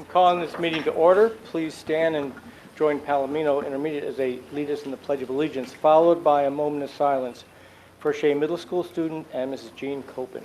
Calling this meeting to order, please stand and join Palomino Intermediate as they lead us in the Pledge of Allegiance, followed by a moment of silence for Shea Middle School student and Mrs. Jean Copen.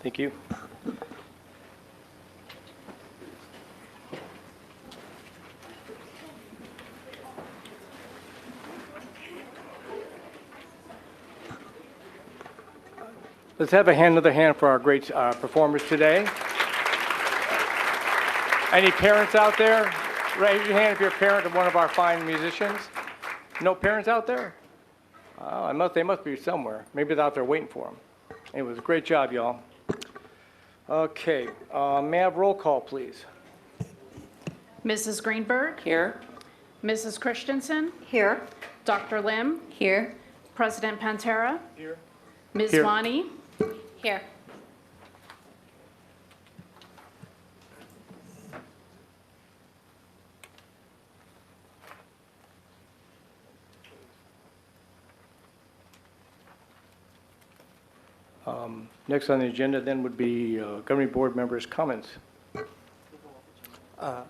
Thank you. Let's have another hand for our great performers today. Any parents out there? Raise your hand if you're a parent of one of our fine musicians. No parents out there? Oh, they must be somewhere. Maybe they're out there waiting for them. It was a great job, y'all. Okay, may I have roll call, please? Mrs. Greenberg? Here. Mrs. Christensen? Here. Dr. Lim? Here. President Pantera? Here. Ms. Here. Vani? Here. Next on the agenda then would be governing board members' comments. The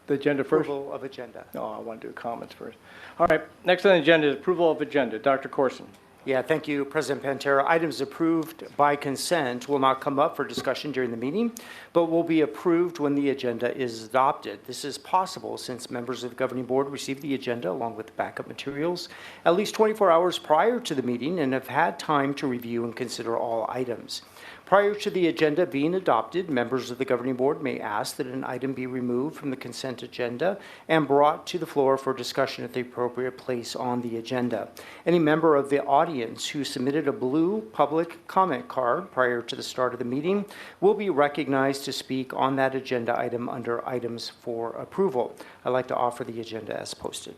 agenda first? Approval of agenda. No, I want to do comments first. All right, next on the agenda is approval of agenda. Dr. Corson. Yeah, thank you, President Pantera. Items approved by consent will not come up for discussion during the meeting, but will be approved when the agenda is adopted. This is possible since members of the governing board receive the agenda along with the backup materials at least 24 hours prior to the meeting and have had time to review and consider all items. Prior to the agenda being adopted, members of the governing board may ask that an item be removed from the consent agenda and brought to the floor for discussion at the appropriate place on the agenda. Any member of the audience who submitted a blue public comment card prior to the start of the meeting will be recognized to speak on that agenda item under items for approval. I'd like to offer the agenda as posted.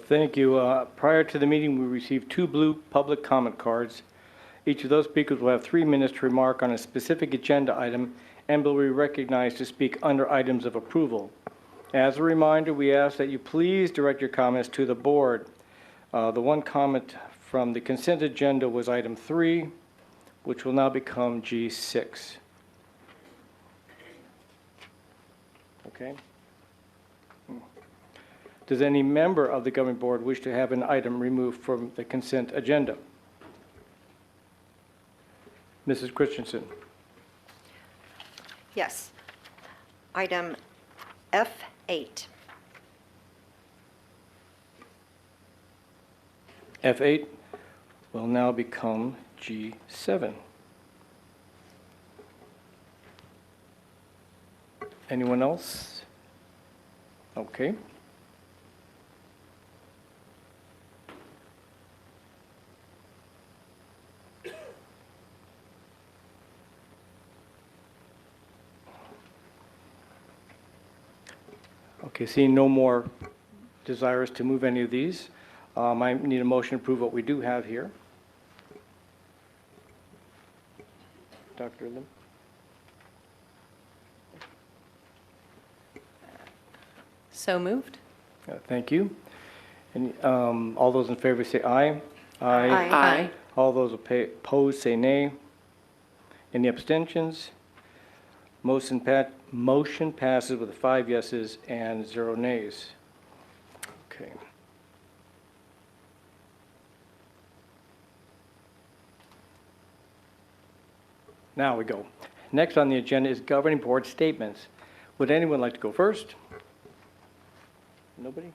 Thank you. Prior to the meeting, we received 2 blue public comment cards. Each of those speakers will have 3 minutes to remark on a specific agenda item and will be recognized to speak under items of approval. As a reminder, we ask that you please direct your comments to the board. The one comment from the consent agenda was item 3, which will now become G6. Okay. Does any member of the governing board wish to have an item removed from the consent agenda? Mrs. Christensen. Yes. Item F8. F8 will now become G7. Anyone else? Okay. Okay, seeing no more desires to move any of these, I need a motion to approve what we do have here. Dr. Lim? So moved. Thank you. And all those in favor say aye. Aye. All those opposed say nay. Any abstentions? Motion passes with 5 yeses and 0 nays. Okay. Now we go. Next on the agenda is governing board statements. Would anyone like to go first? Nobody?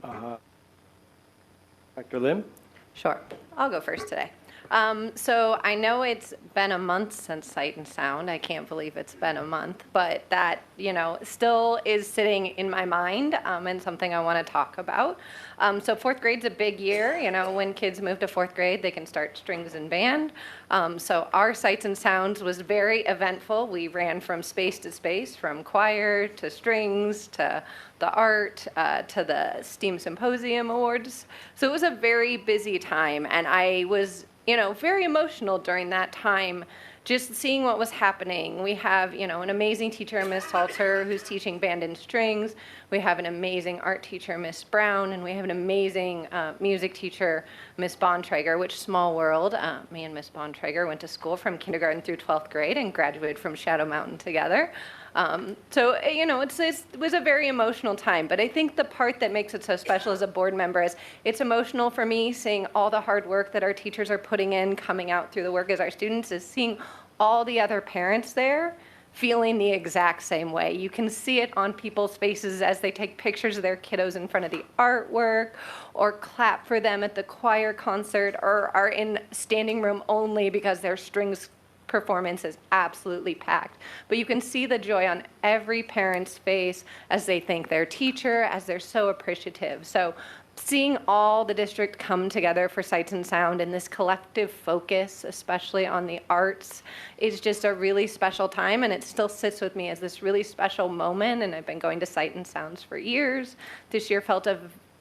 Dr. Lim? Sure. I'll go first today. So I know it's been a month since Sight and Sound. I can't believe it's been a month, but that, still is sitting in my mind and something I want to talk about. So fourth grade's a big year. When kids move to fourth grade, they can start strings and band. So our Sights and Sounds was very eventful. We ran from space to space, from choir to strings to the art to the STEAM Symposium Awards. So it was a very busy time, and I was very emotional during that time, just seeing what was happening. We have, an amazing teacher, Miss Salter, who's teaching band and strings. We have an amazing art teacher, Miss Brown, and we have an amazing music teacher, Miss Bontrager, which small world. Me and Miss Bontrager went to school from kindergarten through 12th grade and graduated from Shadow Mountain together. It was a very emotional time, but I think the part that makes it so special as a board member is it's emotional for me seeing all the hard work that our teachers are putting in, coming out through the work as our students, is seeing all the other parents there feeling the exact same way. You can see it on people's faces as they take pictures of their kiddos in front of the artwork, or clap for them at the choir concert, or are in standing room only because their strings performance is absolutely packed. But you can see the joy on every parent's face as they thank their teacher, as they're so appreciative. So seeing all the district come together for Sights and Sound and this collective focus, especially on the arts, is just a really special time, and it still sits with me as this really special moment. And I've been going to Sight and Sounds for years. This year felt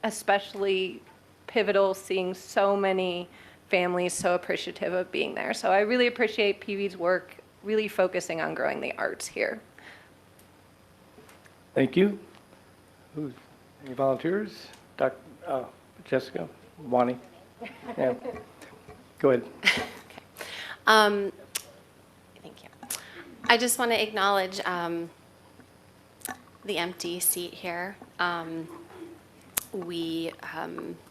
especially pivotal, seeing so many families so appreciative of being there. So I really appreciate PV's work, really focusing on growing the arts here. Thank you. Any volunteers? Jessica? Wani? Yeah. Go ahead. Thank you. I just want to acknowledge the empty seat here. We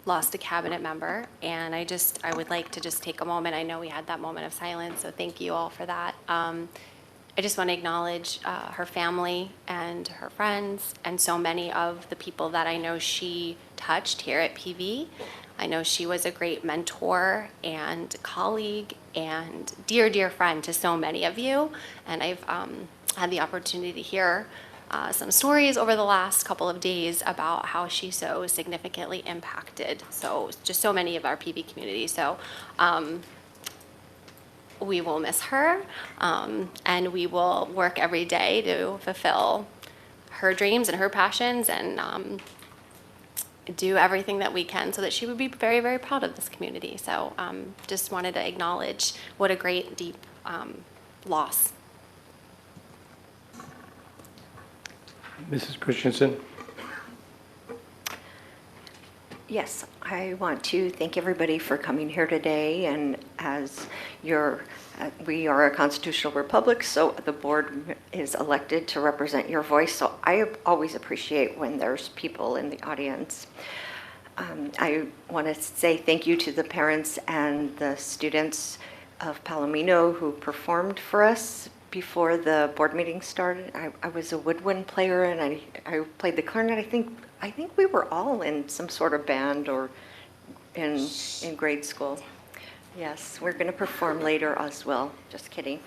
lost a cabinet member, and I would like to just take a moment. I know we had that moment of silence, so thank you all for that. I just want to acknowledge her family and her friends and so many of the people that I know she touched here at PV. I know she was a great mentor and colleague and dear, dear friend to so many of you, and I've had the opportunity to hear some stories over the last couple of days about how she so significantly impacted just so many of our PV community. So we will miss her, and we will work every day to fulfill her dreams and her passions, and do everything that we can so that she would be very, very proud of this community. So just wanted to acknowledge what a great, deep loss. Mrs. Christensen? Yes, I want to thank everybody for coming here today, and as we are a constitutional republic, so the board is elected to represent your voice, so I always appreciate when there's people in the audience. I want to say thank you to the parents and the students of Palomino who performed for us before the board meeting started. I was a woodwind player, and I played the clarinet. I think we were all in some sort of band or in grade school. Yes, we're going to perform later as well. Just kidding.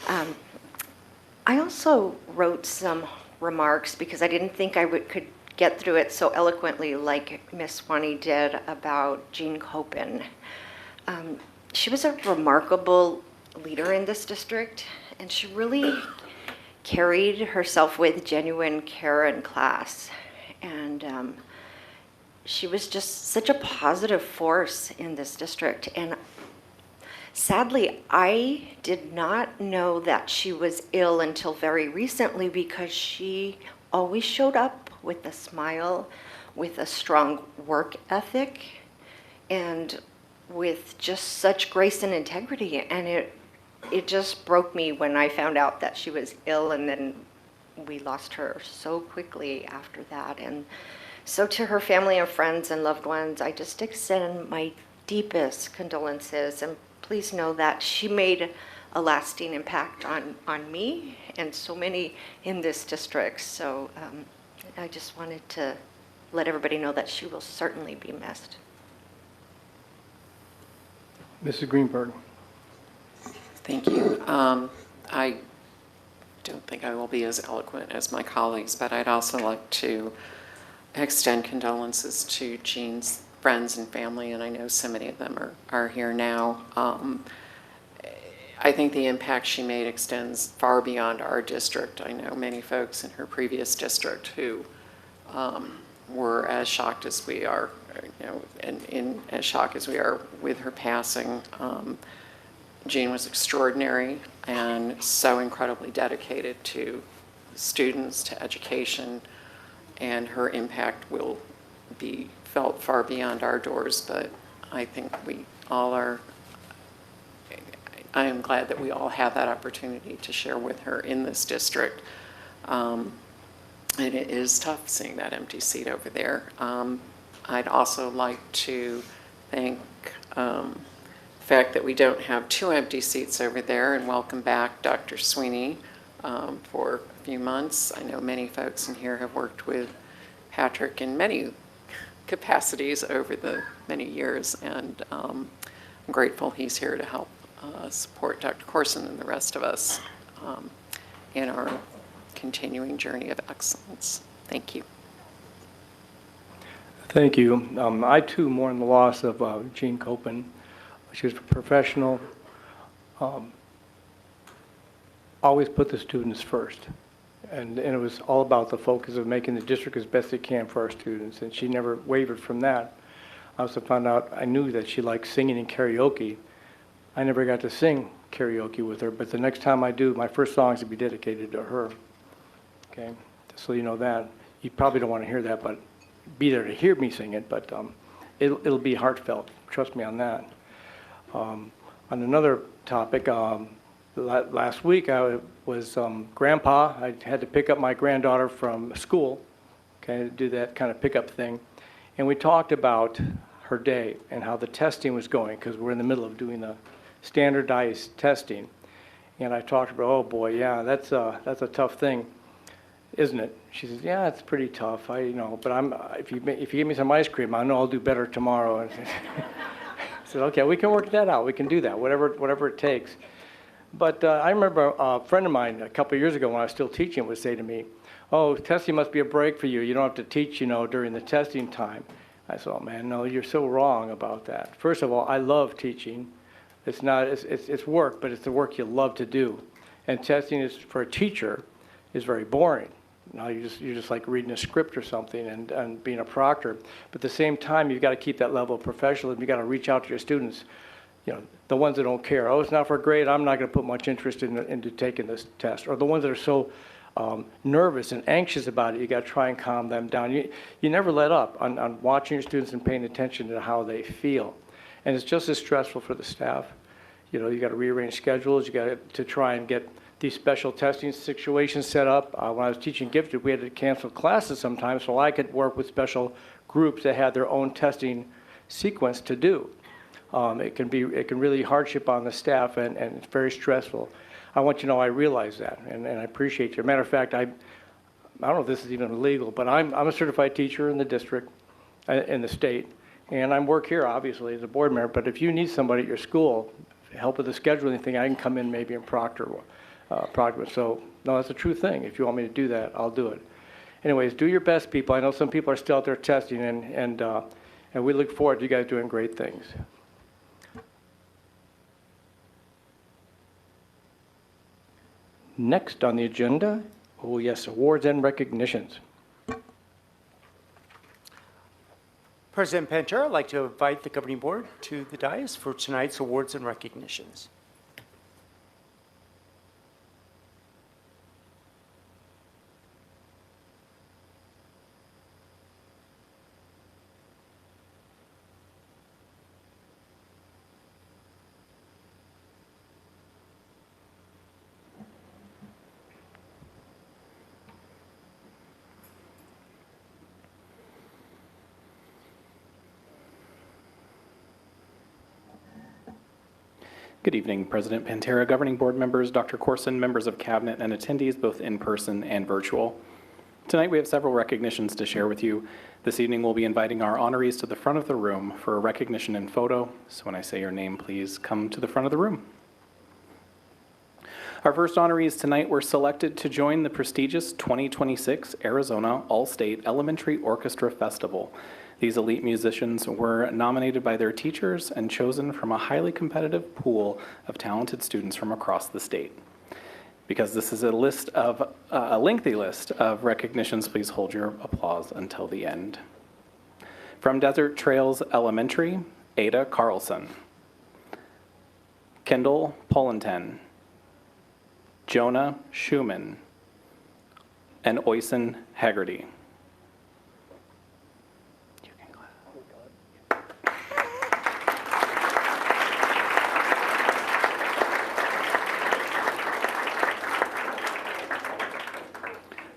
I also wrote some remarks because I didn't think I could get through it so eloquently like Miss Wani did about Jean Copen. She was a remarkable leader in this district, and she really carried herself with genuine care and class. And she was just such a positive force in this district. And sadly, I did not know that she was ill until very recently, because she always showed up with a smile, with a strong work ethic, and with just such grace and integrity. And it just broke me when I found out that she was ill, and then we lost her so quickly after that. And so to her family and friends and loved ones, I just extend my deepest condolences and please know that she made a lasting impact on me and so many in this district. So I just wanted to let everybody know that she will certainly be missed. Mrs. Greenberg. Thank you. I don't think I will be as eloquent as my colleagues, but I'd also like to extend condolences to Jean's friends and family, and I know so many of them are here now. I think the impact she made extends far beyond our district. I know many folks in her previous district who were as shocked as we are, and as shocked as we are with her passing. Jean was extraordinary and so incredibly dedicated to students, to education, and her impact will be felt far beyond our doors, but I think we all are, I am glad that we all have that opportunity to share with her in this district. And it is tough seeing that empty seat over there. I'd also like to thank the fact that we don't have 2 empty seats over there, and welcome back Dr. Sweeney for a few months. I know many folks in here have worked with Patrick in many capacities over the many years, and I'm grateful he's here to help support Dr. Corson and the rest of us in our continuing journey of excellence. Thank you. Thank you. I too mourn the loss of Jean Copen. She was a professional, always put the students first. And it was all about the focus of making the district as best it can for our students, and she never wavered from that. I also found out, I knew that she liked singing and karaoke. I never got to sing karaoke with her, but the next time I do, my first songs will be dedicated to her. Okay, just so you know that. You probably don't want to hear that, but be there to hear me sing it, but it'll be heartfelt. Trust me on that. On another topic, last week I was grandpa. I had to pick up my granddaughter from school, okay, to do that kind of pickup thing. And we talked about her day and how the testing was going, because we're in the middle of doing the standardized testing. And I talked about, oh boy, yeah, that's a tough thing, isn't it? She says, yeah, it's pretty tough. But if you give me some ice cream, I know I'll do better tomorrow. And I said, okay, we can work that out. We can do that, whatever it takes. But I remember a friend of mine a couple of years ago when I was still teaching would say to me, oh, testing must be a break for you. You don't have to teach, during the testing time. I said, oh man, no, you're so wrong about that. First of all, I love teaching. It's work, but it's the work you love to do. And testing is, for a teacher, is very boring. You're just like reading a script or something and being a proctor. But at the same time, you've got to keep that level of professionalism. You've got to reach out to your students, the ones that don't care. Oh, it's not for a grade. I'm not going to put much interest into taking this test. Or the ones that are so nervous and anxious about it, you got to try and calm them down. You never let up on watching your students and paying attention to how they feel. And it's just as stressful for the staff. You got to rearrange schedules. You got to try and get these special testing situations set up. When I was teaching gifted, we had to cancel classes sometimes so I could work with special groups that had their own testing sequence to do. It can really hardship on the staff, and it's very stressful. I want you to know I realize that, and I appreciate you. As a matter of fact, I don't know if this is even illegal, but I'm a certified teacher in the district, in the state, and I work here obviously as a board member. But if you need somebody at your school, help with the scheduling thing, I can come in maybe and proctor. So no, that's a true thing. If you want me to do that, I'll do it. Anyways, do your best, people. I know some people are still out there testing, and we look forward to you guys doing great things. Next on the agenda, oh yes, awards and recognitions. President Pantera, I'd like to invite the governing board to the dais for tonight's awards and recognitions. Good evening, President Pantera, governing board members, Dr. Corson, members of cabinet, and attendees both in person and virtual. Tonight we have several recognitions to share with you. This evening we'll be inviting our honorees to the front of the room for a recognition and photo. So when I say your name, please come to the front of the room. Our first honorees tonight were selected to join the prestigious 2026 Arizona All-State Elementary Orchestra Festival. These elite musicians were nominated by their teachers and chosen from a highly competitive pool of talented students from across the state. Because this is a lengthy list of recognitions, please hold your applause until the end. From Desert Trails Elementary, Ada Carlson. Kendall Pollenten. Jonah Schumann. And Oysen Haggerty.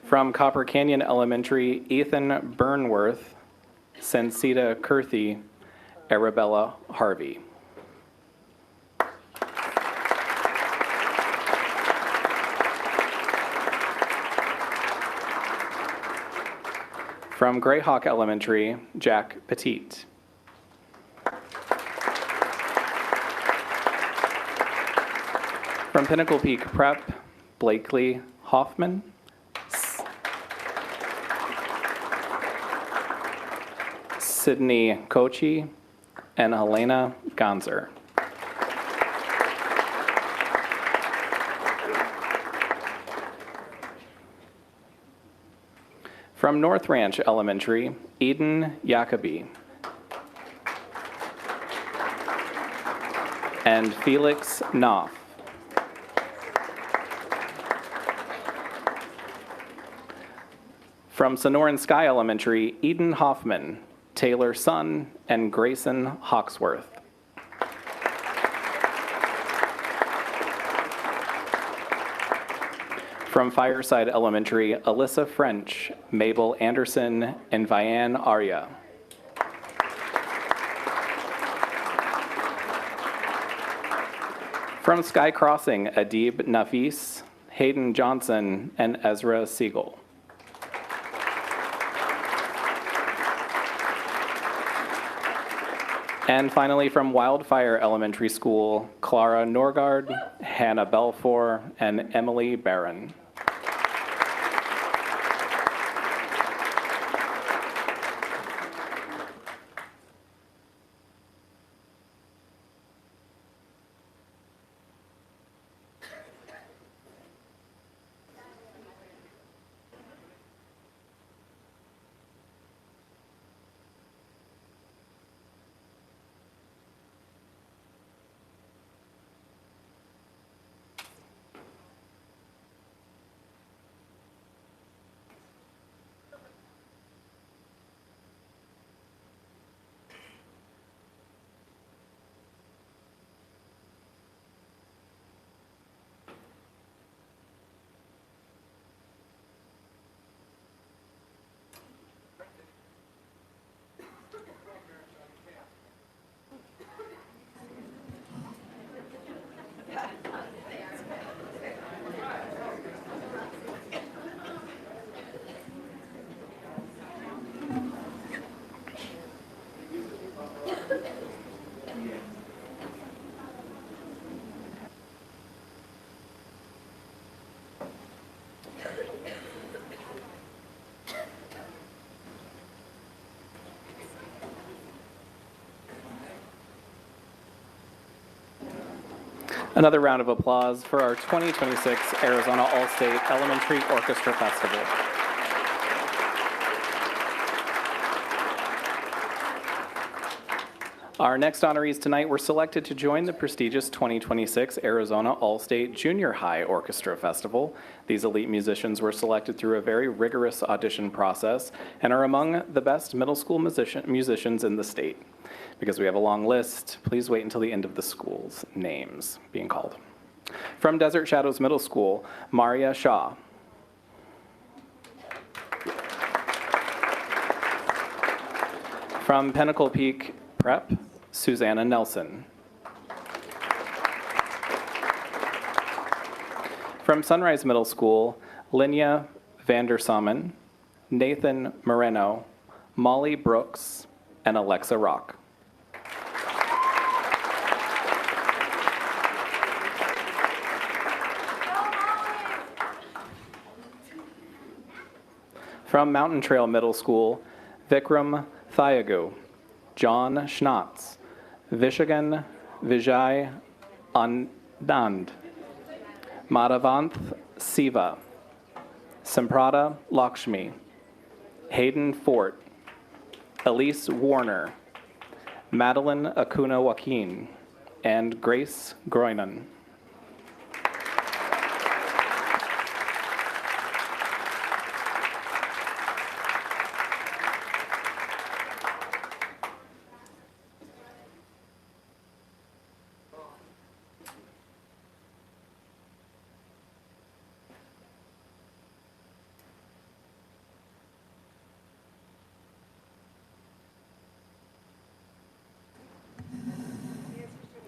From Copper Canyon Elementary, Ethan Burnworth, Sensita Kurthi, Arabella Harvey. From Greyhawk Elementary, Jack Petit. From Pinnacle Peak Prep, Blakely Hoffman. Sydney Kochi, and Helena Gonzer. From North Ranch Elementary, Eden Jacobi. And Felix Knopf. From Sonoran Sky Elementary, Eden Hoffman, Taylor Sun, and Grayson Hawksworth. From Fireside Elementary, Alyssa French, Mabel Anderson, and Vianne Arya. From Sky Crossing, Adib Nafis, Hayden Johnson, and Ezra Siegel. And finally, from Wildfire Elementary School, Clara Norgard, Hannah Belfour, and Emily Barron. Another round of applause for our 2026 Arizona All-State Elementary Orchestra Festival. Our next honorees tonight were selected to join the prestigious 2026 Arizona All-State Junior High Orchestra Festival. These elite musicians were selected through a very rigorous audition process and are among the best middle school musicians in the state. Because we have a long list, please wait until the end of the school's names being called. From Desert Shadows Middle School, Maria Shaw. From Pinnacle Peak Prep, Susanna Nelson. From Sunrise Middle School, Linnea Vandersamen, Nathan Moreno, Molly Brooks, and Alexa Rock. From Mountain Trail Middle School, Vikram Thayagu, John Schnatz, Vishagan Vijay Anand, Madhavanth Siva, Samprada Lakshmi, Hayden Fort, Elise Warner, Madeline Acuna Joaquin, and Grace Groinan.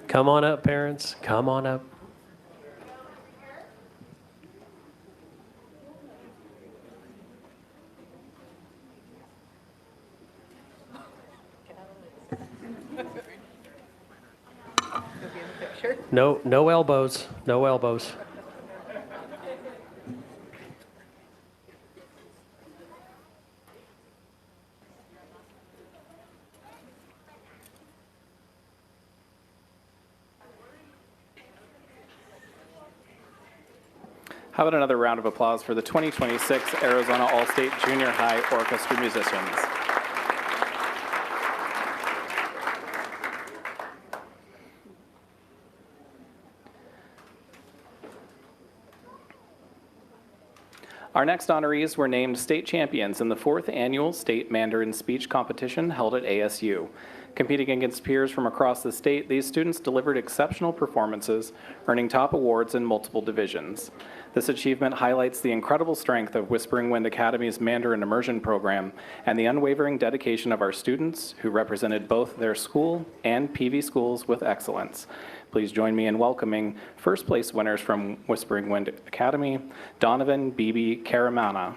Come on up, parents. Come on up. No elbows. No elbows. How about another round of applause for the 2026 Arizona All-State Junior High Orchestra musicians? Our next honorees were named state champions in the 4th Annual State Mandarin Speech Competition held at ASU. Competing against peers from across the state, these students delivered exceptional performances, earning top awards in multiple divisions. This achievement highlights the incredible strength of Whispering Wind Academy's Mandarin Immersion program and the unwavering dedication of our students who represented both their school and PV schools with excellence. Please join me in welcoming first place winners from Whispering Wind Academy, Donovan Bibi Karamana.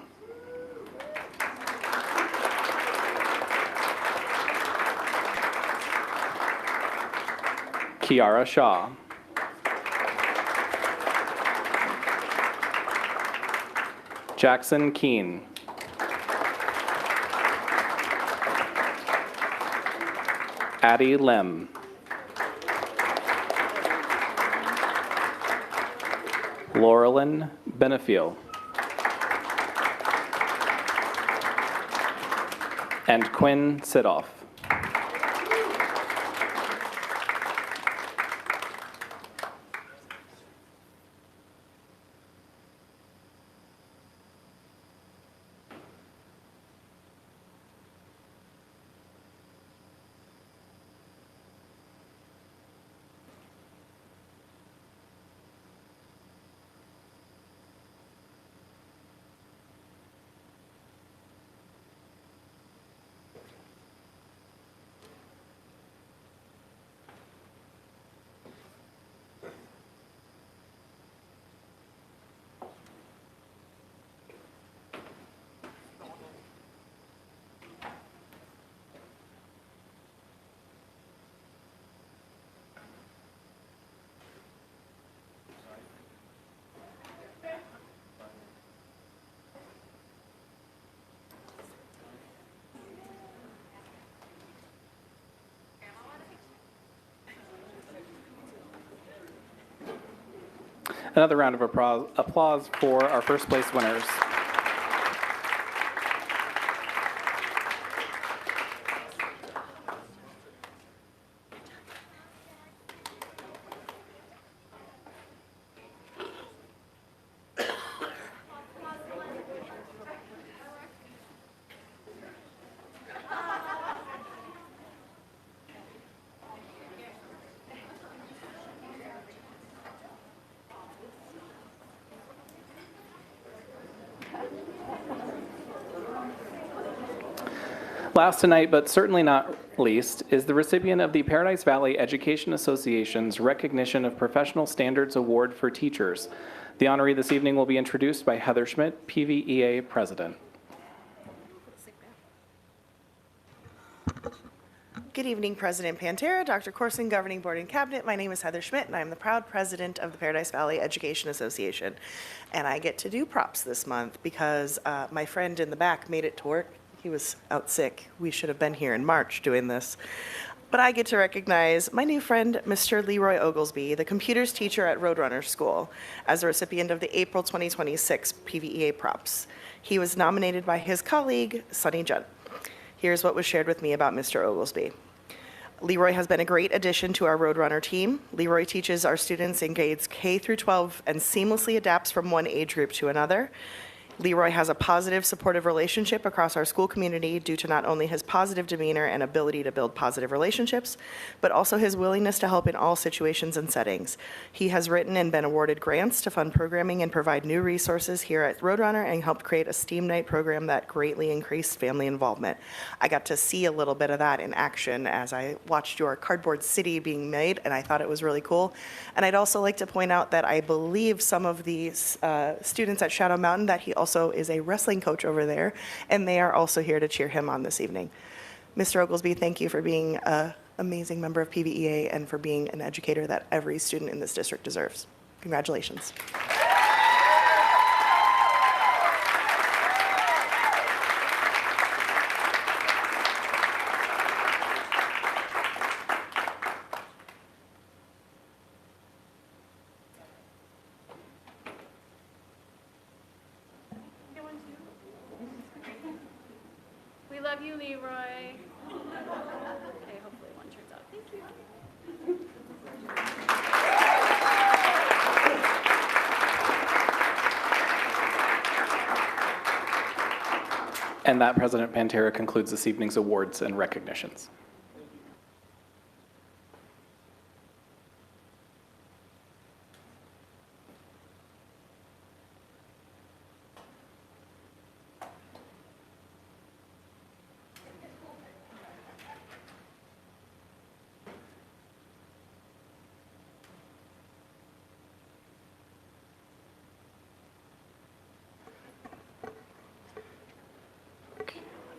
Kiara Shaw. Jackson Keene. Addie Lim. Laurelyn Benefiel. And Quinn Sidoff. Another round of applause for our first place winners. Last tonight, but certainly not least, is the recipient of the Paradise Valley Education Association's Recognition of Professional Standards Award for Teachers. The honoree this evening will be introduced by Heather Schmidt, PVEA President. Good evening, President Pantera, Dr. Corson, Governing Board and Cabinet. My name is Heather Schmidt, and I'm the proud president of the Paradise Valley Education Association. And I get to do props this month because my friend in the back made it to work. He was out sick. We should have been here in March doing this. But I get to recognize my new friend, Mr. Leroy Oglesby, the computers teacher at Roadrunner School, as a recipient of the April 2026 PVEA props. He was nominated by his colleague, Sunny Judd. Here's what was shared with me about Mr. Oglesby. Leroy has been a great addition to our Roadrunner team. Leroy teaches our students in grades K through 12 and seamlessly adapts from one age group to another. Leroy has a positive, supportive relationship across our school community due to not only his positive demeanor and ability to build positive relationships, but also his willingness to help in all situations and settings. He has written and been awarded grants to fund programming and provide new resources here at Roadrunner and helped create a STEAM night program that greatly increased family involvement. I got to see a little bit of that in action as I watched your cardboard city being made, and I thought it was really cool. And I'd also like to point out that I believe some of the students at Shadow Mountain, that he also is a wrestling coach over there, and they are also here to cheer him on this evening. Mr. Oglesby, thank you for being an amazing member of PVEA and for being an educator that every student in this district deserves. Congratulations. We love you, Leroy. Okay, hopefully one turns out. Thank you. And that, President Pantera, concludes this evening's awards and recognitions.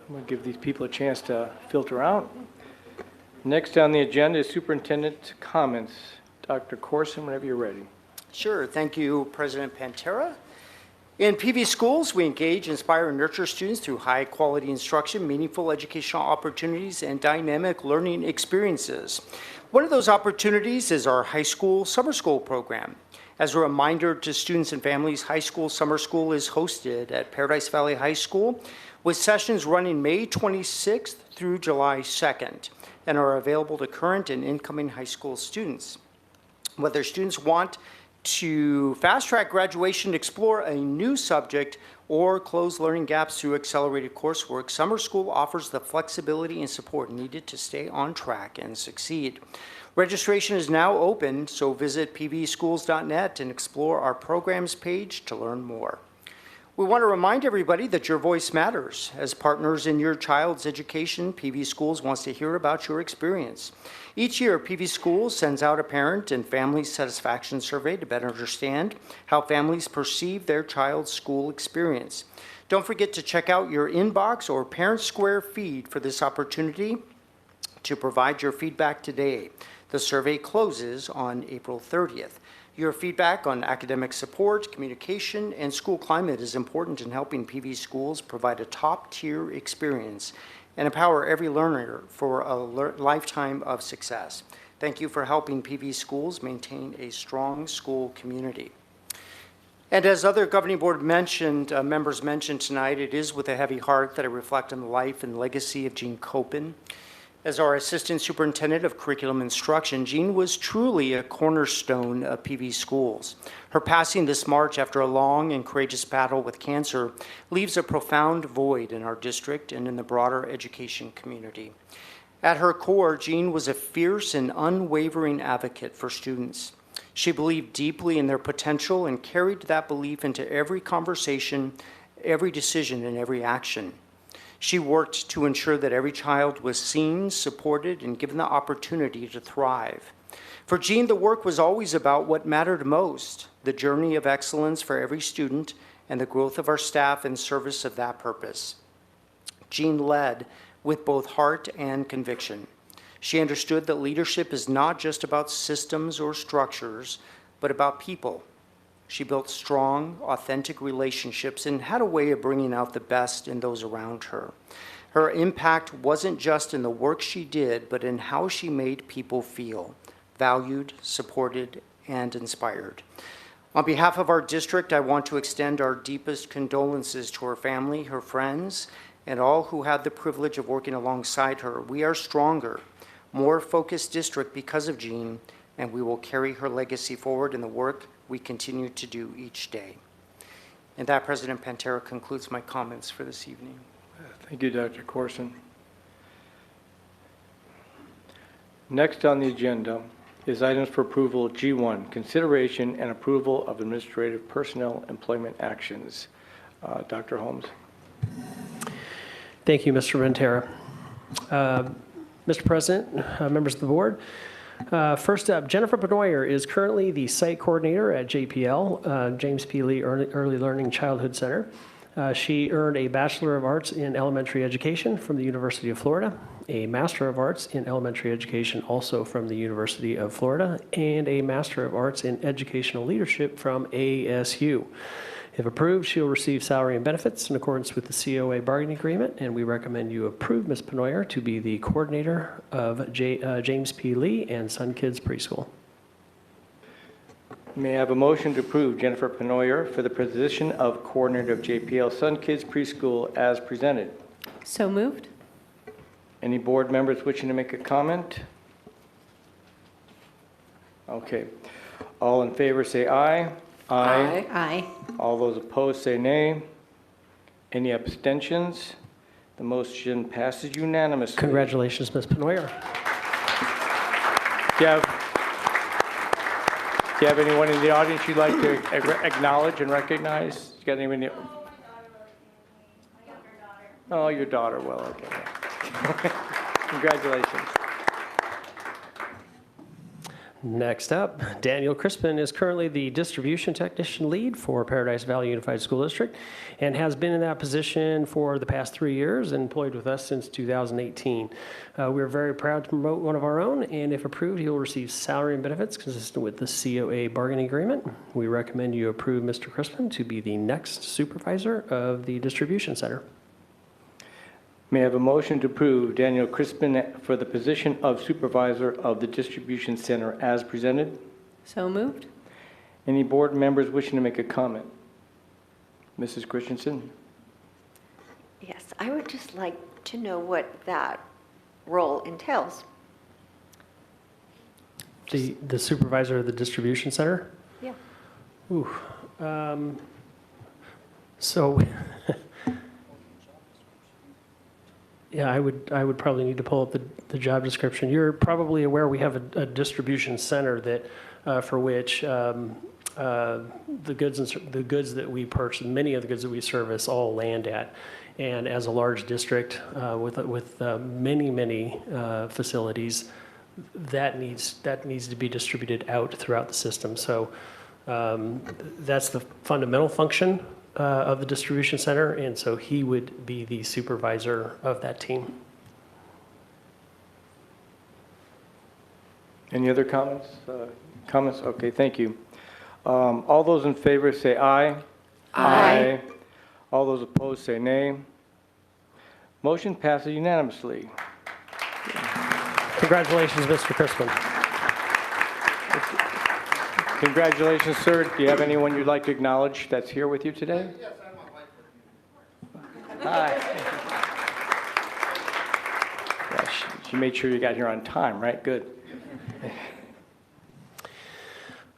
I'm going to give these people a chance to filter out. Next on the agenda is superintendent's comments. Dr. Corson, whenever you're ready. Sure. Thank you, President Pantera. In PV schools, we engage, inspire, and nurture students through high-quality instruction, meaningful educational opportunities, and dynamic learning experiences. One of those opportunities is our high school summer school program. As a reminder to students and families, high school summer school is hosted at Paradise Valley High School, with sessions running May 26th through July 2nd, and are available to current and incoming high school students. Whether students want to fast-track graduation, explore a new subject, or close learning gaps through accelerated coursework, summer school offers the flexibility and support needed to stay on track and succeed. Registration is now open, so visit pvschools.net and explore our programs page to learn more. We want to remind everybody that your voice matters. As partners in your child's education, PV Schools wants to hear about your experience. Each year, PV Schools sends out a parent and family satisfaction survey to better understand how families perceive their child's school experience. Don't forget to check out your inbox or Parent Square feed for this opportunity to provide your feedback today. The survey closes on April 30th. Your feedback on academic support, communication, and school climate is important in helping PV Schools provide a top-tier experience and empower every learner for a lifetime of success. Thank you for helping PV Schools maintain a strong school community. And as other governing board members mentioned tonight, it is with a heavy heart that I reflect on the life and legacy of Jean Copen. As our Assistant Superintendent of Curriculum Instruction, Jean was truly a cornerstone of PV Schools. Her passing this March after a long and courageous battle with cancer leaves a profound void in our district and in the broader education community. At her core, Jean was a fierce and unwavering advocate for students. She believed deeply in their potential and carried that belief into every conversation, every decision, and every action. She worked to ensure that every child was seen, supported, and given the opportunity to thrive. For Jean, the work was always about what mattered most, the journey of excellence for every student and the growth of our staff in service of that purpose. Jean led with both heart and conviction. She understood that leadership is not just about systems or structures, but about people. She built strong, authentic relationships and had a way of bringing out the best in those around her. Her impact wasn't just in the work she did, but in how she made people feel valued, supported, and inspired. On behalf of our district, I want to extend our deepest condolences to her family, her friends, and all who had the privilege of working alongside her. We are stronger, more focused district because of Jean, and we will carry her legacy forward in the work we continue to do each day. And that, President Pantera, concludes my comments for this evening. Thank you, Dr. Corson. Next on the agenda is items for approval G1, consideration and approval of administrative personnel employment actions. Dr. Holmes. Thank you, Mr. Ventura. Mr. President, members of the board, first up, Jennifer Benoyer is currently the site coordinator at JPL, James P. Lee Early Learning Childhood Center. She earned a Bachelor of Arts in Elementary Education from the University of Florida, a Master of Arts in Elementary Education also from the University of Florida, and a Master of Arts in Educational Leadership from ASU. If approved, she will receive salary and benefits in accordance with the COA bargaining agreement, and we recommend you approve Ms. Benoyer to be the coordinator of James P. Lee and Sun Kids Preschool. May I have a motion to approve Jennifer Benoyer for the position of coordinator of JPL Sun Kids Preschool as presented? So moved. Any board members wishing to make a comment? Okay. All in favor say aye. Aye. Aye. All those opposed say nay. Any abstentions? The motion passes unanimously. Congratulations, Ms. Benoyer. Do you have anyone in the audience you'd like to acknowledge and recognize? You got anyone? Oh, your daughter. Well, okay. Congratulations. Next up, Daniel Crispin is currently the distribution technician lead for Paradise Valley Unified School District and has been in that position for the past 3 years and employed with us since 2018. We're very proud to promote one of our own, and if approved, he will receive salary and benefits consistent with the COA bargaining agreement. We recommend you approve Mr. Crispin to be the next supervisor of the distribution center. May I have a motion to approve Daniel Crispin for the position of supervisor of the distribution center as presented? So moved. Any board members wishing to make a comment? Mrs. Christensen? Yes, I would just like to know what that role entails. The supervisor of the distribution center? Yeah. Ooh. So, yeah, I would probably need to pull up the job description. You're probably aware we have a distribution center that for which the goods that we purchase, many of the goods that we service, all land at. And as a large district with many facilities, that needs to be distributed out throughout the system. So that's the fundamental function of the distribution center, and so he would be the supervisor of that team. Any other comments? Comments? Okay, thank you. All those in favor say aye. Aye. All those opposed say nay. Motion passes unanimously. Congratulations, Mr. Crispin. Congratulations, sir. Do you have anyone you'd like to acknowledge that's here with you today? Yes, I have my wife with me. Hi. Yeah, she made sure you got here on time, right? Good.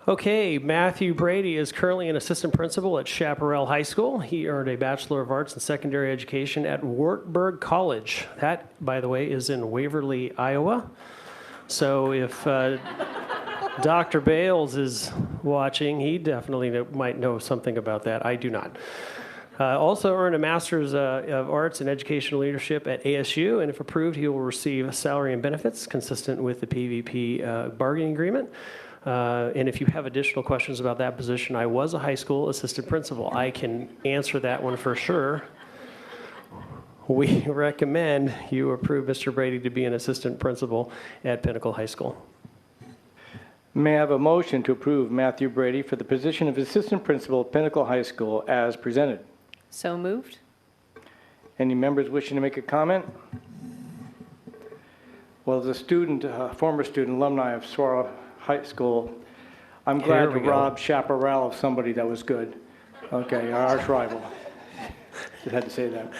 Okay, Matthew Brady is currently an assistant principal at Chaparral High School. He earned a Bachelor of Arts in Secondary Education at Wartburg College. That, by the way, is in Waverly, Iowa. So if Dr. Bales is watching, he definitely might know something about that. I do not. Also earned a Master's of Arts in Educational Leadership at ASU, and if approved, he will receive salary and benefits consistent with the PVP bargaining agreement. And if you have additional questions about that position, I was a high school assistant principal. I can answer that one for sure. We recommend you approve Mr. Brady to be an assistant principal at Pinnacle High School. May I have a motion to approve Matthew Brady for the position of assistant principal at Pinnacle High School as presented? So moved. Any members wishing to make a comment? Well, as a student, former student, alumni of Sora High School, I'm glad Here to we go. rob chaparral of somebody that was good. Okay, our arch rival. Just had to say that.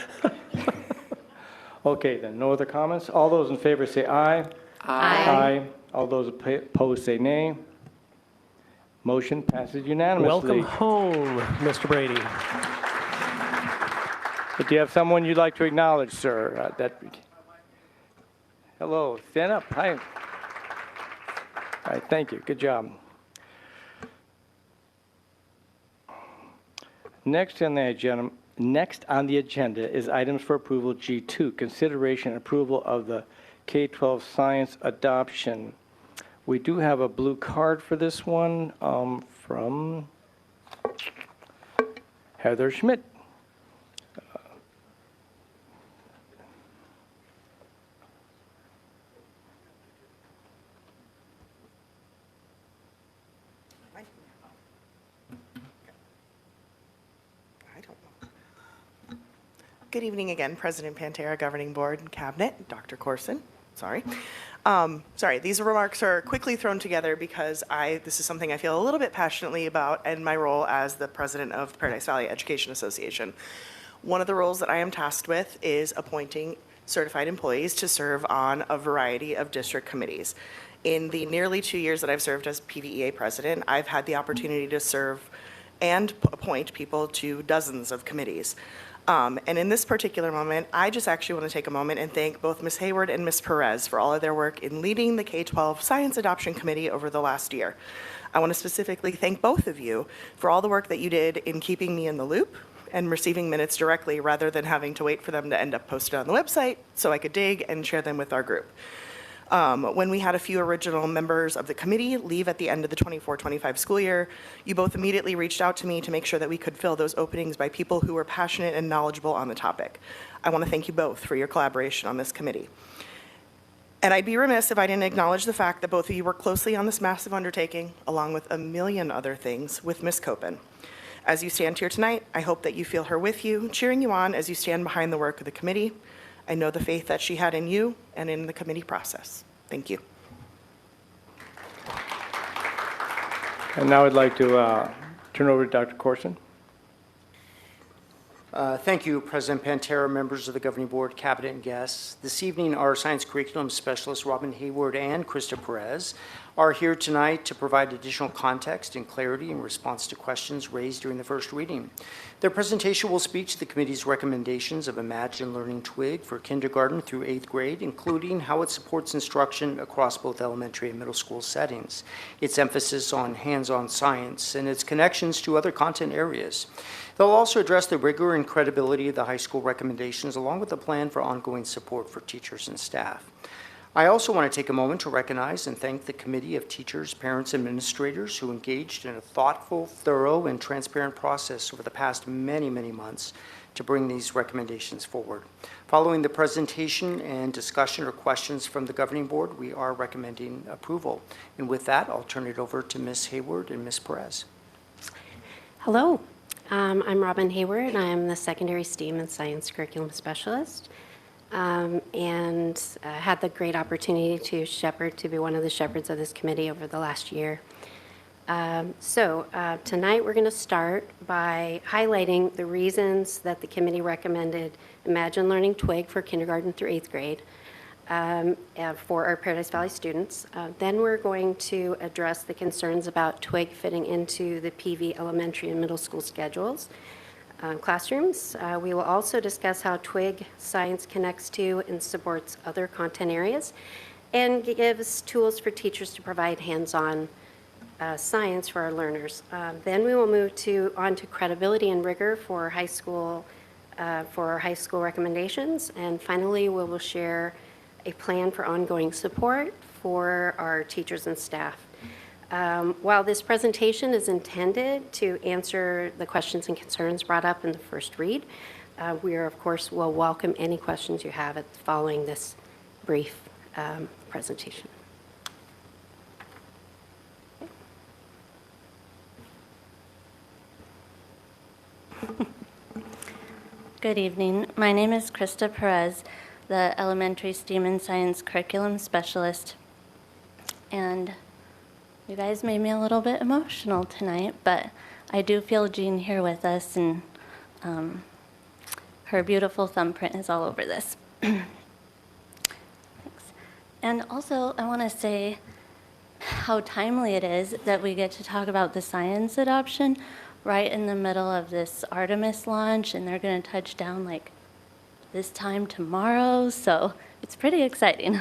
Okay, then, no other comments? All those in favor say aye. Aye. All those opposed say nay. Motion passes unanimously. Welcome home, Mr. Brady. Do you have someone you'd like to acknowledge, sir? Hello, stand up. Hi. All right, thank you. Good job. Next on the agenda is items for approval G2, consideration and approval of the K-12 science adoption. We do have a blue card for this one from Heather Schmidt. I don't know. Good evening again, President Pantera, Governing Board and Cabinet, Dr. Corson. Sorry. These remarks are quickly thrown together because this is something I feel a little bit passionately about in my role as the president of the Paradise Valley Education Association. One of the roles that I am tasked with is appointing certified employees to serve on a variety of district committees. In the nearly 2 years that I've served as PVEA president, I've had the opportunity to serve and appoint people to dozens of committees. And in this particular moment, I just actually want to take a moment and thank both Ms. Hayward and Ms. Perez for all of their work in leading the K-12 Science Adoption Committee over the last year. I want to specifically thank both of you for all the work that you did in keeping me in the loop and receiving minutes directly rather than having to wait for them to end up posted on the website so I could dig and share them with our group. When we had a few original members of the committee leave at the end of the 24-25 school year, you both immediately reached out to me to make sure that we could fill those openings by people who were passionate and knowledgeable on the topic. I want to thank you both for your collaboration on this committee. And I'd be remiss if I didn't acknowledge the fact that both of you work closely on this massive undertaking, along with a million other things, with Ms. Copen. As you stand here tonight, I hope that you feel her with you, cheering you on as you stand behind the work of the committee. I know the faith that she had in you and in the committee process. Thank you. And now I'd like to turn over to Dr. Corson. Thank you, President Pantera, members of the Governing Board, Cabinet, and guests. This evening, our science curriculum specialists, Robin Hayward and Krista Perez, are here tonight to provide additional context and clarity in response to questions raised during the first reading. Their presentation will speak to the committee's recommendations of Imagine Learning TWIG for kindergarten through 8th grade, including how it supports instruction across both elementary and middle school settings, its emphasis on hands-on science, and its connections to other content areas. They'll also address the rigor and credibility of the high school recommendations, along with a plan for ongoing support for teachers and staff. I also want to take a moment to recognize and thank the committee of teachers, parents, and administrators who engaged in a thoughtful, thorough, and transparent process over the past many, many months to bring these recommendations forward. Following the presentation and discussion or questions from the Governing Board, we are recommending approval. And with that, I'll turn it over to Ms. Hayward and Ms. Perez. Hello, I'm Robin Hayward. I'm the Secondary STEAM and Science Curriculum Specialist, and had the great opportunity to be one of the shepherds of this committee over the last year. Tonight we're going to start by highlighting the reasons that the committee recommended Imagine Learning TWIG for kindergarten through 8th grade for our Paradise Valley students. Then we're going to address the concerns about TWIG fitting into the PV elementary and middle school schedules. Classrooms. We will also discuss how TWIG science connects to and supports other content areas and gives tools for teachers to provide hands-on science for our learners. Then we will move on to credibility and rigor for high school recommendations. And finally, we will share a plan for ongoing support for our teachers and staff. While this presentation is intended to answer the questions and concerns brought up in the first read, we are, of course, will welcome any questions you have following this brief presentation. Good evening. My name is Krista Perez, the Elementary STEAM and Science Curriculum Specialist. And you guys made me a little bit emotional tonight, but I do feel Jean here with us, and her beautiful thumbprint is all over this. Thanks. And also, I want to say how timely it is that we get to talk about the science adoption right in the middle of this Artemis launch, and they're going to touch down like this time tomorrow, so it's pretty exciting.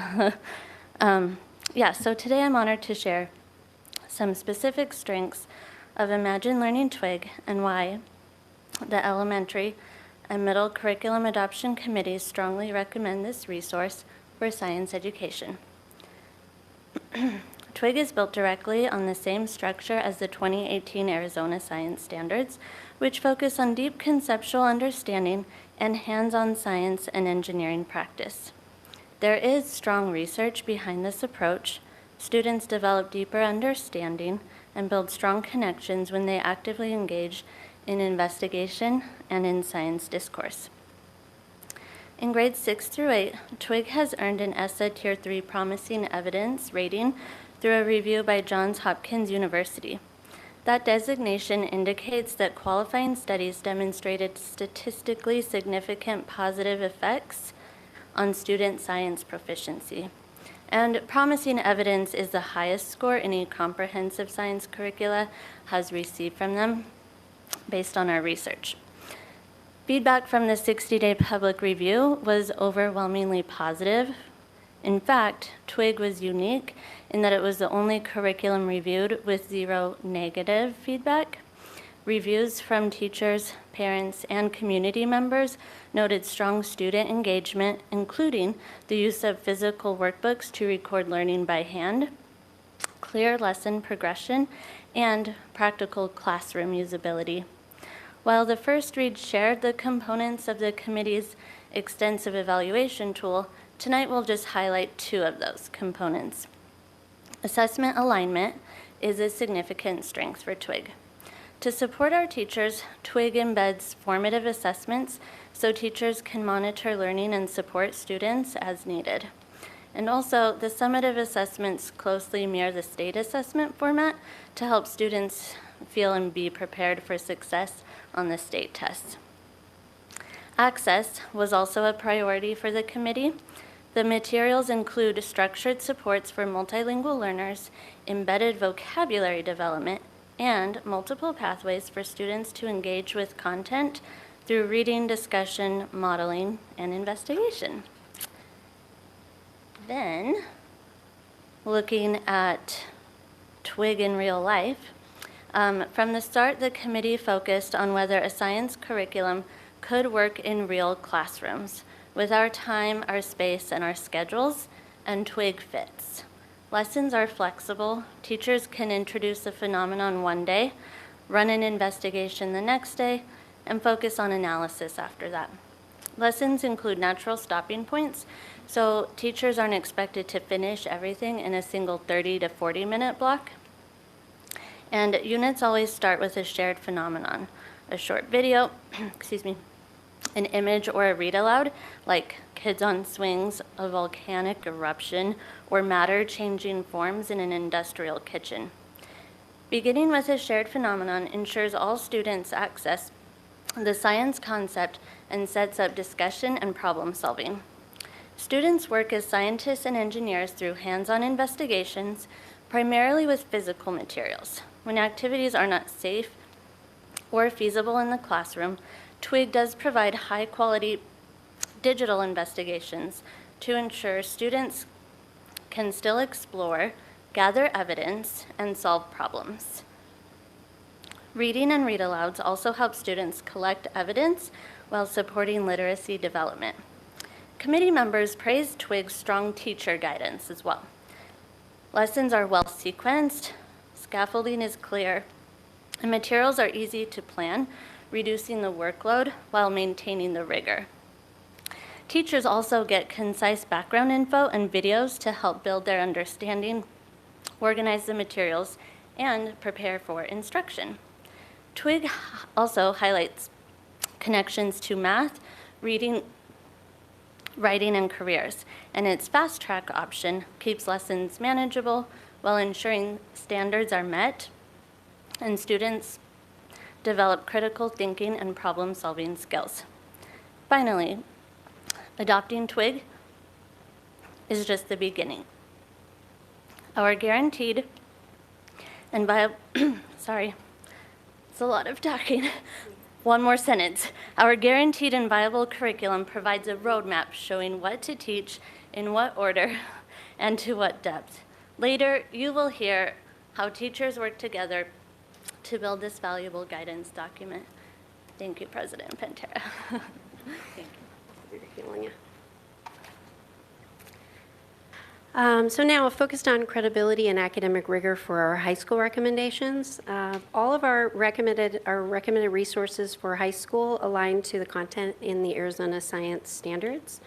So today I'm honored to share some specific strengths of Imagine Learning Twig and why the elementary and middle curriculum adoption committees strongly recommend this resource for science education. Twig is built directly on the same structure as the 2018 Arizona Science Standards, which focus on deep conceptual understanding and hands-on science and engineering practice. There is strong research behind this approach. Students develop deeper understanding and build strong connections when they actively engage in investigation and in science discourse. In grades 6 through 8, Twig has earned an ESSA Tier 3 Promising Evidence rating through a review by Johns Hopkins University. That designation indicates that qualifying studies demonstrated statistically significant positive effects on student science proficiency. And promising evidence is the highest score any comprehensive science curricula has received from them based on our research. Feedback from the 60-day public review was overwhelmingly positive. In fact, Twig was unique in that it was the only curriculum reviewed with 0 negative feedback. Reviews from teachers, parents, and community members noted strong student engagement, including the use of physical workbooks to record learning by hand, clear lesson progression, and practical classroom usability. While the first read shared the components of the committee's extensive evaluation tool, tonight we'll just highlight 2 of those components. Assessment alignment is a significant strength for Twig. To support our teachers, Twig embeds formative assessments so teachers can monitor learning and support students as needed. And also, the summative assessments closely mirror the state assessment format to help students feel and be prepared for success on the state tests. Access was also a priority for the committee. The materials include structured supports for multilingual learners, embedded vocabulary development, and multiple pathways for students to engage with content through reading, discussion, modeling, and investigation. Then, looking at Twig in real life, from the start, the committee focused on whether a science curriculum could work in real classrooms with our time, our space, and our schedules, and Twig fits. Lessons are flexible. Teachers can introduce a phenomenon one day, run an investigation the next day, and focus on analysis after that. Lessons include natural stopping points, so teachers aren't expected to finish everything in a single 30 to 40-minute block. And units always start with a shared phenomenon, a short video, an image or a read aloud, like kids on swings, a volcanic eruption, or matter changing forms in an industrial kitchen. Beginning with a shared phenomenon ensures all students access the science concept and sets up discussion and problem solving. Students work as scientists and engineers through hands-on investigations, primarily with physical materials. When activities are not safe or feasible in the classroom, Twig does provide high-quality digital investigations to ensure students can still explore gather evidence, and solve problems. Reading and read-alouds also help students collect evidence while supporting literacy development. Committee members praised TWIG's strong teacher guidance as well. Lessons are well sequenced, scaffolding is clear, and materials are easy to plan, reducing the workload while maintaining the rigor. Teachers also get concise background info and videos to help build their understanding, organize the materials, and prepare for instruction. TWIG also highlights connections to math, reading, writing, and careers, and its fast track option keeps lessons manageable while ensuring standards are met and students develop critical thinking and problem-solving skills. Finally, adopting TWIG is just the beginning. Our guaranteed and sorry, it's a lot of talking. One more sentence. Our guaranteed and viable curriculum provides a roadmap showing what to teach, in what order, and to what depth. Later, you will hear how teachers work together to build this valuable guidance document. Thank you, President Pantera. Thank you. So now, focused on credibility and academic rigor for our high school recommendations. All of our recommended resources for high school align to the content in the Arizona Science Standards.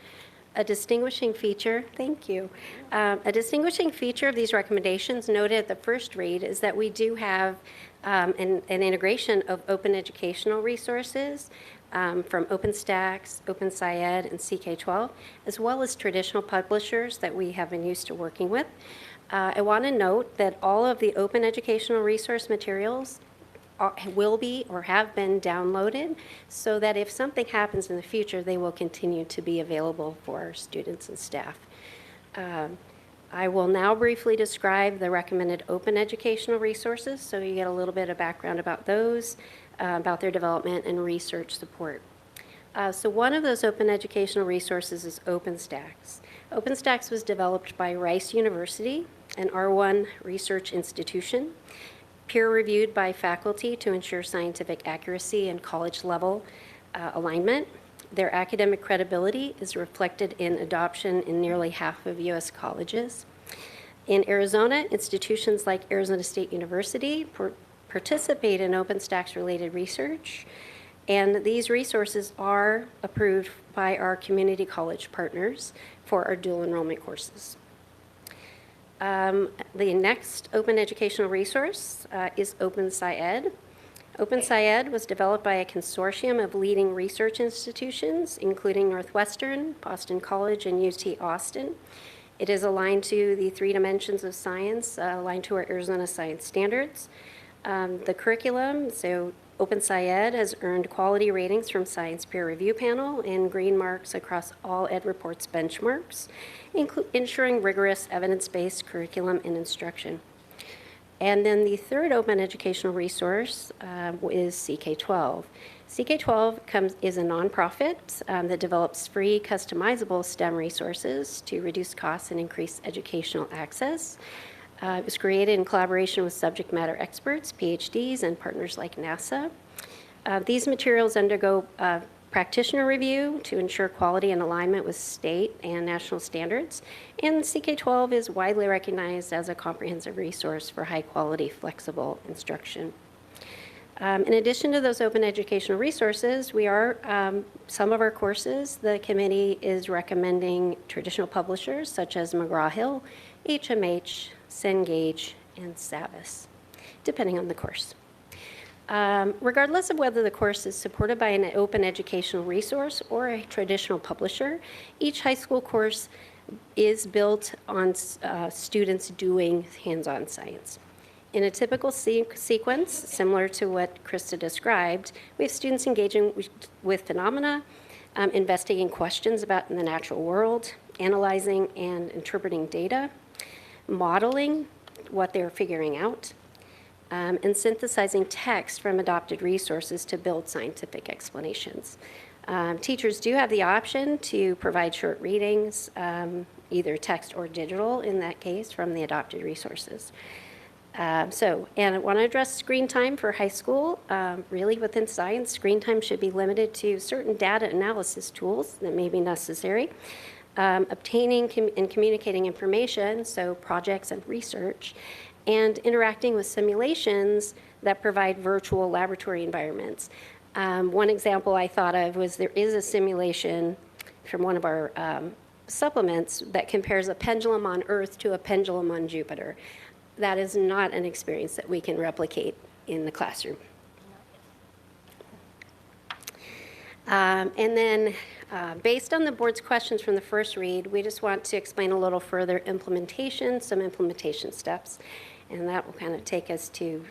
A distinguishing feature, thank you. A distinguishing feature of these recommendations noted at the first read is that we do have an integration of open educational resources from OpenStax, OpenSciEd, and CK12, as well as traditional publishers that we have been used to working with. I want to note that all of the open educational resource materials will be or have been downloaded so that if something happens in the future, they will continue to be available for our students and staff. I will now briefly describe the recommended open educational resources so you get a little bit of background about those, about their development and research support. So one of those open educational resources is OpenStax. OpenStax was developed by Rice University, an R1 research institution, peer-reviewed by faculty to ensure scientific accuracy and college-level alignment. Their academic credibility is reflected in adoption in nearly half of U.S. colleges. In Arizona, institutions like Arizona State University participate in OpenStax-related research, and these resources are approved by our community college partners for our dual enrollment courses. The next open educational resource is OpenSciEd. OpenSciEd was developed by a consortium of leading research institutions, including Northwestern, Boston College, and UT Austin. It is aligned to the 3 dimensions of science, aligned to our Arizona Science Standards. The curriculum, so OpenSciEd has earned quality ratings from Science Peer Review Panel and green marks across all EdReports benchmarks, ensuring rigorous evidence-based curriculum and instruction. And then the third open educational resource is CK12. CK12 is a nonprofit that develops free, customizable STEM resources to reduce costs and increase educational access. It was created in collaboration with subject matter experts, PhDs, and partners like NASA. These materials undergo practitioner review to ensure quality and alignment with state and national standards, and CK12 is widely recognized as a comprehensive resource for high-quality, flexible instruction. In addition to those open educational resources, some of our courses, the committee is recommending traditional publishers such as McGraw-Hill, HMH, Cengage, and Savvis, depending on the course. Regardless of whether the course is supported by an open educational resource or a traditional publisher, each high school course is built on students doing hands-on science. In a typical sequence, similar to what Krista described, we have students engaging with phenomena, investigating questions about the natural world, analyzing and interpreting data, modeling what they're figuring out, and synthesizing text from adopted resources to build scientific explanations. Teachers do have the option to provide short readings either text or digital in that case from the adopted resources. And I want to address screen time for high school. Really, within science, screen time should be limited to certain data analysis tools that may be necessary. Obtaining and communicating information, so projects and research, and interacting with simulations that provide virtual laboratory environments. One example I thought of was there is a simulation from one of our supplements that compares a pendulum on Earth to a pendulum on Jupiter. That is not an experience that we can replicate in the classroom. And then based on the board's questions from the first read, we just want to explain a little further some implementation steps, and that will kind of take us to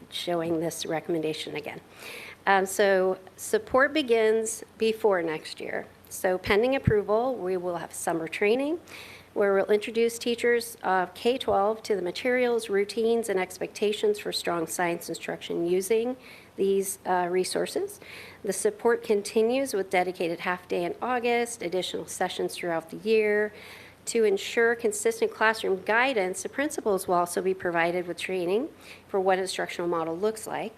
showing this recommendation again. So support begins before next year. So pending approval, we will have summer training where we'll introduce teachers of K-12 to the materials, routines, and expectations for strong science instruction using these resources. The support continues with dedicated half-day in August, additional sessions throughout the year. To ensure consistent classroom guidance, the principals will also be provided with training for what instructional model looks like.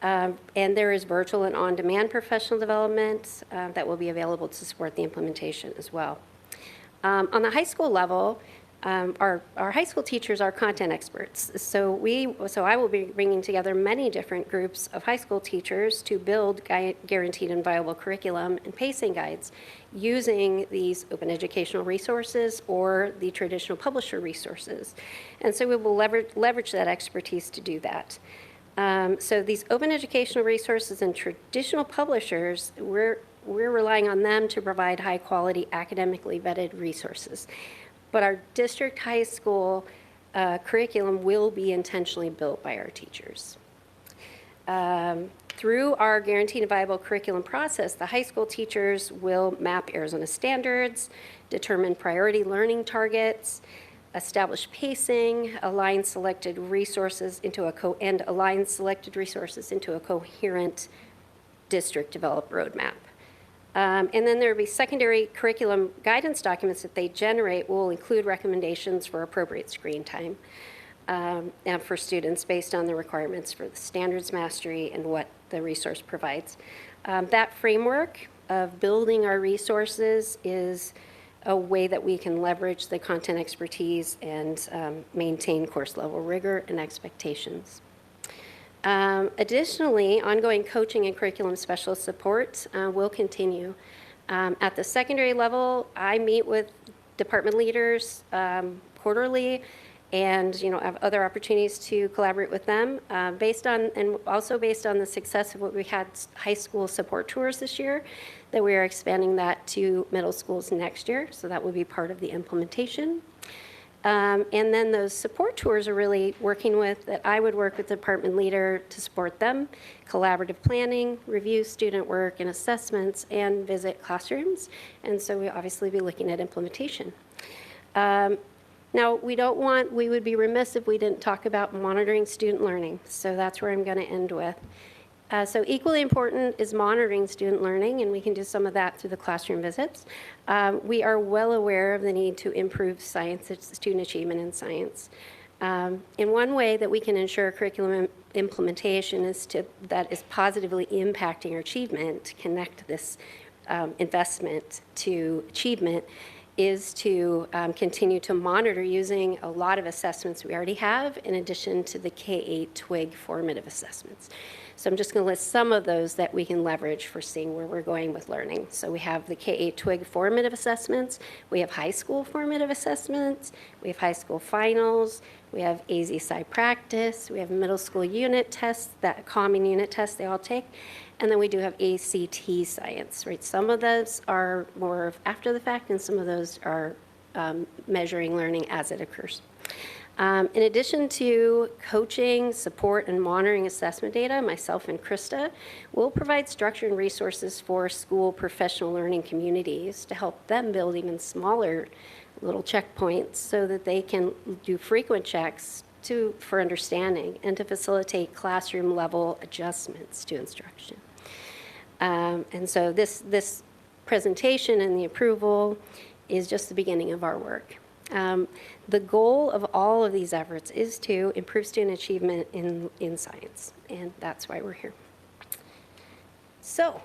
And there is virtual and on-demand professional development that will be available to support the implementation as well. On the high school level, our high school teachers are content experts. So I will be bringing together many different groups of high school teachers to build guaranteed and viable curriculum and pacing guides using these open educational resources or the traditional publisher resources. And so we will leverage that expertise to do that. So these open educational resources and traditional publishers, we're relying on them to provide high-quality, academically vetted resources. But our district high school curriculum will be intentionally built by our teachers. Through our guaranteed and viable curriculum process, the high school teachers will map Arizona standards, determine priority learning targets, establish pacing, align selected resources into a coherent district developed roadmap. And then there will be secondary curriculum guidance documents that they generate will include recommendations for appropriate screen time and for students based on the requirements for the standards mastery and what the resource provides. That framework of building our resources is a way that we can leverage the content expertise and maintain course level rigor and expectations. Additionally, ongoing coaching and curriculum specialist support will continue. At the secondary level, I meet with department leaders quarterly and have other opportunities to collaborate with them based on the success of what we had high school support tours this year, that we are expanding that to middle schools next year. So that will be part of the implementation. And then those support tours are really I would work with the department leader to support them, collaborative planning, review student work and assessments, and visit classrooms. And so we obviously be looking at implementation. Now, we would be remiss if we didn't talk about monitoring student learning. So that's where I'm going to end with. So equally important is monitoring student learning, and we can do some of that through the classroom visits. We are well aware of the need to improve student achievement in science. And one way that we can ensure curriculum implementation that is positively impacting our achievement, to connect this investment to achievement, is to continue to monitor using a lot of assessments we already have, in addition to the K-8 TWIG formative assessments. So I'm just going to list some of those that we can leverage for seeing where we're going with learning. So we have the K-8 TWIG formative assessments, we have high school formative assessments, we have high school finals, we have AZ-Sci practice, we have middle school unit tests, that common unit test they all take, and then we do have ACT science, right? Some of those are more of after the fact, and some of those are measuring learning as it occurs. In addition to coaching, support, and monitoring assessment data, myself and Krista will provide structure and resources for school professional learning communities to help them build even smaller little checkpoints so that they can do frequent checks for understanding and to facilitate classroom level adjustments to instruction. And so this presentation and the approval is just the beginning of our work. The goal of all of these efforts is to improve student achievement in science, and that's why we're here. So,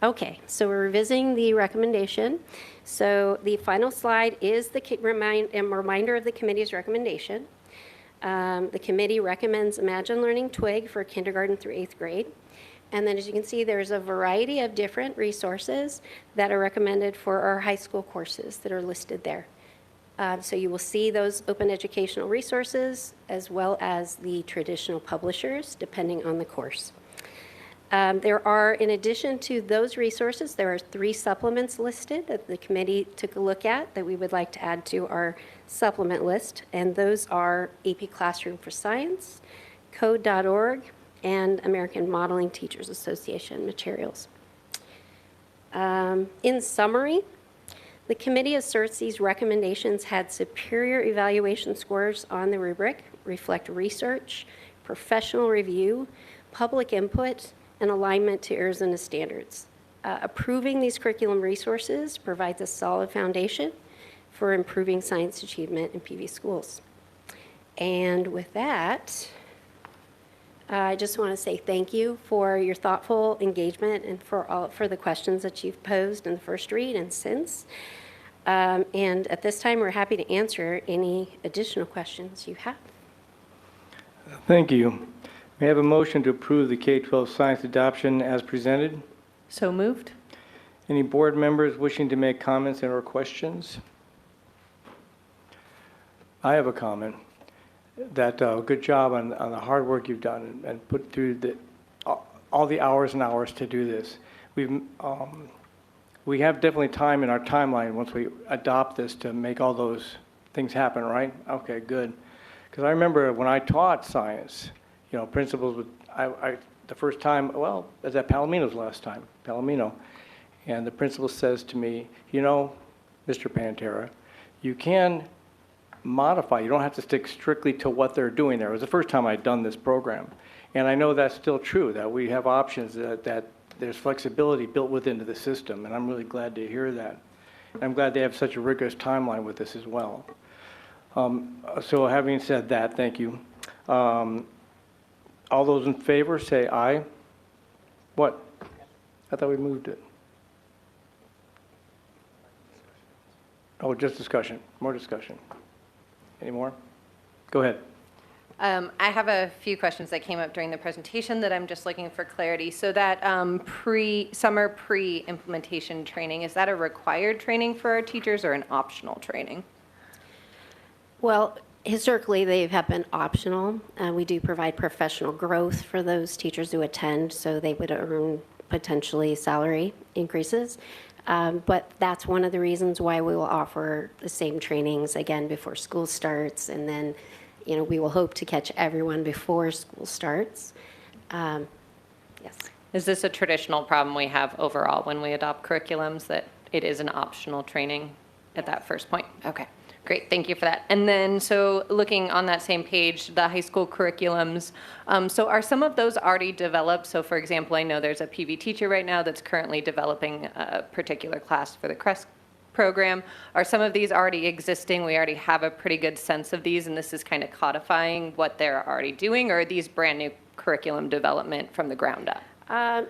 okay, so we're revising the recommendation. So the final slide is the reminder of the committee's recommendation. The committee recommends Imagine Learning TWIG for kindergarten through 8th grade. And then as you can see, there's a variety of different resources that are recommended for our high school courses that are listed there. So you will see those open educational resources as well as the traditional publishers, depending on the course. There are, in addition to those resources, there are 3 supplements listed that the committee took a look at that we would like to add to our supplement list. And those are AP Classroom for Science, Code.org, and American Modeling Teachers Association materials. In summary, the committee asserts these recommendations had superior evaluation scores on the rubric, reflect research, professional review, public input, and alignment to Arizona standards. Approving these curriculum resources provides a solid foundation for improving science achievement in PV schools. And with that, I just want to say thank you for your thoughtful engagement and for the questions that you've posed in the first read and since. And at this time, we're happy to answer any additional questions you have. Thank you. May I have a motion to approve the K-12 science adoption as presented? So moved. Any board members wishing to make comments and/or questions? I have a comment. That good job on the hard work you've done and put through all the hours and hours to do this. We have definitely time in our timeline once we adopt this to make all those things happen, right? Okay, good. Because I remember when I taught science, you know, principals would, the first time, well, it was at Palomino's last time, Palomino, and the principal says to me, you know, Mr. Pantera, you can modify. You don't have to stick strictly to what they're doing there. It was the first time I'd done this program. And I know that's still true, that we have options, that there's flexibility built within the system, and I'm really glad to hear that. And I'm glad they have such a rigorous timeline with this as well. So having said that, thank you. All those in favor say aye. What? I thought we moved it. Oh, just discussion, more discussion. Any more? Go ahead. I have a few questions that came up during the presentation that I'm just looking for clarity. So that summer pre-implementation training, is that a required training for our teachers or an optional training? Well, historically, they have been optional. We do provide professional growth for those teachers who attend, so they would earn potentially salary increases. But that's one of the reasons why we will offer the same trainings again before school starts, and then, you know, we will hope to catch everyone before school starts. Yes. Is this a traditional problem we have overall when we adopt curriculums, that it is an optional training at that first point? Okay, great, thank you for that. And then, so looking on that same page, the high school curriculums, so are some of those already developed? So for example, I know there's a PV teacher right now that's currently developing a particular class for the CREST program. Are some of these already existing? We already have a pretty good sense of these, and this is kind of codifying what they're already doing, or are these brand new curriculum development from the ground up?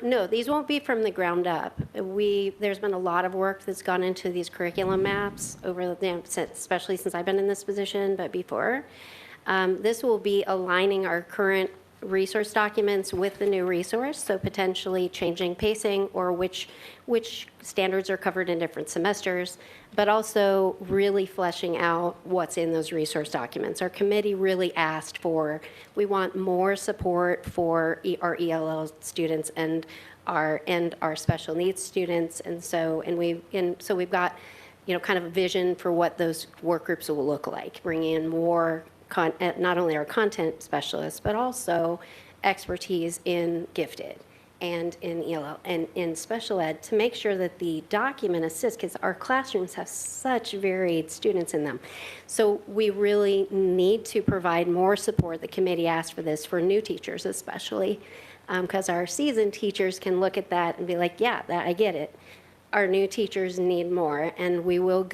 No, these won't be from the ground up. There's been a lot of work that's gone into these curriculum maps over the, especially since I've been in this position, but before. This will be aligning our current resource documents with the new resource, so potentially changing pacing or which standards are covered in different semesters, but also really fleshing out what's in those resource documents. Our committee really asked for, we want more support for our ELL students and our special needs students, and so we've got, you know, kind of a vision for what those work groups will look like, bringing in more not only our content specialists, but also expertise in gifted and in ELL and in special ed to make sure that the document assists, because our classrooms have such varied students in them. So we really need to provide more support. The committee asked for this for new teachers especially, because our seasoned teachers can look at that and be like, yeah, I get it. our new teachers need more, and we will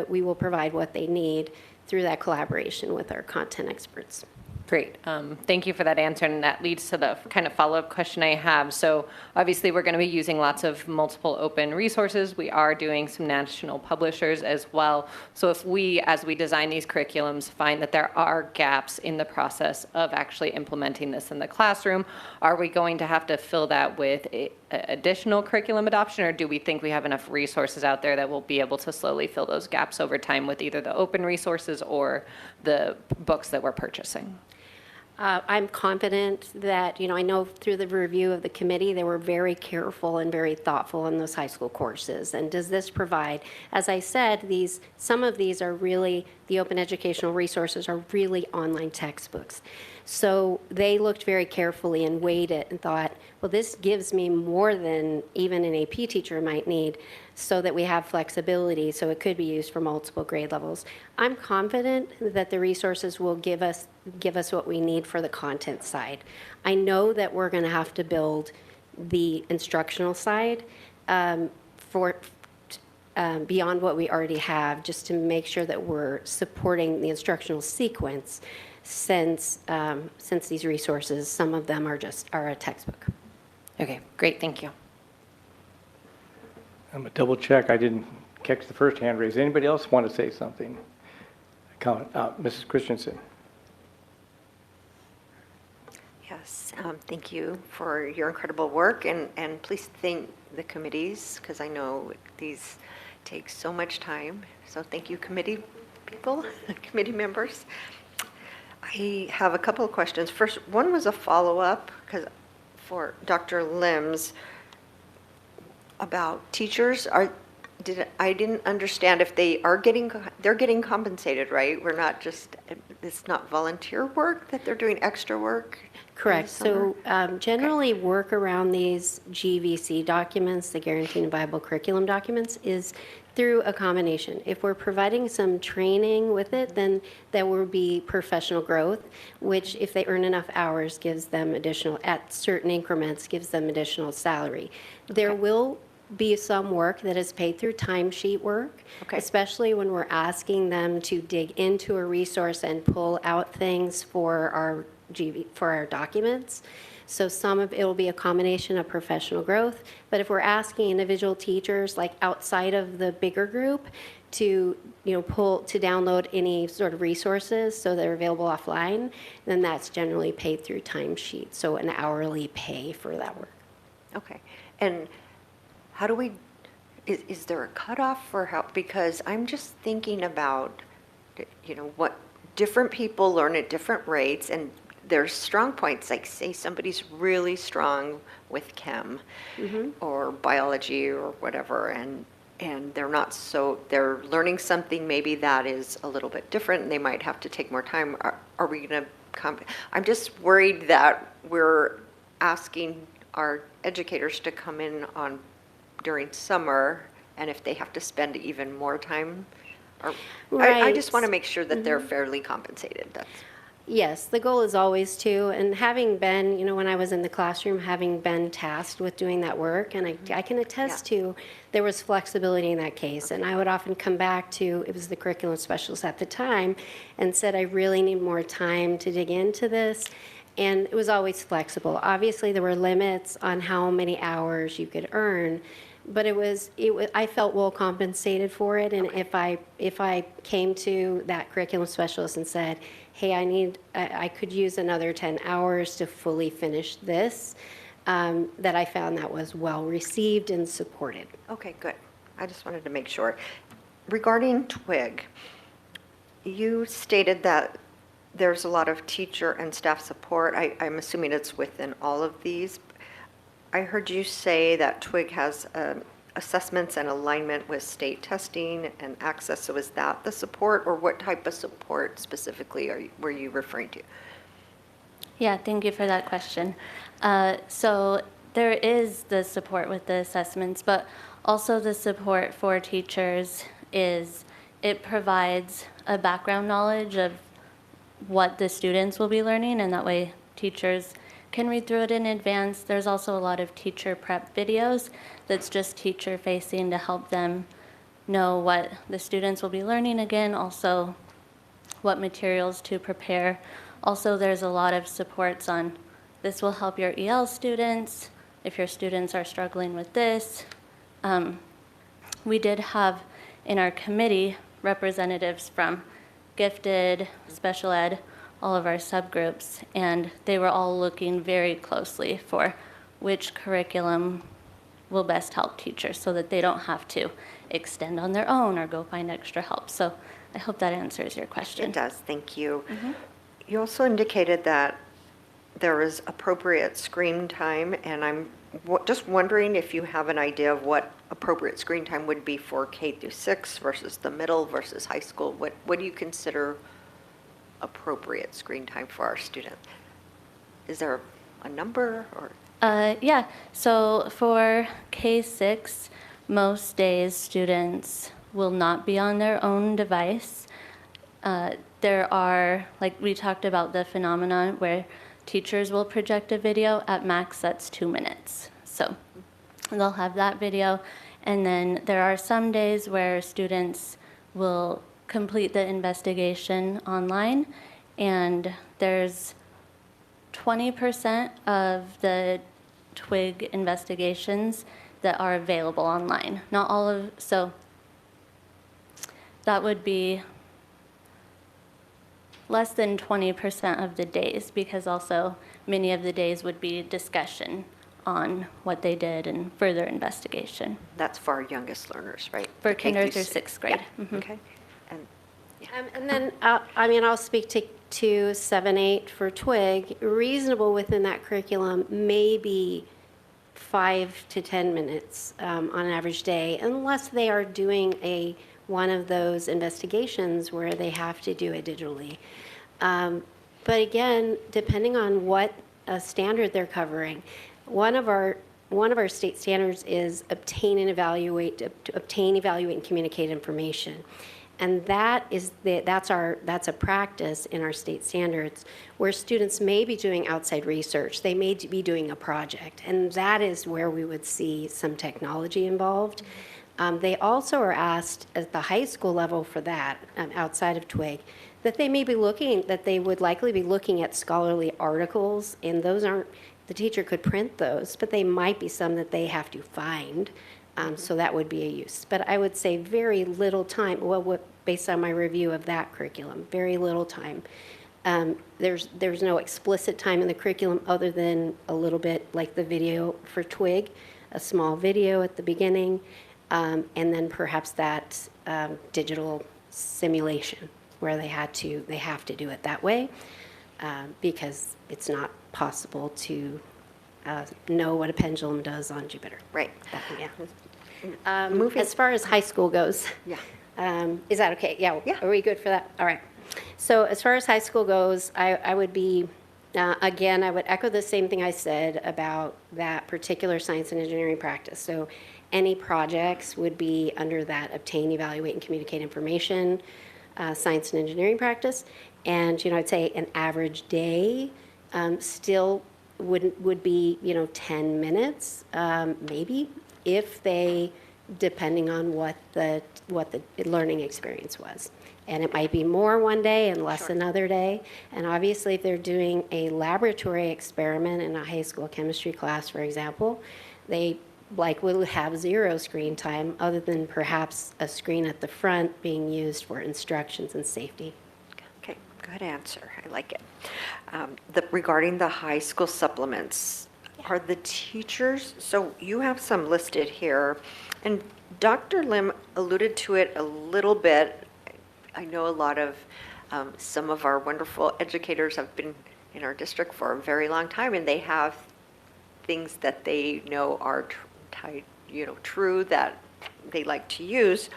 we will provide what they need through that collaboration with our content experts. Great. Thank you for that answer, and that leads to the kind of follow-up question I have. So obviously, we're going to be using lots of multiple open resources. We are doing some national publishers as well. So if we, as we design these curriculums, find that there are gaps in the process of actually implementing this in the classroom, are we going to have to fill that with additional curriculum adoption, or do we think we have enough resources out there that will be able to slowly fill those gaps over time with either the open resources or the books that we're purchasing? I'm confident that, I know through the review of the committee, they were very careful and very thoughtful in those high school courses. And does this provide, as I said, some of these are really, the open educational resources are really online textbooks. So they looked very carefully and weighed it and thought, well, this gives me more than even an AP teacher might need, so that we have flexibility, so it could be used for multiple grade levels. I'm confident that the resources will give us what we need for the content side. I know that we're going to have to build the instructional side for beyond what we already have, just to make sure that we're supporting the instructional sequence, since these resources, some of them are a textbook. Okay, great, thank you. I'm going to double check. I didn't catch the first hand raised. Anybody else want to say something? Comment. Mrs. Christensen. Yes, thank you for your incredible work, and please thank the committees, because I know these take so much time. So thank you, committee people, committee members. I have a couple of questions. First, one was a follow-up for Dr. Lims about teachers. I didn't understand if they're getting compensated, right? We're not just, it's not volunteer work that they're doing extra work? Correct. So generally work around these GVC documents, the Guaranteed and Viable Curriculum documents, is through a combination. If we're providing some training with it, then that will be professional growth, which if they earn enough hours gives them additional, at certain increments, gives them additional salary. There will be some work that is paid through timesheet work, especially when we're asking them to dig into a resource and pull out things for our documents. So some of it will be a combination of professional growth, but if we're asking individual teachers, like outside of the bigger group, to download any sort of resources so they're available offline, then that's generally paid through timesheet, so an hourly pay for that work. Okay, and how do we, is there a cutoff for how, because I'm just thinking about, what different people learn at different rates, and there's strong points, like say somebody's really strong with chem or biology or whatever, and they're learning something maybe that is a little bit different, and they might have to take more time. Are we going to I'm just worried that we're asking our educators to come in during summer, and if they have to spend even more time, I just want to make sure that they're fairly compensated. Yes, the goal is always to, and having been, when I was in the classroom, having been tasked with doing that work, and I can attest to there was flexibility in that case. And I would often come back to, it was the curriculum specialist at the time, and said, I really need more time to dig into this. And it was always flexible. Obviously, there were limits on how many hours you could earn, but I felt well compensated for it. And if I came to that curriculum specialist and said, hey, I could use another 10 hours to fully finish this, that I found that was well received and supported. Okay, good. I just wanted to make sure. Regarding TWIG, you stated that there's a lot of teacher and staff support. I'm assuming it's within all of these. I heard you say that TWIG has assessments and alignment with state testing and access. So is that the support, or what type of support specifically were you referring to? Yeah, thank you for that question. So there is the support with the assessments, but also the support for teachers is it provides a background knowledge of what the students will be learning, and that way teachers can read through it in advance. There's also a lot of teacher prep videos that's just teacher facing to help them know what the students will be learning again, also what materials to prepare. Also, there's a lot of supports on this will help your EL students if your students are struggling with this. We did have in our committee representatives from gifted, special ed, all of our subgroups, and they were all looking very closely for which curriculum will best help teachers so that they don't have to extend on their own or go find extra help. So I hope that answers your question. It does, thank you. You also indicated that there is appropriate screen time, and I'm just wondering if you have an idea of what appropriate screen time would be for K through 6 versus the middle versus high school. What do you consider appropriate screen time for our students? Is there a number or? Yeah, so for K-6, most days students will not be on their own device. There are, like we talked about the phenomenon where teachers will project a video, at max that's 2 minutes. So they'll have that video, and then there are some days where students will complete the investigation online, and there's 20% of the TWIG investigations that are available online. Not all of, so that would be less than 20% of the days, because also many of the days would be discussion on what they did and further investigation. That's for our youngest learners, right? For The K kinder through through 6th grade. Yeah. Mhm. Okay. And And then, I'll speak to 7-8 for TWIG. Reasonable within that curriculum may be 5 to 10 minutes on an average day, unless they are doing one of those investigations where they have to do it digitally. But again, depending on what standard they're covering, one of our state standards is obtain, evaluate, and communicate information. And that's a practice in our state standards where students may be doing outside research. They may be doing a project, and that is where we would see some technology involved. They also are asked at the high school level for that, outside of TWIG, that they would likely be looking at scholarly articles, and those aren't, the teacher could print those, but they might be some that they have to find. So that would be a use. But I would say very little time, based on my review of that curriculum, very little time. There's no explicit time in the curriculum other than a little bit like the video for TWIG, a small video at the beginning, and then perhaps that digital simulation where they have to do it that way because it's not possible to know what a pendulum does on Jupiter. right. Yeah. Moving- As far as high school goes. Yeah. Is that okay? Yeah. Yeah. Are we good for that? All right. So as far as high school goes, I would be, again, I would echo the same thing I said about that particular science and engineering practice. So any projects would be under that obtain, evaluate, and communicate information, science and engineering practice. And, I'd say an average day still would be, 10 minutes, maybe, if they, depending on what the learning experience was. And it might be more one day and less another day. And obviously, if they're doing a laboratory experiment in a high school chemistry class, for example, they will have 0 screen time other than perhaps a screen at the front being used for instructions and safety. Okay, good answer. I like it. Regarding the high school supplements, are the teachers, so you have some listed here, and Dr. Lim alluded to it a little bit. I know a lot of, some of our wonderful educators have been in our district for a very long time, and they have things that they know are true that they like to use.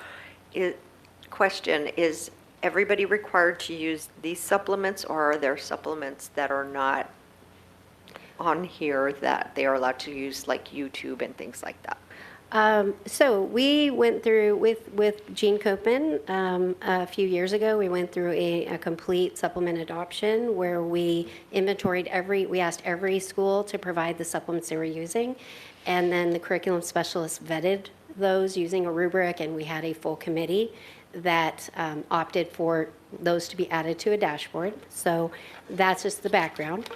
Question, is everybody required to use these supplements, or are there supplements that are not on here that they are allowed to use, like YouTube and things like that? So we went through with Gene Copeman a few years ago. We went through a complete supplement adoption where we inventoried we asked every school to provide the supplements they were using, and then the curriculum specialist vetted those using a rubric, and we had a full committee that opted for those to be added to a dashboard. So that's just the background.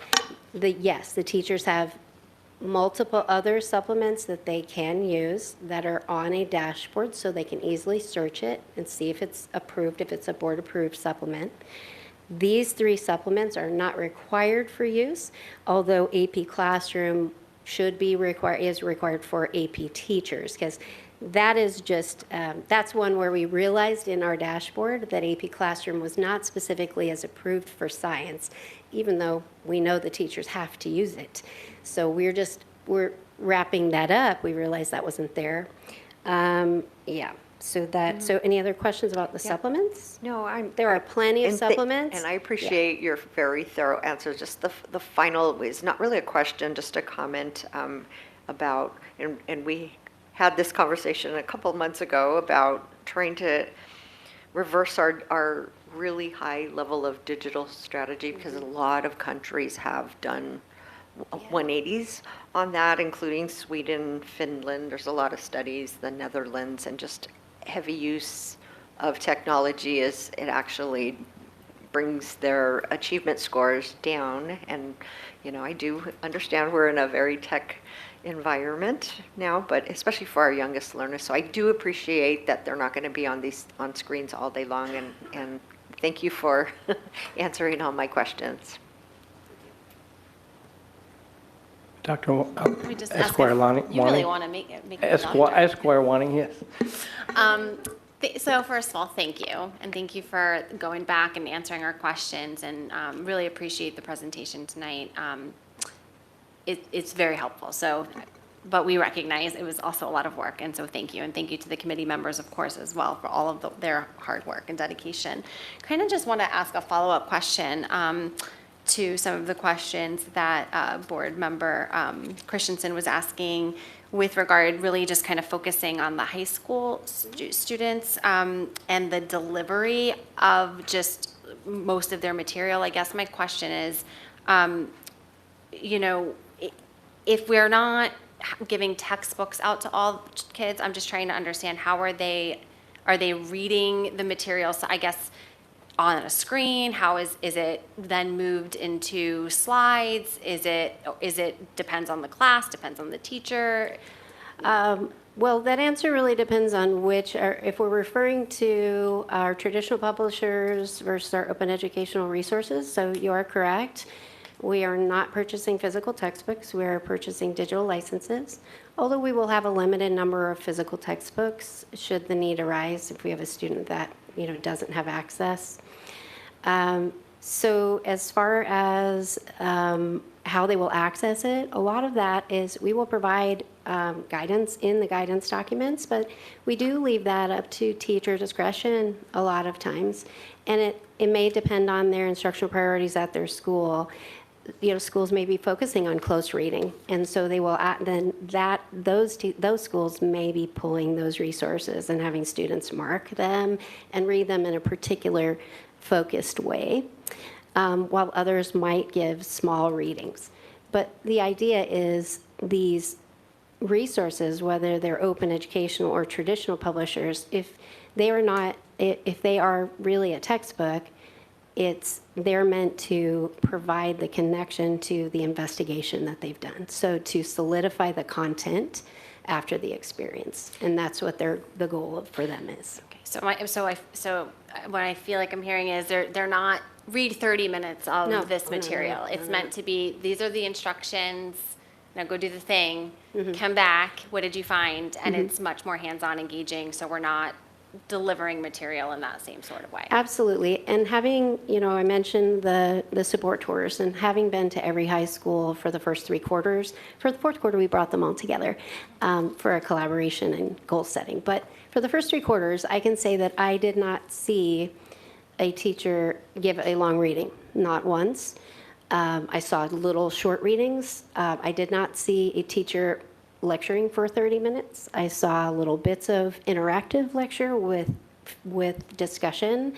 Yes, the teachers have multiple other supplements that they can use that are on a dashboard so they can easily search it and see if it's approved, if it's a board approved supplement. These 3 supplements are not required for use, although AP Classroom is required for AP teachers, because that is just, that's one where we realized in our dashboard that AP Classroom was not specifically as approved for science, even though we know the teachers have to use it. So we're wrapping that up. We realized that wasn't there. Yeah, so any other questions about the supplements? No, There are plenty of and supplements. And I appreciate your very thorough answers. Just the final is not really a question, just a comment about, and we had this conversation a couple of months ago about trying to reverse our really high level of digital strategy, because a lot of countries have done 180s on that, including Sweden, Finland. There's a lot of studies, the Netherlands, and just heavy use of technology it actually brings their achievement scores down. And, I do understand we're in a very tech environment now, but especially for our youngest learners. So I do appreciate that they're not going to be on screens all day long, and thank you for answering all my questions. Dr. We just ask Esquire if Lonnie. you really want to make it a Esquire Wanting, yes. So first of all, thank you. And thank you for going back and answering our questions, and really appreciate the presentation tonight. It's very helpful. But we recognize it was also a lot of work, and so thank you. And thank you to the committee members, of course, as well, for all of their hard work and dedication. Kind of just want to ask a follow-up question to some of the questions that board member Christensen was asking with regard really just kind of focusing on the high school students and the delivery of just most of their material. I guess my question is, if we're not giving textbooks out to all kids, I'm just trying to understand how are they reading the materials? So I guess on a screen, how is it then moved into slides? Is it depends on the class, depends on the teacher? Well, that answer really depends on if we're referring to our traditional publishers versus our open educational resources. So you are correct. We are not purchasing physical textbooks. We are purchasing digital licenses, although we will have a limited number of physical textbooks should the need arise if we have a student that doesn't have access. So as far as how they will access it, a lot of that is we will provide guidance in the guidance documents, but we do leave that up to teacher discretion a lot of times, and it may depend on their instructional priorities at their school. Schools may be focusing on close reading, and so they will those schools may be pulling those resources and having students mark them and read them in a particular focused way, while others might give small readings. But the idea is these resources, whether they're open educational or traditional publishers, if they are really a textbook, they're meant to provide the connection to the investigation that they've done. So to solidify the content after the experience, and that's what the goal for them is. Okay, so what I feel like I'm hearing is they're not read 30 minutes of this material. It's meant to be, these are the instructions, now go do the thing, come back, what did you find? And it's much more hands-on engaging, so we're not delivering material in that same sort of way. Absolutely. And having, I mentioned the support tours, and having been to every high school for the first 3 quarters, for the 4th quarter we brought them all together for a collaboration and goal setting. But for the first 3 quarters, I can say that I did not see a teacher give a long reading, not once. I saw little short readings. I did not see a teacher lecturing for 30 minutes. I saw little bits of interactive lecture with discussion.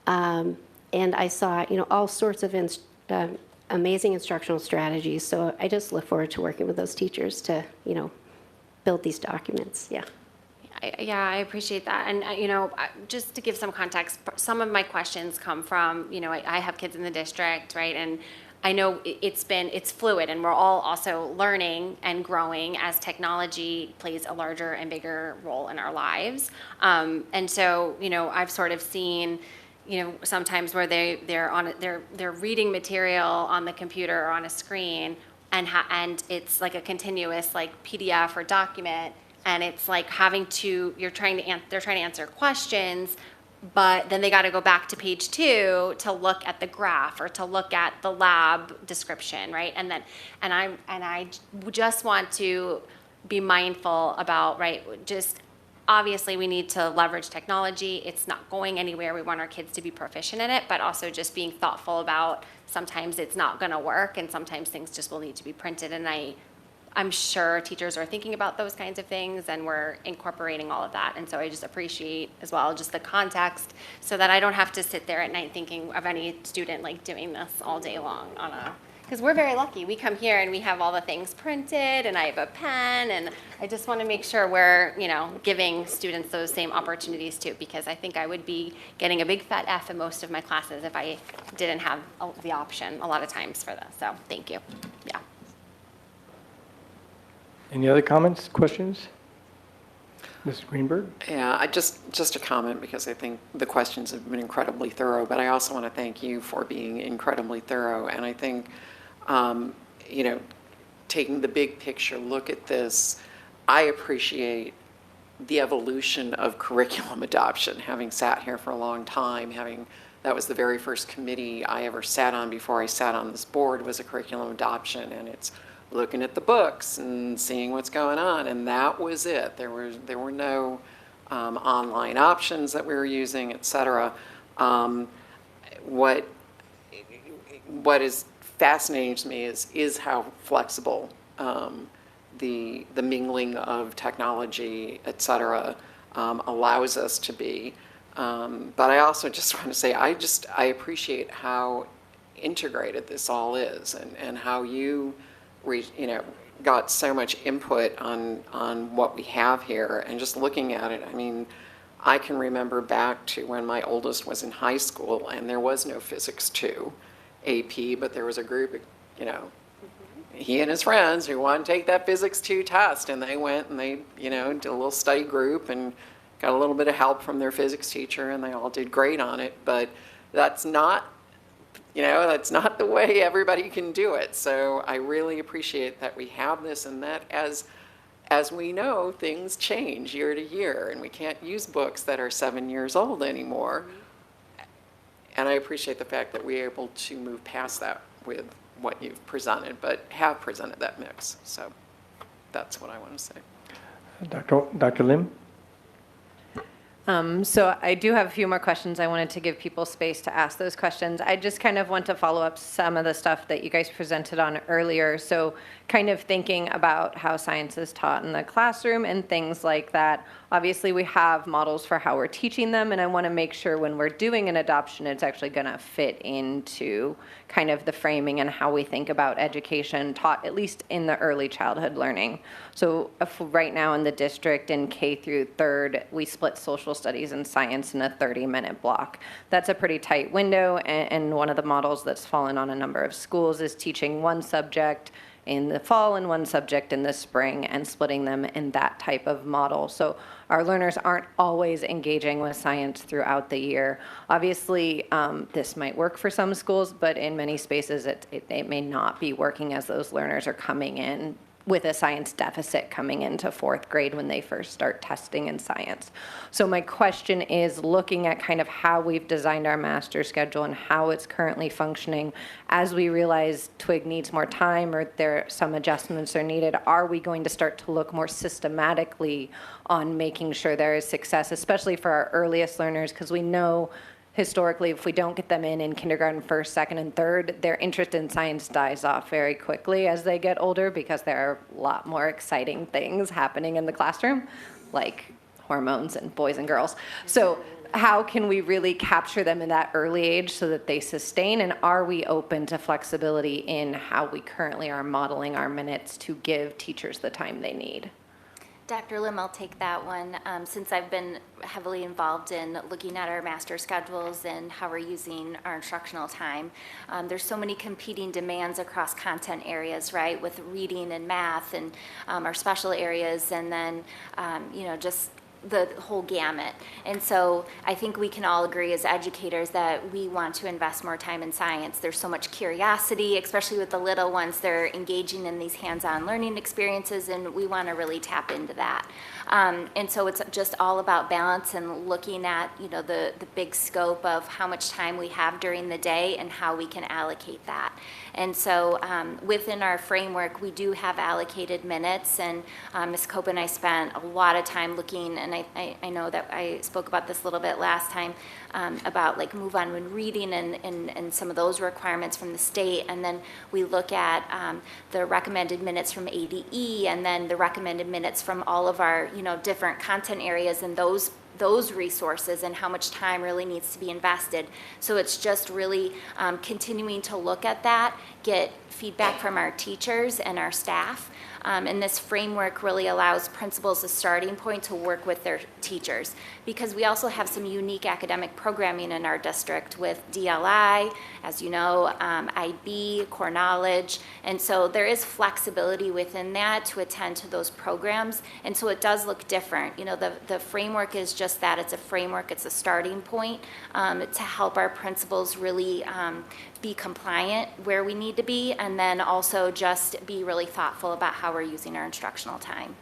And I saw, all sorts of amazing instructional strategies. So I just look forward to working with those teachers to, build these documents. Yeah. I appreciate that. And, just to give some context, some of my questions come from, I have kids in the district, right? And I know it's fluid, and we're all also learning and growing as technology plays a larger and bigger role in our lives. And so, I've sort of seen, sometimes where they're reading material on the computer or on a screen, and it's like a continuous like PDF or document, and it's like they're trying to answer questions, but then they got to go back to page 2 to look at the graph or to look at the lab description, right? And I just want to be mindful about, right, just obviously we need to leverage technology. It's not going anywhere. We want our kids to be proficient in it, but also just being thoughtful about sometimes it's not going to work, and sometimes things just will need to be printed. And I'm sure teachers are thinking about those kinds of things, and we're incorporating all of that. And so I just appreciate as well just the context, so that I don't have to sit there at night thinking of any student like doing this all day long because we're very lucky. We come here and we have all the things printed, and I have a pen, and I just want to make sure we're, giving students those same opportunities too, because I think I would be getting a big fat F in most of my classes if I didn't have the option a lot of times for this. So thank you. Yeah. Any other comments, questions? Mrs. Greenberg? Yeah, just a comment, because I think the questions have been incredibly thorough, but I also want to thank you for being incredibly thorough. And I think, taking the big picture look at this, I appreciate the evolution of curriculum adoption, having sat here for a long time, that was the very first committee I ever sat on before I sat on this board, was a curriculum adoption, and it's looking at the books and seeing what's going on, and that was it. There were no online options that we were using, et cetera. What is fascinating to me is how flexible the mingling of technology, et cetera, allows us to be. But I also just want to say, I appreciate how integrated this all is, and how you got so much input on what we have here. And just looking at it, I mean, I can remember back to when my oldest was in high school, and there was no Physics 2 AP, but there was a group, he and his friends who wanted to take that Physics 2 test, and they went and they, did a little study group and got a little bit of help from their physics teacher, and they all did great on it. But that's not the way everybody can do it. So I really appreciate that we have this, and that as we know, things change year to year, and we can't use books that are 7 years old anymore. And I appreciate the fact that we're able to move past that with what you've presented, but have presented that mix. So that's what I want to say. Dr. Lim? So I do have a few more questions. I wanted to give people space to ask those questions. I just kind of want to follow up some of the stuff that you guys presented on earlier. So kind of thinking about how science is taught in the classroom and things like that. Obviously, we have models for how we're teaching them, and I want to make sure when we're doing an adoption, it's actually going to fit into kind of the framing and how we think about education taught, at least in the early childhood learning. So right now in the district, in K through 3rd, we split social studies and science in a 30-minute block. That's a pretty tight window, and one of the models that's fallen on a number of schools is teaching one subject in the fall and one subject in the spring, and splitting them in that type of model. So our learners aren't always engaging with science throughout the year. Obviously, this might work for some schools, but in many spaces it may not be working, as those learners are coming in with a science deficit coming into 4th grade when they first start testing in science. So my question is, looking at kind of how we've designed our master schedule and how it's currently functioning, as we realize TWIG needs more time or there some adjustments are needed, are we going to start to look more systematically on making sure there is success, especially for our earliest learners? Because we know historically, if we don't get them in kindergarten, first, second, and third, their interest in science dies off very quickly as they get older because there are a lot more exciting things happening in the classroom, like hormones and boys and girls. So how can we really capture them in that early age so that they sustain? And are we open to flexibility in how we currently are modeling our minutes to give teachers the time they need? Dr. Lim, I'll take that one. Since I've been heavily involved in looking at our master schedules and how we're using our instructional time, there's so many competing demands across content areas, right, with reading and math and our special areas, and then, just the whole gamut. And so I think we can all agree as educators that we want to invest more time in science. There's so much curiosity, especially with the little ones. They're engaging in these hands-on learning experiences, and we want to really tap into that. And so it's just all about balance and looking at, the big scope of how much time we have during the day and how we can allocate that. And so within our framework, we do have allocated minutes, and Ms. Cope and I spent a lot of time looking, and I know that I spoke about this a little bit last time, about like move on when reading and some of those requirements from the state. And then we look at the recommended minutes from ADE, and then the recommended minutes from all of our, different content areas and those resources and how much time really needs to be invested. So it's just really continuing to look at that, get feedback from our teachers and our staff. And this framework really allows principals a starting point to work with their teachers, because we also have some unique academic programming in our district with DLI, as you know, IB, core knowledge, and so there is flexibility within that to attend to those programs, and so it does look different. The framework is just that, it's a framework, it's a starting point to help our principals really be compliant where we need to be, and then also just be really thoughtful about how we're using our instructional time.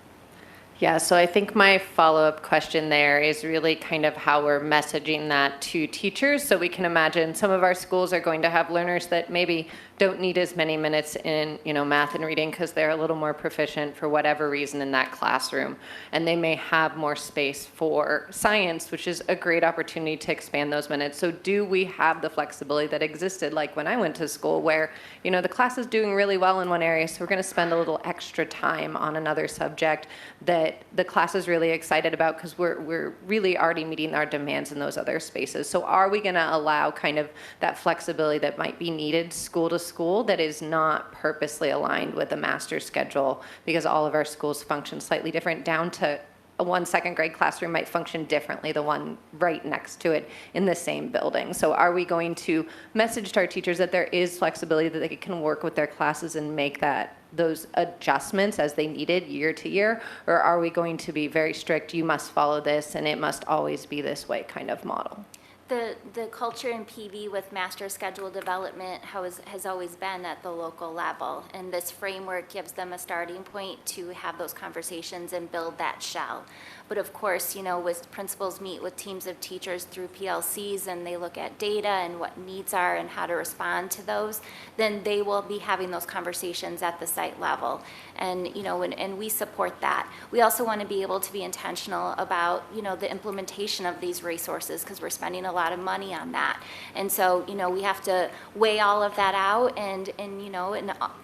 Yeah, so I think my follow-up question there is really kind of how we're messaging that to teachers. So we can imagine some of our schools are going to have learners that maybe don't need as many minutes in, math and reading because they're a little more proficient for whatever reason in that classroom. And they may have more space for science, which is a great opportunity to expand those minutes. So do we have the flexibility that existed like when I went to school where, the class is doing really well in one area, so we're going to spend a little extra time on another subject that the class is really excited about because we're really already meeting our demands in those other spaces. So are we going to allow kind of that flexibility that might be needed school to school that is not purposely aligned with the master schedule, because all of our schools function slightly different, down to one second grade classroom might function differently, the one right next to it in the same building. So are we going to message to our teachers that there is flexibility, that they can work with their classes and make those adjustments as they needed year to year? Or are we going to be very strict, you must follow this and it must always be this way kind of model? The culture in PV with master schedule development has always been at the local level, and this framework gives them a starting point to have those conversations and build that shell. But of course, with principals meet with teams of teachers through PLCs and they look at data and what needs are and how to respond to those, then they will be having those conversations at the site level. And, and we support that. We also want to be able to be intentional about, the implementation of these resources, because we're spending a lot of money on that. And so, we have to weigh all of that out and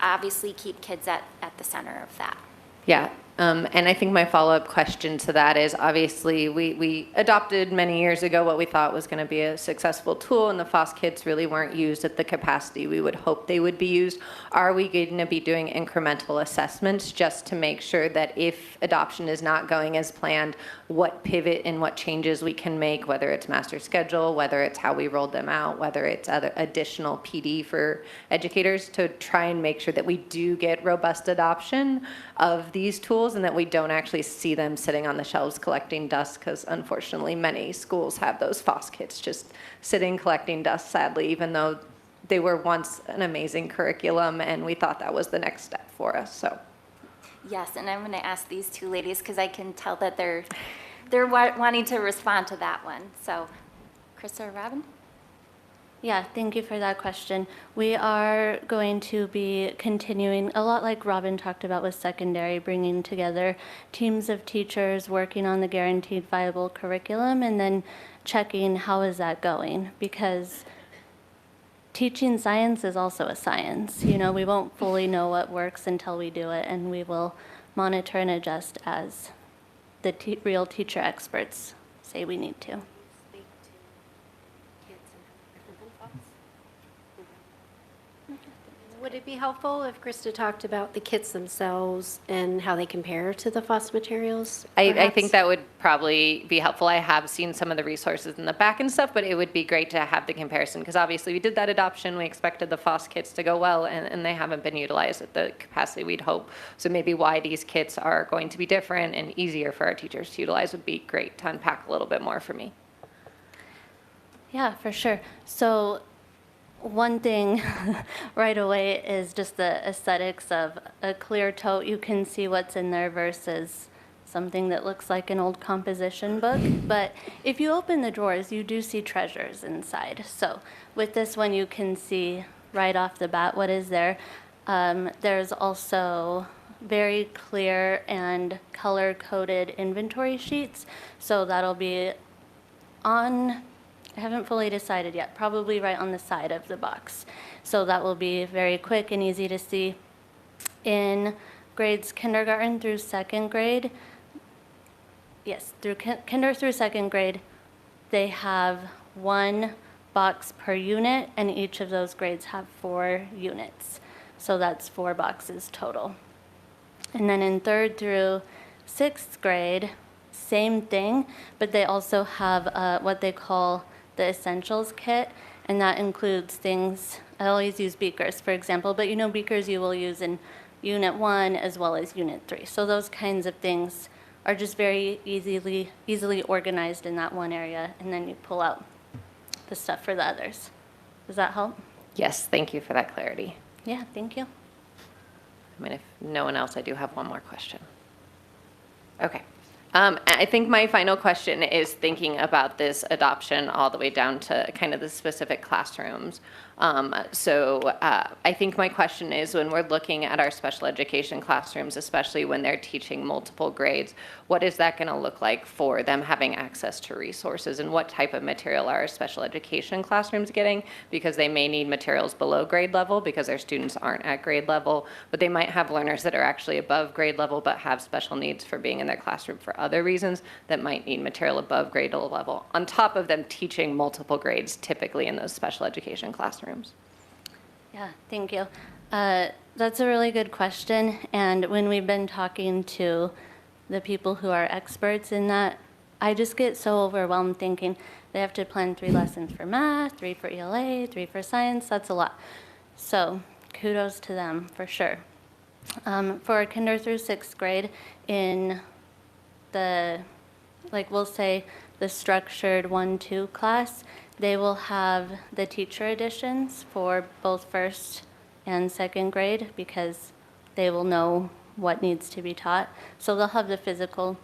obviously keep kids at the center of that. Yeah. And I think my follow-up question to that is, obviously, we adopted many years ago what we thought was going to be a successful tool, and the FOSS kits really weren't used at the capacity we would hope they would be used. Are we going to be doing incremental assessments just to make sure that if adoption is not going as planned, what pivot and what changes we can make, whether it's master schedule, whether it's how we rolled them out, whether it's other additional PD for educators, to try and make sure that we do get robust adoption of these tools and that we don't actually see them sitting on the shelves collecting dust, because unfortunately many schools have those FOSS kits just sitting collecting dust, sadly, even though they were once an amazing curriculum and we thought that was the next step for us. So yes, and I'm going to ask these two ladies because I can tell that they're wanting to respond to that one. So Chris or Robin? Yeah, thank you for that question. We are going to be continuing, a lot like Robin talked about with secondary, bringing together teams of teachers working on the guaranteed viable curriculum and then checking how is that going, because teaching science is also a science. You know, we won't fully know what works until we do it, and we will monitor and adjust as the real teacher experts say we need to. Would it be helpful if Krista talked about the kits themselves and how they compare to the FOSS materials? I perhaps? think that would probably be helpful. I have seen some of the resources in the back and stuff, but it would be great to have the comparison because obviously we did that adoption. We expected the FOSS kits to go well, and they haven't been utilized at the capacity we'd hope. So maybe why these kits are going to be different and easier for our teachers to utilize would be great to unpack a little bit more for me. Yeah, for sure. So one thing right away is just the aesthetics of a clear tote. You can see what's in there versus something that looks like an old composition book. But if you open the drawers, you do see treasures inside. So with this one, you can see right off the bat what is there. There's also very clear and color-coded inventory sheets. So that'll be on, I haven't fully decided yet, probably right on the side of the box. So that will be very quick and easy to see. In grades kindergarten through second grade, yes, through kinder through second grade, they have one box per unit, and each of those grades have 4 units. So that's 4 boxes total. And then in third through 6th grade, same thing, but they also have what they call the essentials kit, and that includes things, I always use beakers, for example, but you know beakers you will use in Unit 1 as well as Unit 3. So those kinds of things are just very easily organized in that one area, and then you pull out the stuff for the others. Does that help? Yes, thank you for that clarity. Yeah, thank you. I mean, if no one else, I do have one more question. Okay. I think my final question is thinking about this adoption all the way down to kind of the specific classrooms. I think my question is when we're looking at our special education classrooms, especially when they're teaching multiple grades, what is that going to look like for them having access to resources, and what type of material are our special education classrooms getting? Because they may need materials below grade level because their students aren't at grade level, but they might have learners that are actually above grade level but have special needs for being in their classroom for other reasons that might need material above grade level, on top of them teaching multiple grades typically in those special education classrooms. Yeah, thank you. That's a really good question. And when we've been talking to the people who are experts in that, I just get so overwhelmed thinking they have to plan 3 lessons for math, 3 for ELA, 3 for science. That's a lot. So kudos to them for sure. For kinder through 6th grade, in the, we'll say the structured 1-2 class, they will have the teacher editions for both 1st and 2nd grade because they will know what needs to be taught. So they'll have the physical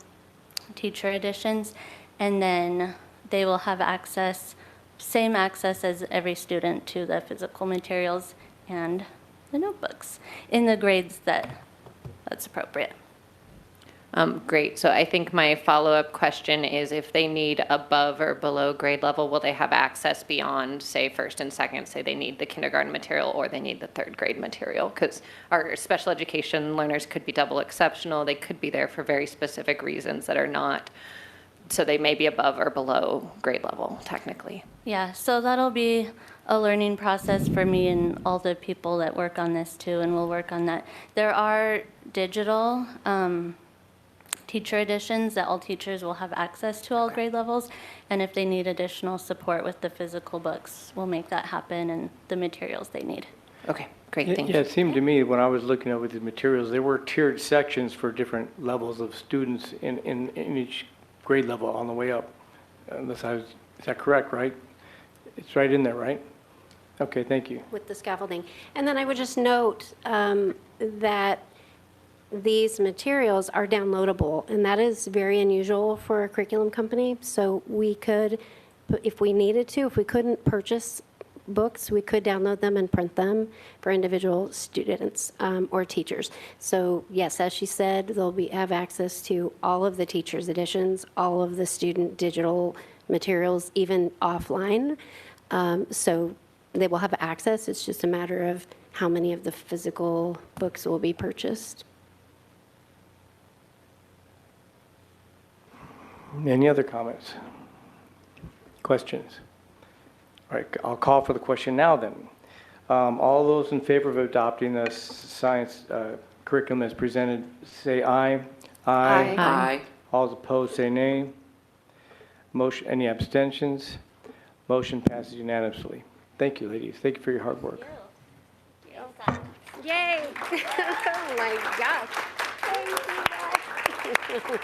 teacher editions, and then they will have access, same access as every student to the physical materials and the notebooks in the grades that's appropriate. Great. So I think my follow-up question is if they need above or below grade level, will they have access beyond, say, 1st and 2nd, say they need the kindergarten material or they need the 3rd grade material? Because our special education learners could be double exceptional. They could be there for very specific reasons that are not, so they may be above or below grade level, technically. Yeah, so that'll be a learning process for me and all the people that work on this too, and we'll work on that. There are digital teacher editions that all teachers will have access to all grade levels, and if they need additional support with the physical books, we'll make that happen and the materials they need. Okay, great, thank you. Yeah, it seemed to me when I was looking over the materials, there were tiered sections for different levels of students in each grade level on the way up. Is that correct, right? It's right in there, right? Okay, thank you. With the scaffolding. And then I would just note that these materials are downloadable, and that is very unusual for a curriculum company. So we could, if we needed to, if we couldn't purchase books, we could download them and print them for individual students or teachers. So yes, as she said, they'll have access to all of the teachers' editions, all of the student digital materials, even offline. So they will have access. It's just a matter of how many of the physical books will be purchased. Any other comments? Questions? All right, I'll call for the question now then. All those in favor of adopting the science curriculum as presented, say aye. Aye. Aye. All those opposed, say nay. Motion, any abstentions? Motion passes unanimously. Thank you, ladies. Thank you for your hard work. Yay! Oh my gosh. Thank you.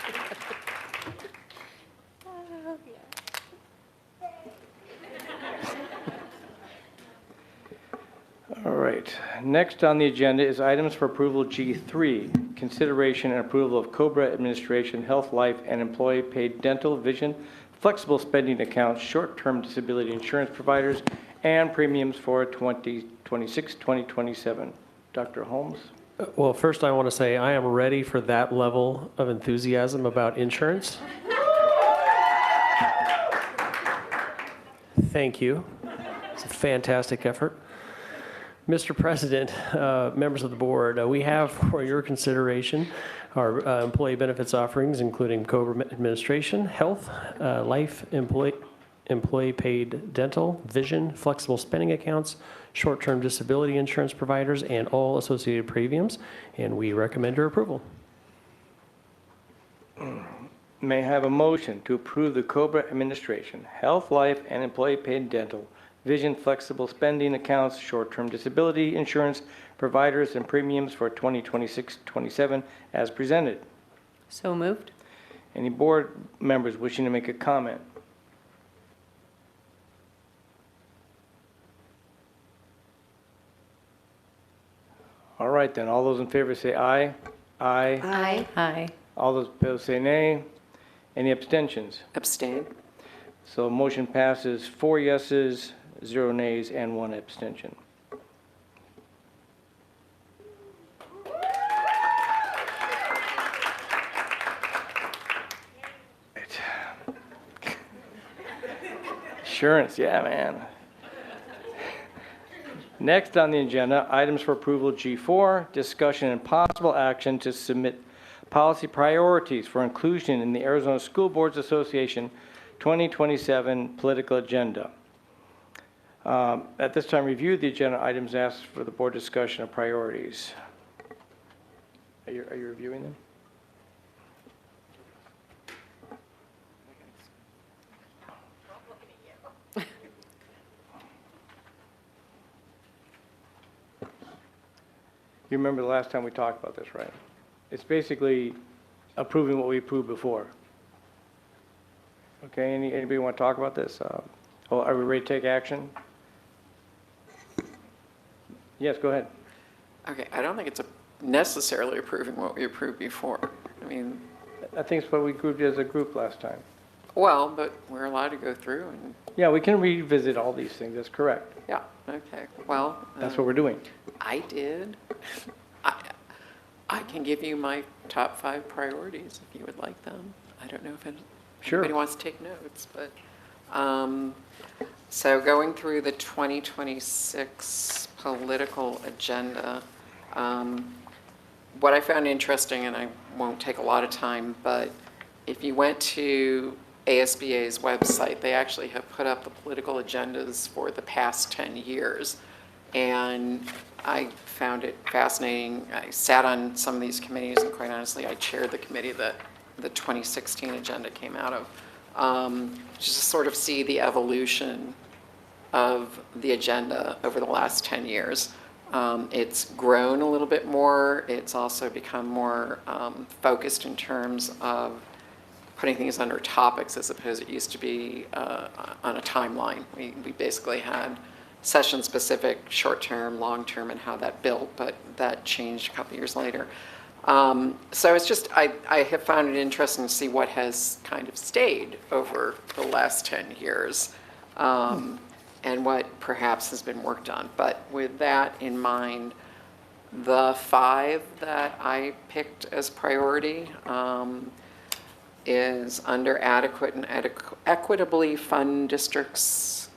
All right. Next on the agenda is items for approval G3, consideration and approval of COBRA administration, health, life, and employee paid dental, vision, flexible spending accounts, short-term disability insurance providers, and premiums for 2026-2027. Dr. Holmes? Well, first I want to say I am ready for that level of enthusiasm about insurance. Thank you. It's a fantastic effort. Mr. President, members of the board, we have for your consideration our employee benefits offerings, including COBRA administration, health, life, employee paid dental, vision, flexible spending accounts, short-term disability insurance providers, and all associated premiums, and we recommend your approval. May I have a motion to approve the COBRA administration, health, life, and employee paid dental, vision, flexible spending accounts, short-term disability insurance providers, and premiums for 2026-27 as presented? So moved. Any board members wishing to make a comment? All right, then. All those in favor say aye. Aye. Aye. Aye. All those opposed say nay. Any abstentions? Abstain. So motion passes 4 yeses, 0 nays, and 1 abstention. Insurance, yeah, man. Next on the agenda, items for approval G4, discussion and possible action to submit policy priorities for inclusion in the Arizona School Boards Association 2027 political agenda. At this time, review the agenda items asked for the board discussion of priorities. Are you reviewing them? You remember the last time we talked about this, right? It's basically approving what we approved before. Okay, anybody want to talk about this? Are we ready to take action? Yes, go ahead. Okay, I don't think it's necessarily approving what we approved before. I mean, I think it's what we grouped as a group last time. well, but we're allowed to go through and, Yeah, we can revisit all these things, that's correct. yeah, okay, well. That's what we're doing. I did. I can give you my top 5 priorities if you would like them. I don't know if Sure. anybody wants to take notes, but, so going through the 2026 political agenda, what I found interesting, and I won't take a lot of time, but if you went to ASBA's website, they actually have put up the political agendas for the past 10 years. And I found it fascinating. I sat on some of these committees, and quite honestly, I chaired the committee that the 2016 agenda came out of, just to sort of see the evolution of the agenda over the last 10 years. It's grown a little bit more. It's also become more focused in terms of putting things under topics as opposed to it used to be on a timeline. We basically had session-specific, short-term, long-term, and how that built, but that changed a couple years later. So it's just, I have found it interesting to see what has kind of stayed over the last 10 years. and what perhaps has been worked on. But with that in mind, the 5 that I picked as priority is under adequate and equitably fund district schools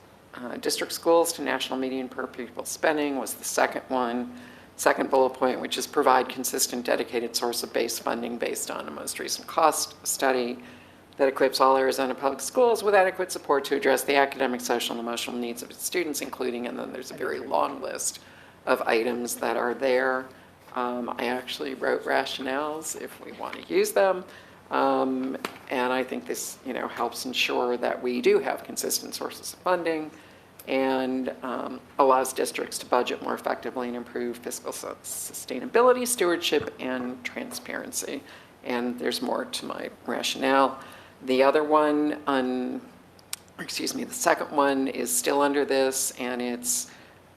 to national median per pupil spending was the second one. Second bullet point, which is provide consistent dedicated source of base funding based on a most recent cost study that equips all Arizona public schools with adequate support to address the academic, social, and emotional needs of its students, including, and then there's a very long list of items that are there. I actually wrote rationales if we want to use them. And I think this, helps ensure that we do have consistent sources of funding and allows districts to budget more effectively and improve fiscal sustainability, stewardship, and transparency. And there's more to my rationale. The other one, the second one is still under this, and it's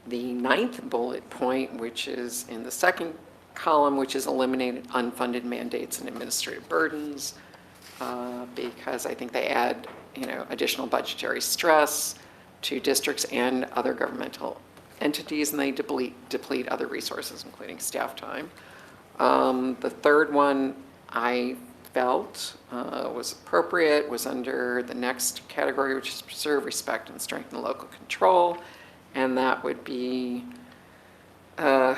the 9th bullet point, which is in the second column, which is eliminated unfunded mandates and administrative burdens, because I think they add, additional budgetary stress to districts and other governmental entities, and they deplete other resources, including staff time. The third one I felt was appropriate, was under the next category, which is preserve, respect, and strengthen local control. And that would be, it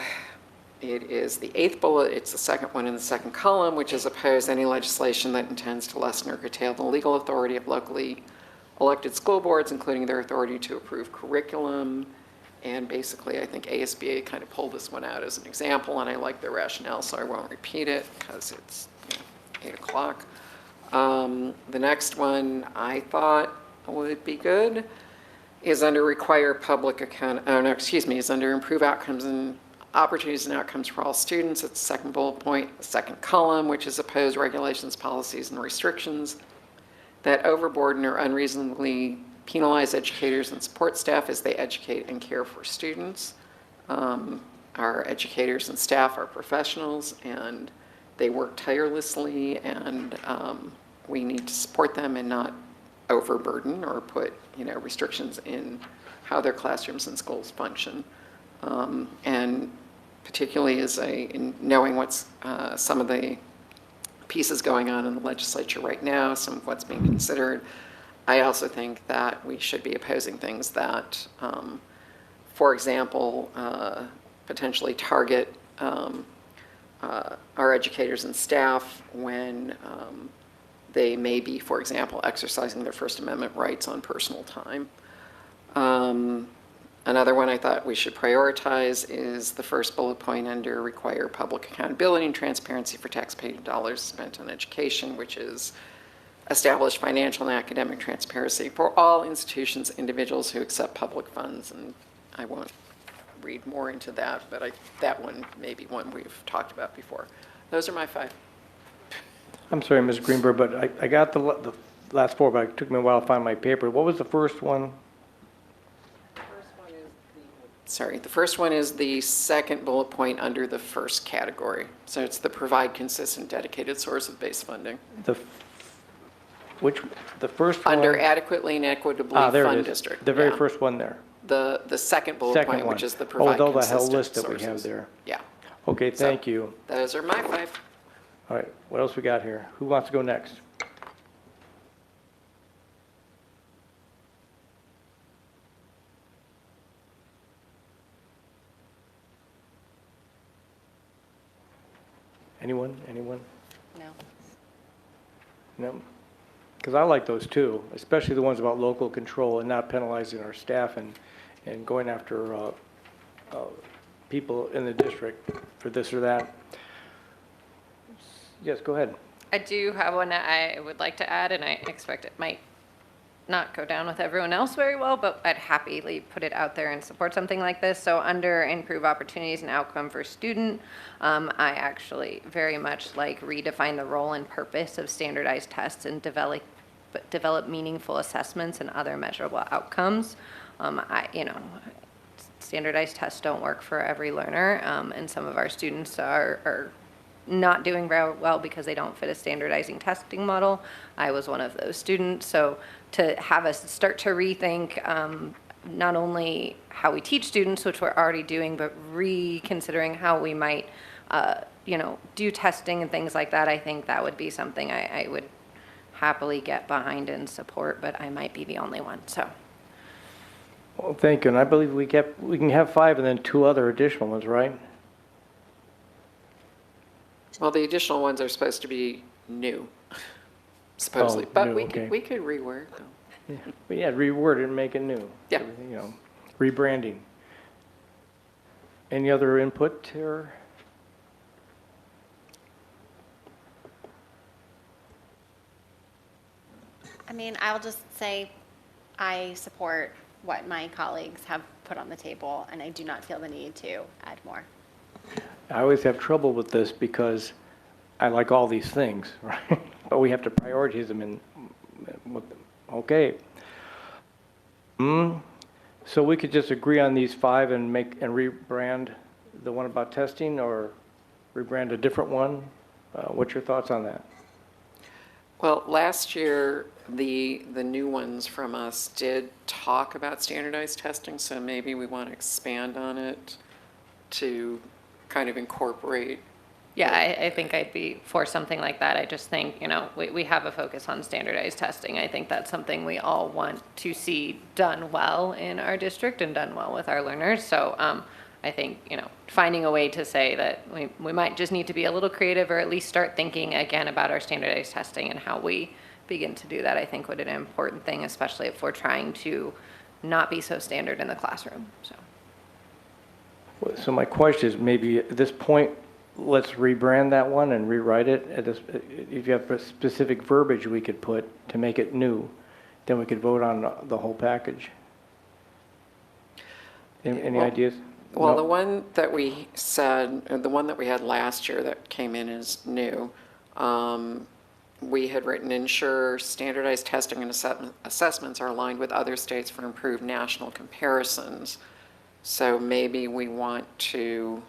is the 8th bullet, it's the second one in the second column, which is oppose any legislation that intends to lessen or curtail the legal authority of locally elected school boards, including their authority to approve curriculum. And basically, I think ASBA kind of pulled this one out as an example, and I like the rationale, so I won't repeat it because it's 8 o'clock. The next one I thought would be good is under require public account, is under improve outcomes and opportunities and outcomes for all students. It's the second bullet point, the second column, which is oppose regulations, policies, and restrictions that overburden or unreasonably penalize educators and support staff as they educate and care for students. Our educators and staff are professionals, and they work tirelessly, and we need to support them and not overburden or put restrictions in how their classrooms and schools function. And particularly in knowing what's some of the pieces going on in the legislature right now, some of what's being considered, I also think that we should be opposing things that, for example, potentially target our educators and staff when they may be, for example, exercising their First Amendment rights on personal time. Another one I thought we should prioritize is the first bullet point under require public accountability and transparency for taxpayer dollars spent on education, which is establish financial and academic transparency for all institutions, individuals who accept public funds. And I won't read more into that, but that one may be one we've talked about before. Those are my 5. I'm sorry, Ms. Greenberg, but I got the last 4, but it took me a while to find my paper. What was the first one? The first one is the second bullet point under the first category. So it's the provide consistent, dedicated source of base funding. The first one? Under adequately and equitably fund district. The very first one there. The second bullet point, which is the provide consistent sources. Oh, the whole list that we have there. Yeah. Okay, thank you. Those are my 5. All right, what else we got here? Who wants to go next? Anyone? No. No? Because I like those too, especially the ones about local control and not penalizing our staff and going after people in the district for this or that. Yes, go ahead. I do have one that I would like to add, and I expect it might not go down with everyone else very well, but I'd happily put it out there and support something like this. So under improve opportunities and outcome for student, I actually very much like redefine the role and purpose of standardized tests and develop meaningful assessments and other measurable outcomes. Standardized tests don't work for every learner, and some of our students are not doing very well because they don't fit a standardizing testing model. I was one of those students. So to have us start to rethink not only how we teach students, which we're already doing, but reconsidering how we might, do testing and things like that. I think that would be something I would happily get behind and support, but I might be the only one, so. Well, thank you, and I believe we can have 5 and then 2 other additional ones, right? Well, the additional ones are supposed to be new, supposedly, but new, we okay. could rework them. But yeah, reword it and make it new. Yeah. Rebranding. Any other input here? I mean, I'll just say I support what my colleagues have put on the table, and I do not feel the need to add more. I always have trouble with this because I like all these things, right? But we have to prioritize them in, okay. So we could just agree on these 5 and rebrand the one about testing, or rebrand a different one? What's your thoughts on that? Well, last year, the new ones from us did talk about standardized testing, so maybe we want to expand on it to kind of incorporate. Yeah, I think I'd be for something like that. I just think, we have a focus on standardized testing. I think that's something we all want to see done well in our district and done well with our learners. So I think, finding a way to say that we might just need to be a little creative, or at least start thinking again about our standardized testing and how we begin to do that, I think would be an important thing, especially if we're trying to not be so standard in the classroom. So my question is, maybe at this point, let's rebrand that one and rewrite it. If you have specific verbiage we could put to make it new, then we could vote on the whole package. Any ideas? Well, No? the one that we said, the one that we had last year that came in as new, we had written, ensure standardized testing and assessments are aligned with other states for improved national comparisons. So maybe we want to,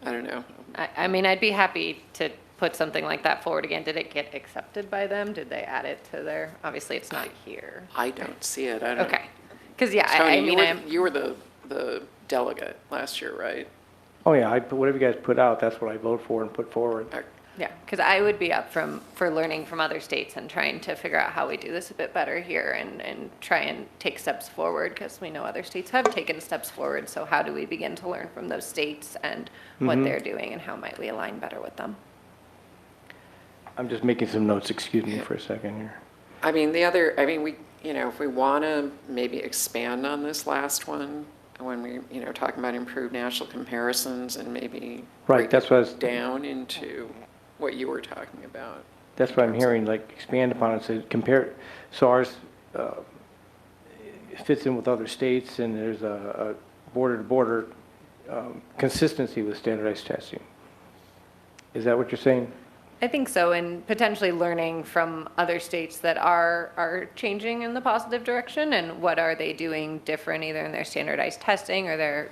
I don't know. I mean, I'd be happy to put something like that forward again. Did it get accepted by them? Did they add it to their, obviously it's not here. I don't see it. I don't. Okay. Because, yeah, Tony, I mean, you were the delegate last year, right? Oh, yeah, whatever you guys put out, that's what I vote for and put forward. yeah, because I would be up for learning from other states and trying to figure out how we do this a bit better here and try and take steps forward, because we know other states have taken steps forward. So how do we begin to learn from those states and what they're doing, and how might we align better with them? I'm just making some notes, excuse me for a second here. I mean, we, if we want to maybe expand on this last one, when we, talking about improved national comparisons, and maybe Right, that's what I was, down into what you were talking about. that's what I'm hearing, like expand upon it, so compare, so ours fits in with other states, and there's a border-to-border consistency with standardized testing. Is that what you're saying? I think so, and potentially learning from other states that are changing in the positive direction, and what are they doing different, either in their standardized testing or they're,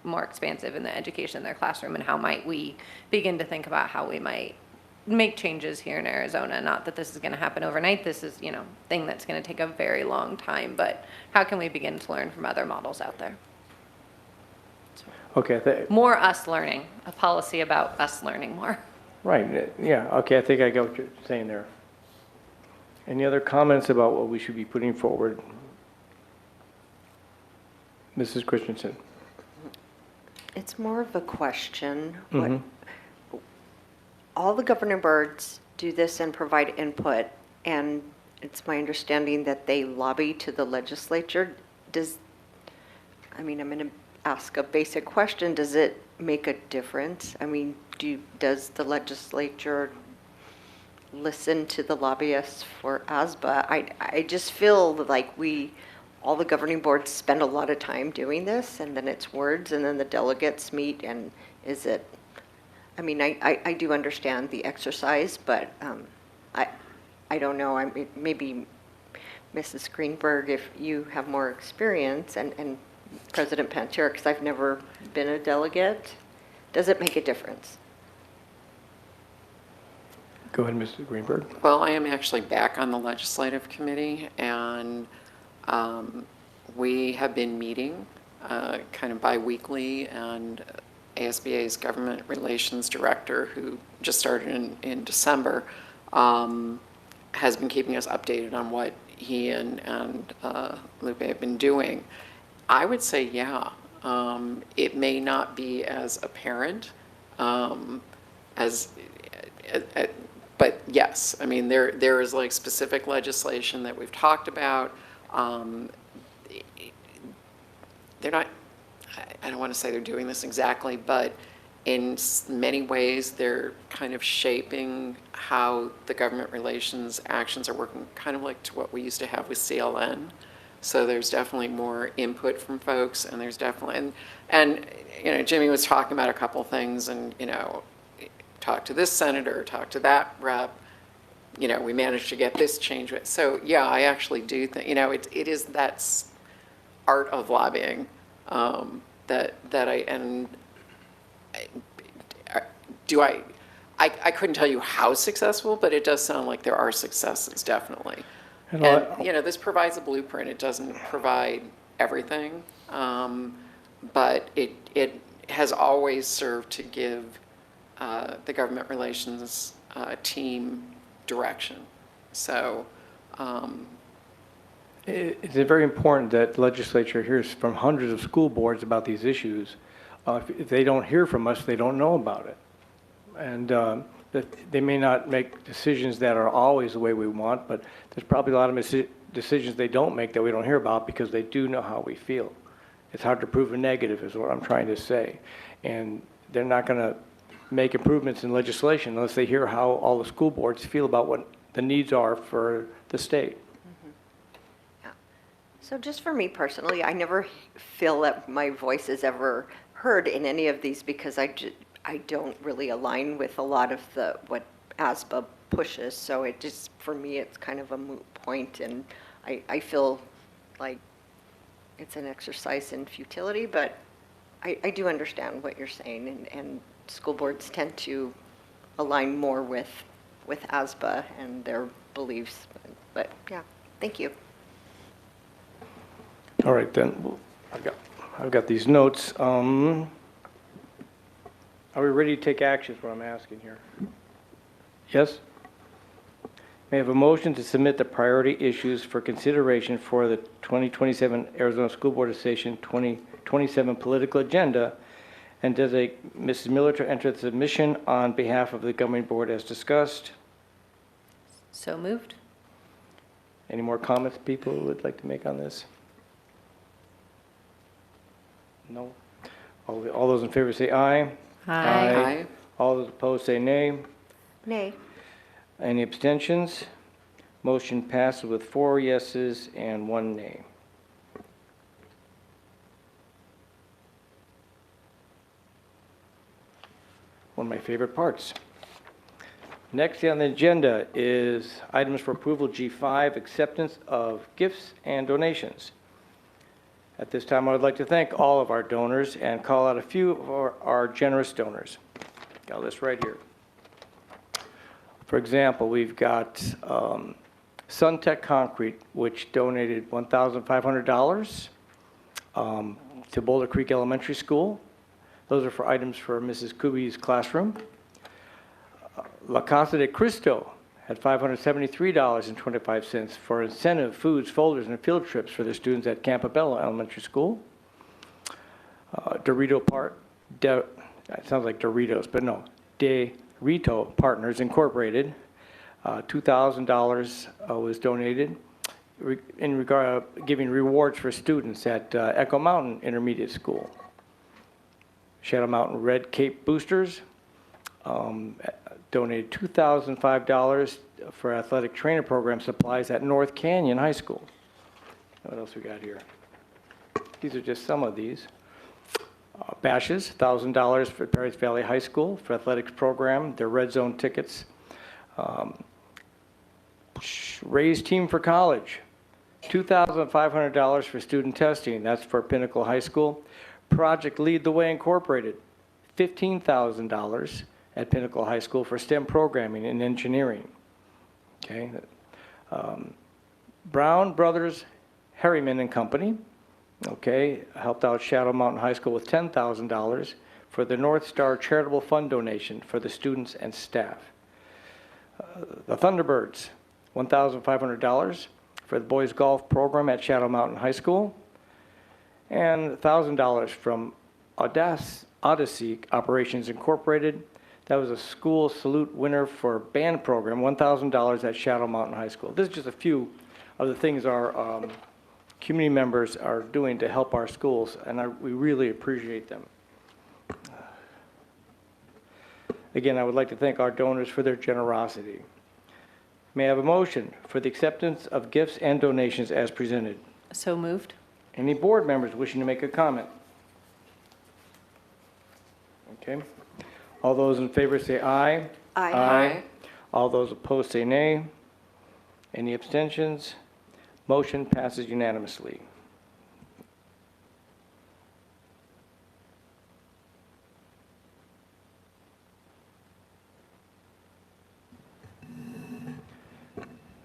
more expansive in the education in their classroom, and how might we begin to think about how we might make changes here in Arizona. Not that this is going to happen overnight. This is, thing that's going to take a very long time, but how can we begin to learn from other models out there? Okay. More us learning, a policy about us learning more. Right, yeah, okay, I think I get what you're saying there. Any other comments about what we should be putting forward? Mrs. Christensen. It's more of a question. All the governing boards do this and provide input, and it's my understanding that they lobby to the legislature. I'm going to ask a basic question. Does it make a difference? I mean, does the legislature listen to the lobbyists for ASBA? I just feel like all the governing boards spend a lot of time doing this, and then it's words, and then the delegates meet, and I do understand the exercise, but I don't know. Maybe Mrs. Greenberg, if you have more experience, and President Pantera, because I've never been a delegate, does it make a difference? Go ahead, Mrs. Greenberg. Well, I am actually back on the legislative committee, and we have been meeting kind of bi-weekly, and ASBA's government relations director, who just started in December, has been keeping us updated on what he and Lupe have been doing. I would say, yeah, it may not be as apparent but yes, I mean, there is like specific legislation that we've talked about. They're not, I don't want to say they're doing this exactly, but in many ways, they're kind of shaping how the government relations actions are working, kind of like to what we used to have with CLN. So there's definitely more input from folks, and there's definitely, and you know, Jimmy was talking about a couple things, and you know, talk to this senator, talk to that rep, you know, we managed to get this change. So yeah, I actually do think, you know, it is that art of lobbying I couldn't tell you how successful, but it does sound like there are successes, definitely. And you know, this provides a blueprint. It doesn't provide everything, but it has always served to give the government relations team direction. So it's very important that the legislature hears from hundreds of school boards about these issues. If they don't hear from us, they don't know about it. And that they may not make decisions that are always the way we want, but there's probably a lot of decisions they don't make that we don't hear about because they do know how we feel. It's hard to prove a negative is what I'm trying to say. And they're not going to make improvements in legislation unless they hear how all the school boards feel about what the needs are for the state. Yeah. So just for me personally, I never feel that my voice is ever heard in any of these because I don't really align with a lot of what ASBA pushes. So it just, for me, it's kind of a moot point, and I feel like it's an exercise in futility, but I do understand what you're saying, and school boards tend to align more with ASBA and their beliefs. But yeah, thank you. All right, then I've got these notes. Are we ready to take action is what I'm asking here? Yes? May I have a motion to submit the priority issues for consideration for the 2027 Arizona School Board Association 2027 political agenda and designate Mrs. Miller to enter the submission on behalf of the governing board as discussed? So moved. Any more comments people would like to make on this? No? All those in favor say aye. Aye. All those opposed say nay. Nay. Any abstentions? Motion passes with 4 yeses and 1 nay. One of my favorite parts. Next on the agenda is items for approval G5, acceptance of gifts and donations. At this time, I would like to thank all of our donors and call out a few of our generous donors. Got a list right here. For example, we've got SunTech Concrete, which donated $1,500 to Boulder Creek Elementary School. Those are for items for Mrs. Kubi's classroom. La Casa de Cristo had $573.25 for incentive foods, folders, and field trips for the students at Campobello Elementary School. It sounds like Doritos, but no, Dorito Partners Incorporated, $2,000 was donated in regard to giving rewards for students at Echo Mountain Intermediate School. Shadow Mountain Red Cape Boosters donated $2,005 for athletic trainer program supplies at North Canyon High School. What else we got here? These are just some of these. Bashes, $1,000 for Paradise Valley High School for athletics program, their red zone tickets. Raise Team for College, $2,500 for student testing. That's for Pinnacle High School. Project Lead the Way Incorporated, $15,000 at Pinnacle High School for STEM programming and engineering. Okay. Brown Brothers Harriman and Company, Okay, helped out Shadow Mountain High School with $10,000 for the North Star Charitable Fund donation for the students and staff. The Thunderbirds, $1,500 for the boys golf program at Shadow Mountain High School, and $1,000 from Odyssey Operations Incorporated. That was a school salute winner for band program, $1,000 at Shadow Mountain High School. This is just a few of the things our community members are doing to help our schools, and we really appreciate them. Again, I would like to thank our donors for their generosity. May I have a motion for the acceptance of gifts and donations as presented? So moved. Any board members wishing to make a comment? Okay. All those in favor say aye. Aye. All those opposed say nay. Any abstentions? Motion passes unanimously.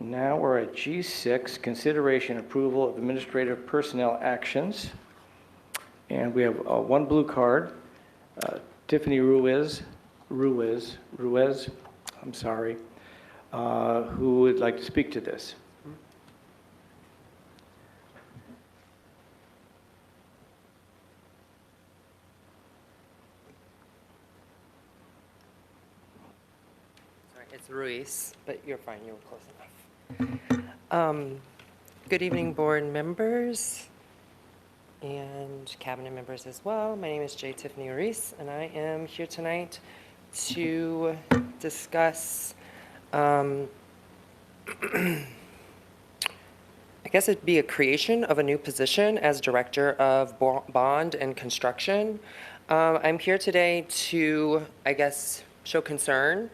Now we're at G6, consideration approval of administrative personnel actions. And we have one blue card, Tiffany Ruiz, I'm sorry, who would like to speak to this. Sorry, it's Ruiz, but you're fine, you were close enough. Good evening, board members and cabinet members as well. My name is Tiffany Ruiz, and I am here tonight to discuss, I guess it'd be a creation of a new position as Director of Bond and Construction. I'm here today to, I guess, show concern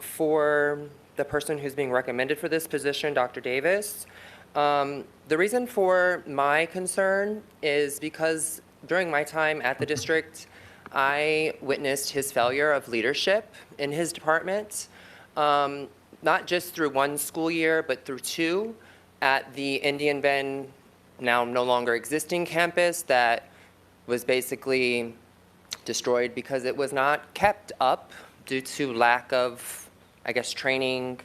for the person who's being recommended for this position, Dr. Davis. The reason for my concern is because during my time at the district, I witnessed his failure of leadership in his department, not just through one school year, but through two at the Indian Bend, now no longer existing campus that was basically destroyed because it was not kept up due to lack of, I guess, training,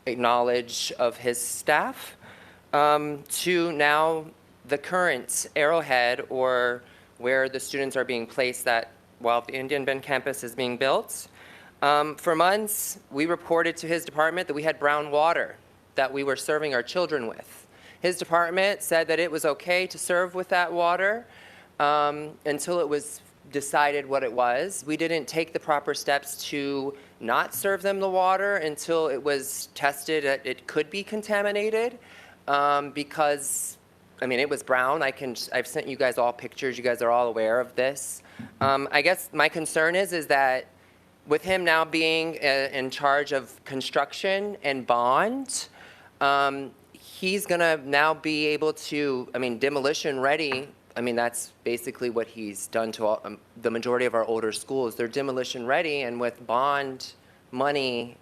knowledge of his staff, to now the current Arrowhead, or where the students are being placed that while the Indian Bend campus is being built. For months, we reported to his department that we had brown water that we were serving our children with. His department said that it was okay to serve with that water until it was decided what it was. We didn't take the proper steps to not serve them the water until it was tested that it could be contaminated, because, I mean, it was brown. I've sent you guys all pictures. You guys are all aware of this. I guess my concern is that with him now being in charge of construction and bond, he's gonna now be able to, I mean, demolition ready. I mean, that's basically what he's done to all, the majority of our older schools. They're demolition ready, and with bond money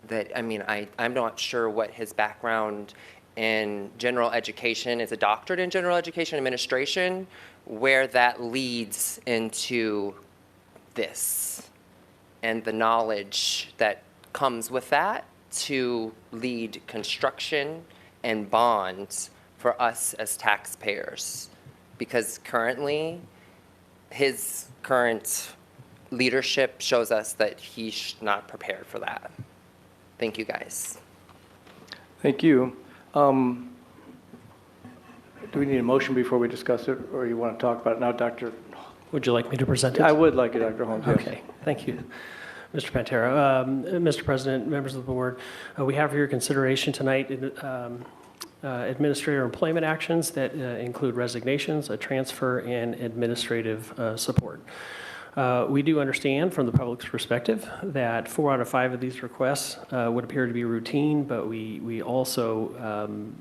that, I mean, I'm not sure what his background in general education is, a doctorate in general education administration, where that leads into this and the knowledge that comes with that to lead construction and bonds for us as taxpayers. Because currently, his current leadership shows us that he's not prepared for that. Thank you, guys. Thank you. Do we need a motion before we discuss it, or you want to talk about it now, Dr.? Would you like me to present it? I would like it, Dr. Holmes, yes. Okay, thank you, Mr. Pantera. Mr. President, members of the board, we have for your consideration tonight administrator employment actions that include resignations, a transfer, and administrative support. We do understand from the public's perspective that 4 out of 5 of these requests would appear to be routine, but we also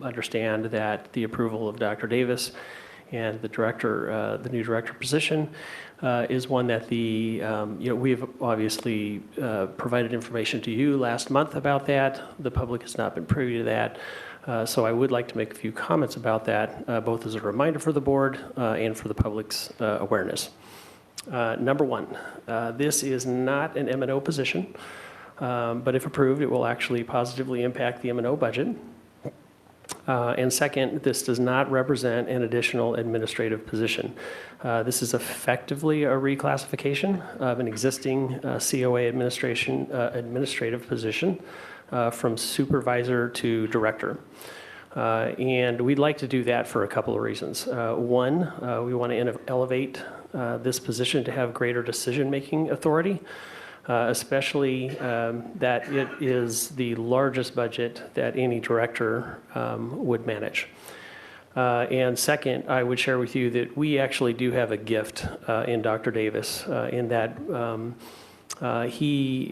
understand that the approval of Dr. Davis And the new director position is one that we've obviously provided information to you last month about that. The public has not been privy to that. So I would like to make a few comments about that, both as a reminder for the board and for the public's awareness. Number one, this is not an M&O position, but if approved, it will actually positively impact the M&O budget. And second, this does not represent an additional administrative position. This is effectively a reclassification of an existing COA administrative position from supervisor to director. And we'd like to do that for a couple of reasons. One, we want to elevate this position to have greater decision-making authority, especially that it is the largest budget that any director would manage. And second, I would share with you that we actually do have a gift in Dr. Davis in that he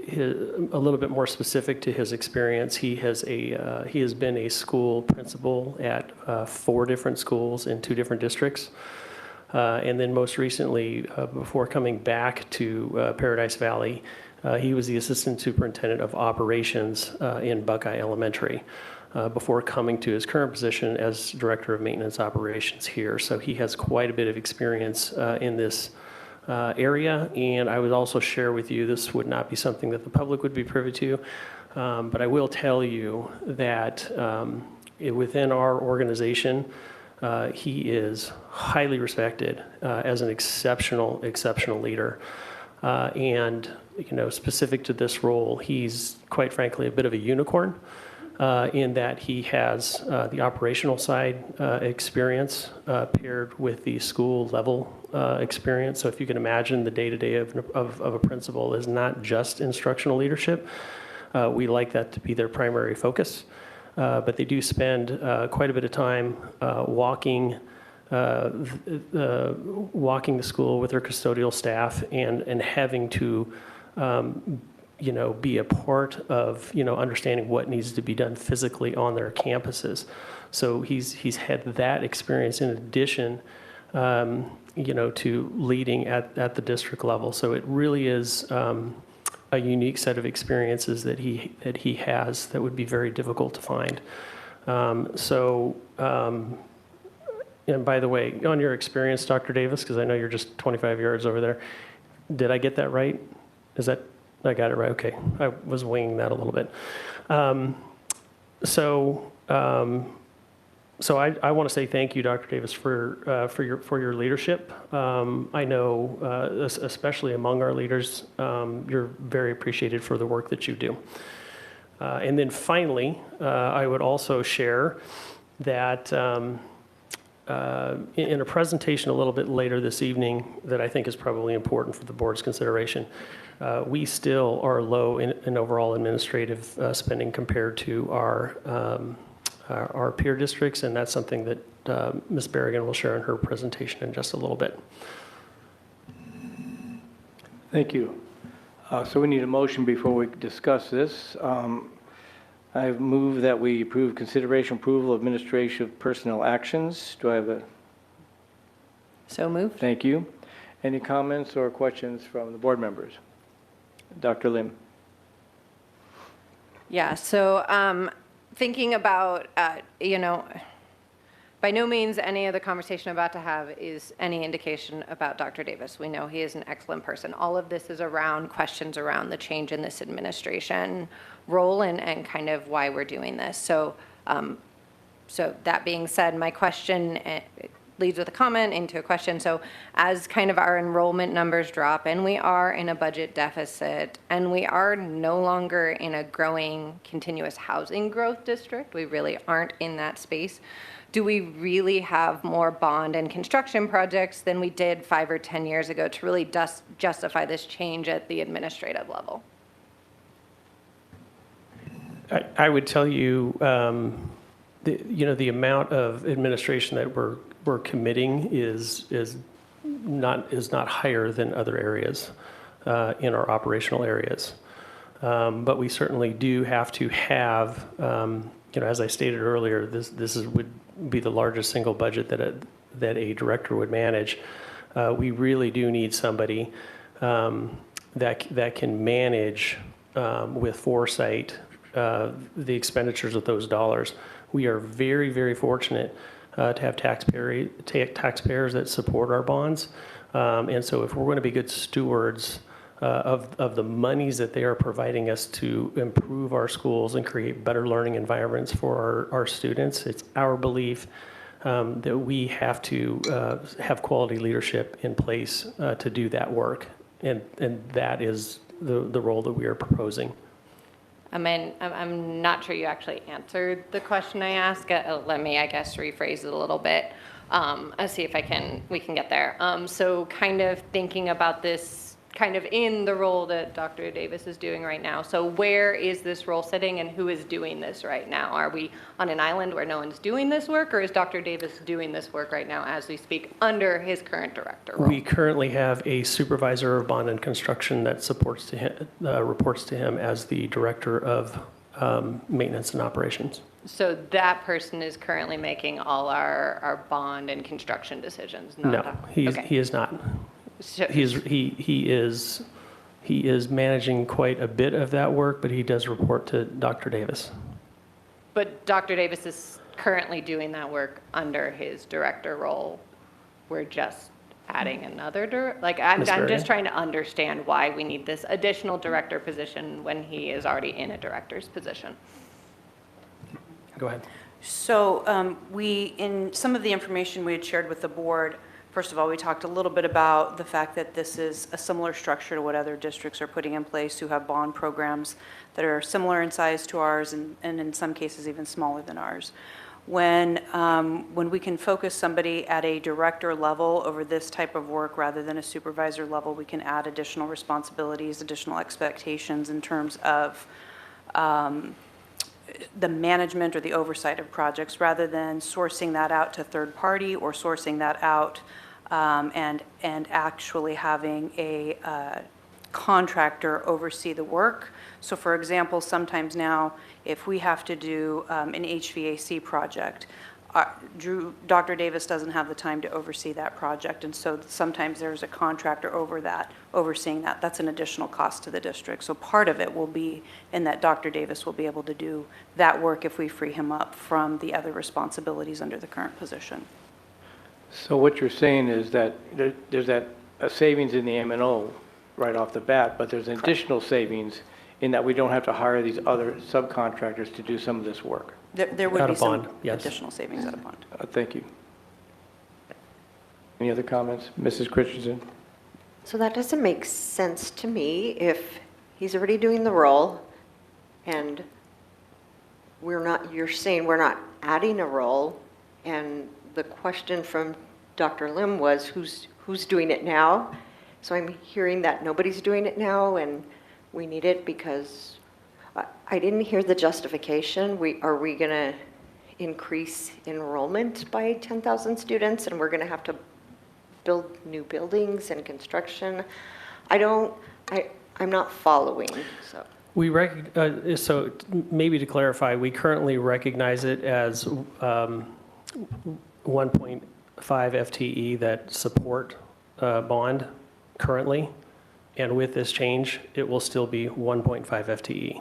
is a little bit more specific to his experience. He has been a school principal at 4 different schools in 2 different districts. And then most recently, before coming back to Paradise Valley, he was the assistant superintendent of operations in Buckeye Elementary before coming to his current position as director of maintenance operations here. So he has quite a bit of experience in this area. And I would also share with you, this would not be something that the public would be privy to, but I will tell you that within our organization, he is highly respected as an exceptional leader. And, specific to this role, he's quite frankly a bit of a unicorn in that he has the operational side experience paired with the school level experience. So if you can imagine, the day-to-day of a principal is not just instructional leadership. We like that to be their primary focus. But they do spend quite a bit of time walking the school with their custodial staff and having to, be a part of, understanding what needs to be done physically on their campuses. So he's had that experience in addition, to leading at the district level. So it really is a unique set of experiences that he has that would be very difficult to find. And by the way, on your experience, Dr. Davis, because I know you're just 25 yards over there, did I get that right? I got it right? Okay, I was winging that a little bit. So I want to say thank you, Dr. Davis, for your leadership. I know, especially among our leaders, you're very appreciated for the work that you do. And then finally, I would also share that in a presentation a little bit later this evening that I think is probably important for the board's consideration, we still are low in overall administrative spending compared to our peer districts, and that's something that Ms. Berrigan will share in her presentation in just a little bit. Thank you. So we need a motion before we discuss this. I move that we approve consideration approval of administrative personnel actions. Do I have a? So moved. Thank you. Any comments or questions from the board members? Dr. Lim. Yeah, so thinking about, by no means any of the conversation I'm about to have is any indication about Dr. Davis. We know he is an excellent person. All of this is around questions around the change in this administration role and kind of why we're doing this. So, so that being said, my question leads with a comment into a question. So as kind of our enrollment numbers drop and we are in a budget deficit and we are no longer in a growing continuous housing growth district, we really aren't in that space. Do we really have more bond and construction projects than we did 5 or 10 years ago to really justify this change at the administrative level? I would tell you, the amount of administration that we're committing is not higher than other areas in our operational areas. But we certainly do have to have, as I stated earlier, this would be the largest single budget that that a director would manage. We really do need somebody that can manage with foresight the expenditures of those dollars. We are very, very fortunate to have taxpayers that support our bonds. And so if we're going to be good stewards of the monies that they are providing us to improve our schools and create better learning environments for our students, it's our belief that we have to have quality leadership in place to do that work. And that is the role that we are proposing. I'm not sure you actually answered the question I asked. Let me, I guess, rephrase it a little bit. I'll see if we can get there. So kind of thinking about this kind of in the role that Dr. Davis is doing right now. So where is this role sitting and who is doing this right now? Are we on an island where no one's doing this work, or is Dr. Davis doing this work right now as we speak under his current director role? We currently have a supervisor of bond and construction that reports to him as the director of maintenance and operations. So that person is currently making all our bond and construction decisions? No, he is not. So, He is managing quite a bit of that work, but he does report to Dr. Davis. but Dr. Davis is currently doing that work under his director role. We're just adding another I'm just trying to understand why we need this additional director position when he is already in a director's position. Go ahead. So in some of the information we had shared with the board, first of all, we talked a little bit about the fact that this is a similar structure to what other districts are putting in place who have bond programs that are similar in size to ours and in some cases even smaller than ours. When we can focus somebody at a director level over this type of work rather than a supervisor level, we can add additional responsibilities, additional expectations in terms of the management or the oversight of projects rather than sourcing that out to third party or sourcing that out and actually having a contractor oversee the work. So for example, sometimes now if we have to do an HVAC project, Dr. Davis doesn't have the time to oversee that project, and so sometimes there's a contractor overseeing that. That's an additional cost to the district. So part of it will be in that Dr. Davis will be able to do that work if we free him up from the other responsibilities under the current position. So what you're saying is that there's a savings in the M&O right off the bat, but there's an additional savings in that we don't have to hire these other subcontractors to do some of this work. There would Out be of some bond, yes. additional savings out of bond. Thank you. Any other comments? Mrs. Christensen? So that doesn't make sense to me if he's already doing the role and you're saying we're not adding a role, and the question from Dr. Lim was who's doing it now? So I'm hearing that nobody's doing it now and we need it because I didn't hear the justification. Are we going to increase enrollment by 10,000 students and we're going to have to build new buildings and construction? I'm not following. So So maybe to clarify, we currently recognize it as 1.5 FTE that support bond currently. And with this change, it will still be 1.5 FTE.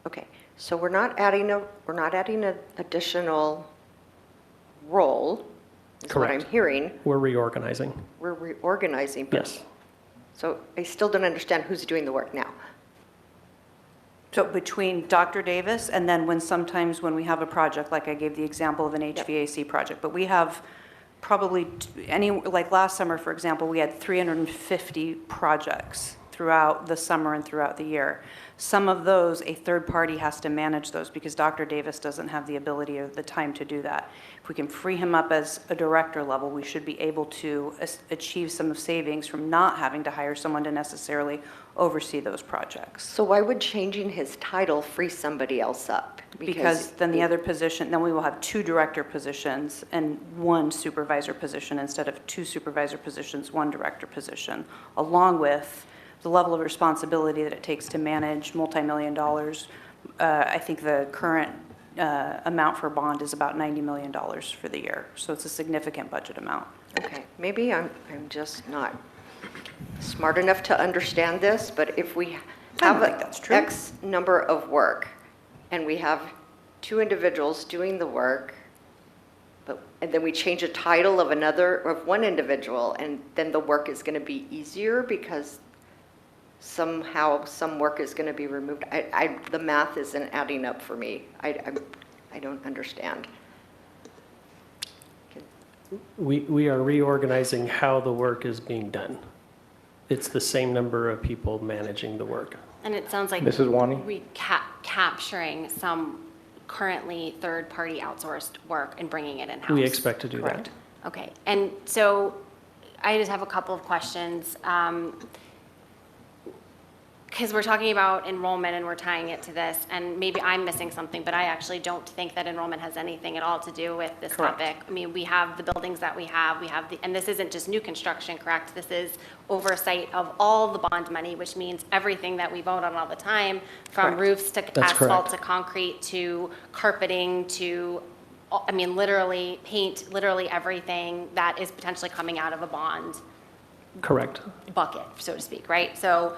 Okay, so we're not adding an additional role, is what I'm Correct. hearing. We're reorganizing. We're reorganizing. But, Yes. so I still don't understand who's doing the work now. So between Dr. Davis and then sometimes when we have a project, like I gave the example of an HVAC project, but we have probably like last summer, for example, we had 350 projects throughout the summer and throughout the year. Some of those, a third party has to manage those because Dr. Davis doesn't have the ability or the time to do that. If we can free him up as a director level, we should be able to achieve some of savings from not having to hire someone to necessarily oversee those projects. So why would changing his title free somebody else up? Because then the other position, then we will have 2 director positions and 1 supervisor position instead of 2 supervisor positions, 1 director position, along with the level of responsibility that it takes to manage multi-million dollars. I think the current amount for bond is about $90 million for the year. So it's a significant budget amount. Okay, maybe I'm just not smart enough to understand this, but if we have X number of work and we have 2 individuals doing the work, and then we change a title of one individual, and then the work is going to be easier because somehow some work is going to be removed. The math isn't adding up for me. I don't understand. We are reorganizing how the work is being done. It's the same number of people managing the work. And it sounds like Mrs. Wani? capturing some currently third-party outsourced work and bringing it in-house. We expect to do that. Correct. Okay, and so I just have a couple of questions. Because we're talking about enrollment and we're tying it to this, and maybe I'm missing something, but I actually don't think that enrollment has anything at all to do with this topic. I mean, we have the buildings that we have, and this isn't just new construction, correct? This is oversight of all the bond money, which means everything that we vote on all the time, from roofs to asphalt to concrete to carpeting to, I mean, literally paint, literally everything that is potentially coming out of a bond Correct. bucket, so to speak, right? So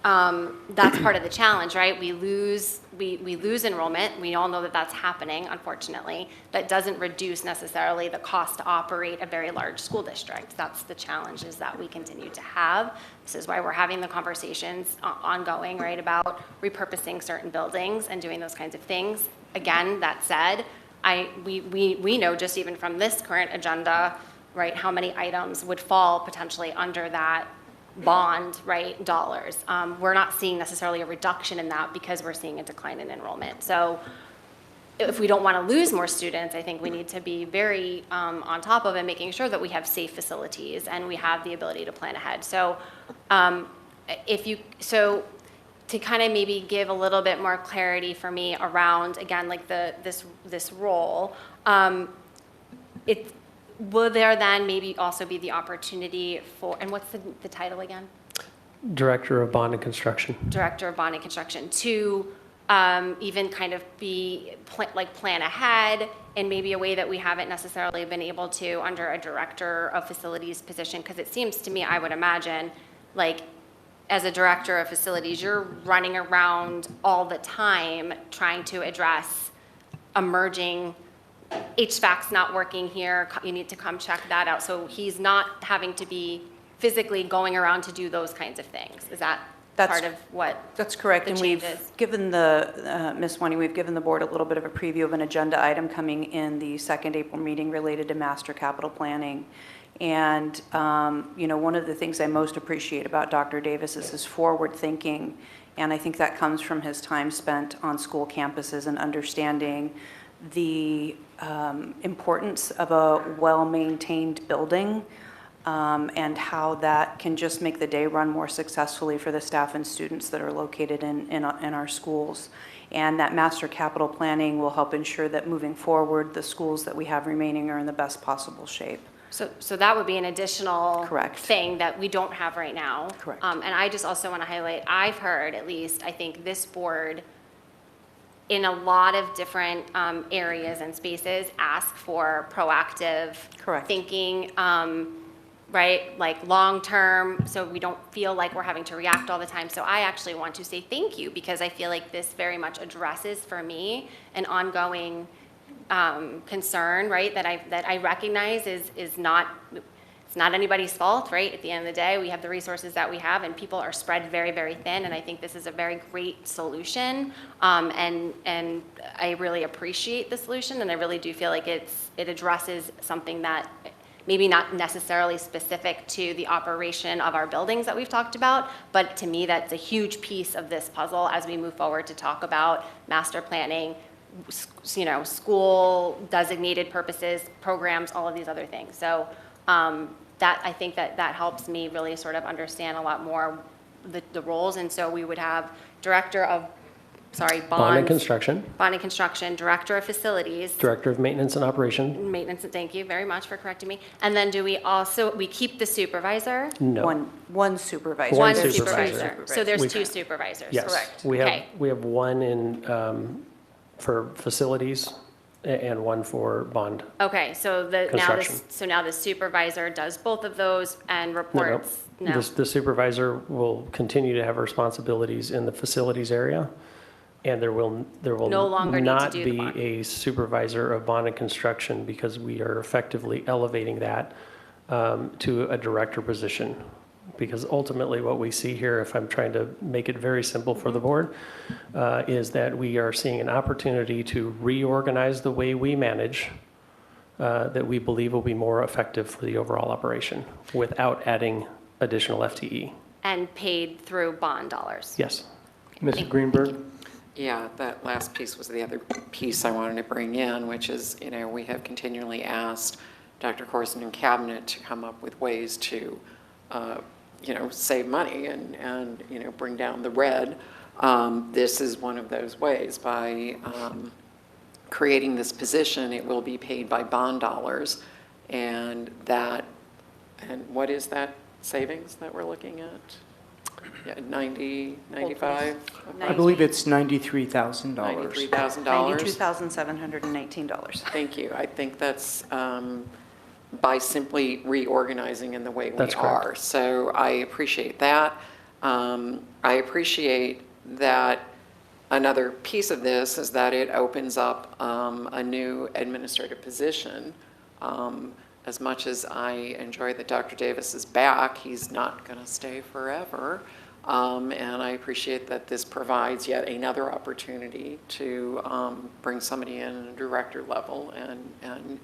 that's part of the challenge, right? We lose enrollment. We all know that that's happening, unfortunately. That doesn't reduce necessarily the cost to operate a very large school district. That's the challenges that we continue to have. This is why we're having the conversations ongoing, right, about repurposing certain buildings and doing those kinds of things. Again, that said, we know just even from this current agenda, right, how many items would fall potentially under that bond, right, dollars. We're not seeing necessarily a reduction in that because we're seeing a decline in enrollment. So if we don't want to lose more students, I think we need to be very on top of it, making sure that we have safe facilities and we have the ability to plan ahead. So to kind of maybe give a little bit more clarity for me around, again, like this role, will there then maybe also be the opportunity for, and what's the title again? Director of Bond and Construction. Director of Bond and Construction, to even kind of be plan ahead in maybe a way that we haven't necessarily been able to under a Director of Facilities position? Because it seems to me, I would imagine, like as a Director of Facilities, you're running around all the time trying to address emerging HVAC's not working here, you need to come check that out. So he's not having to be physically going around to do those kinds of things. Is that part of what? That's correct. And we've given Ms. Wani, we've given the board a little bit of a preview of an agenda item coming in the second April meeting related to master capital planning. And, one of the things I most appreciate about Dr. Davis is his forward thinking. And I think that comes from his time spent on school campuses and understanding the importance of a well-maintained building and how that can just make the day run more successfully for the staff and students that are located in our schools. And that master capital planning will help ensure that moving forward, the schools that we have remaining are in the best possible shape. So that would be an additional thing that we don't have right now. Correct. And I just also want to highlight, I've heard at least, I think this board in a lot of different areas and spaces ask for proactive thinking, right? Like long-term, so we don't feel like we're having to react all the time. So I actually want to say thank you because I feel like this very much addresses for me an ongoing concern, right? That I recognize is not, it's not anybody's fault, right? At the end of the day, we have the resources that we have and people are spread very, very thin. And I think this is a very great solution. And I really appreciate the solution. And I really do feel like it addresses something that maybe not necessarily specific to the operation of our buildings that we've talked about, but to me, that's a huge piece of this puzzle as we move forward to talk about master planning, school designated purposes, programs, all of these other things. So that I think that helps me really sort of understand a lot more the roles. And so we would have Bond and Construction. Bond and Construction, Director of Facilities. Director of Maintenance and Operation. Maintenance, thank you very much for correcting me. And then do we keep the supervisor? No. One supervisor. One supervisor. So there's two supervisors. Yes. Correct. We have one in for facilities and one for bond. Okay, so Construction. now the supervisor does both of those and reports? No. The supervisor will continue to have responsibilities in the facilities area, and there will No longer need to not do the be bond. a supervisor of bond and construction, because we are effectively elevating that to a director position. Because ultimately what we see here, if I'm trying to make it very simple for the board, is that we are seeing an opportunity to reorganize the way we manage that we believe will be more effective for the overall operation without adding additional FTE. And paid through bond dollars? Yes. Mrs. Greenberg? Yeah, that last piece was the other piece I wanted to bring in, which is, we have continually asked Dr. Corson and Cabinet to come up with ways to, save money and bring down the red. This is one of those ways. By creating this position, it will be paid by bond dollars, and what is that savings that we're looking at? Yeah, 95? I believe it's $93,000. $93,000. $92,719. Thank you. I think that's by simply reorganizing in the way we That's correct. are. So I appreciate that. I appreciate that another piece of this is that it opens up a new administrative position. As much as I enjoy that Dr. Davis is back, he's not going to stay forever. And I appreciate that this provides yet another opportunity to bring somebody in at a director level and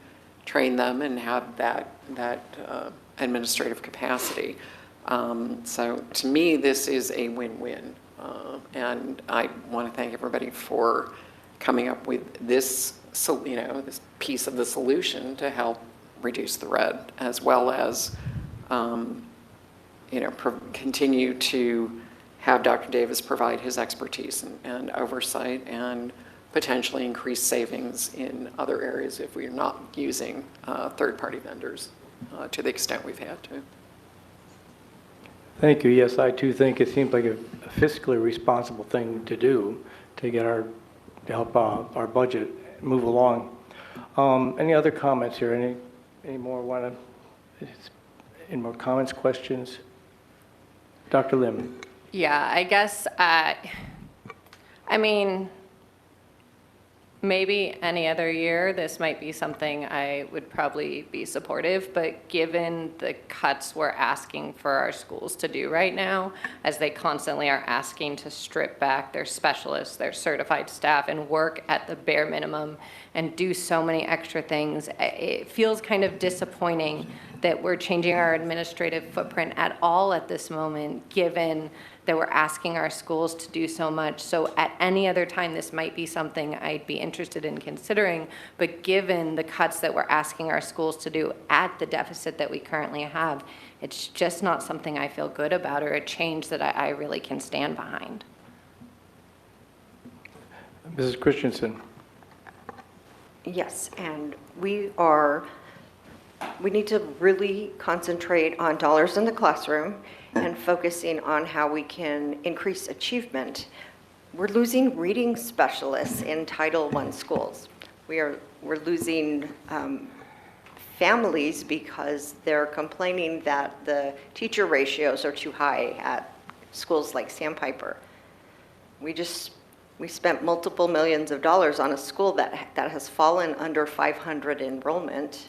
train them and have that administrative capacity. So to me, this is a win-win. And I want to thank everybody for coming up with this, this piece of the solution to help reduce the red, as well as continue to have Dr. Davis provide his expertise and oversight, and potentially increase savings in other areas if we're not using third-party vendors to the extent we've had to. Thank you. Yes, I too think it seems like a fiscally responsible thing to do to help our budget move along. Any other comments here? Any more any more comments, questions? Dr. Lim. Yeah, I guess, maybe any other year, this might be something I would probably be supportive, but given the cuts we're asking for our schools to do right now, as they constantly are asking to strip back their specialists, their certified staff, and work at the bare minimum and do so many extra things, it feels kind of disappointing that we're changing our administrative footprint at all at this moment, given that we're asking our schools to do so much. So at any other time, this might be something I'd be interested in considering, but given the cuts that we're asking our schools to do at the deficit that we currently have, it's just not something I feel good about or a change that I really can stand behind. Mrs. Christensen. Yes, and we need to really concentrate on dollars in the classroom and focusing on how we can increase achievement. We're losing reading specialists in Title I schools. We're losing families because they're complaining that the teacher ratios are too high at schools like Sandpiper. We spent multiple millions of dollars on a school that has fallen under 500 enrollment,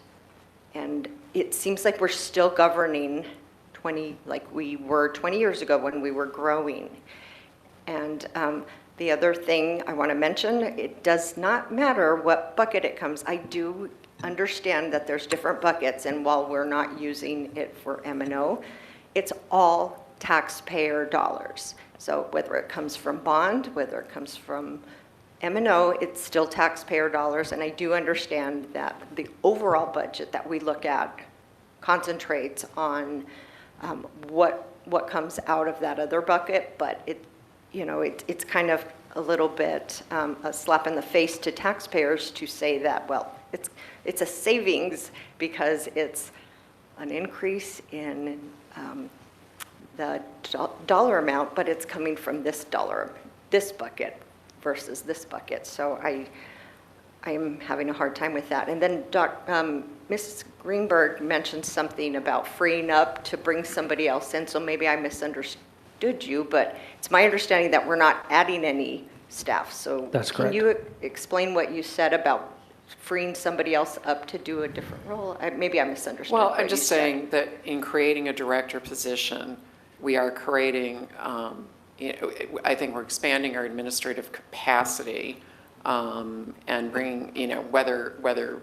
and it seems like we're still governing like we were 20 years ago when we were growing. And the other thing I want to mention, it does not matter what bucket it comes. I do understand that there's different buckets, and while we're not using it for M&O, it's all taxpayer dollars. So whether it comes from bond, whether it comes from M&O, it's still taxpayer dollars, and I do understand that the overall budget that we look at concentrates on what comes out of that other bucket, but it's kind of a little bit a slap in the face to taxpayers to say that, well, it's a savings because it's an increase in the dollar amount, but it's coming from this bucket versus this bucket. So I'm having a hard time with that. And then Mrs. Greenberg mentioned something about freeing up to bring somebody else in, so maybe I misunderstood you, but it's my understanding that we're not adding any staff. So That's correct. Can you explain what you said about freeing somebody else up to do a different role? Maybe I misunderstood. Well, what I'm just you said. saying that in creating a director position, we are creating, I think we're expanding our administrative capacity and bringing, whether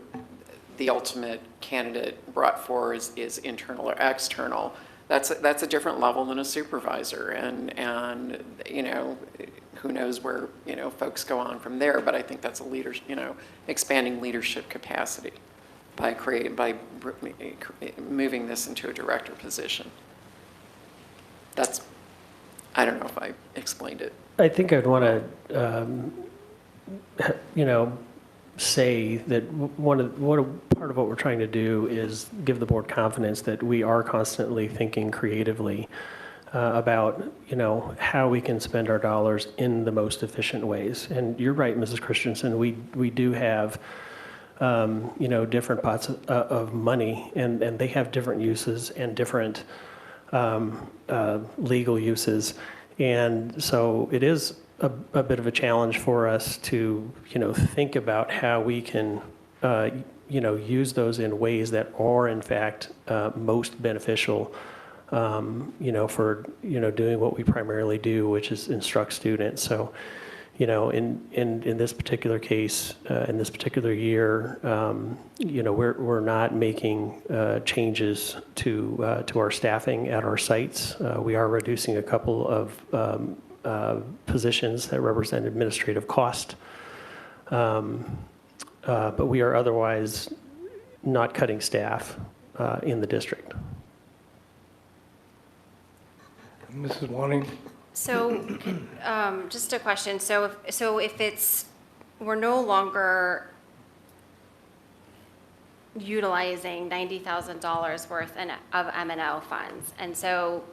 the ultimate candidate brought forward is internal or external, that's a different level than a supervisor. And who knows where, folks go on from there, but I think that's a expanding leadership capacity by moving this into a director position. I don't know if I explained it. I think I'd want to, say that part of what we're trying to do is give the board confidence that we are constantly thinking creatively about, how we can spend our dollars in the most efficient ways. And you're right, Mrs. Christensen, we do have, different pots of money, and they have different uses and different legal uses. And so it is a bit of a challenge for us to, think about how we can, use those in ways that are in fact most beneficial, for, doing what we primarily do, which is instruct students. So, in this particular case, in this particular year, we're not making changes to our staffing at our sites. We are reducing a couple of positions that represent administrative cost, but we are otherwise not cutting staff in the district. Mrs. Wanning? So, just a question. So if we're no longer utilizing $90,000 worth of M&O funds, and so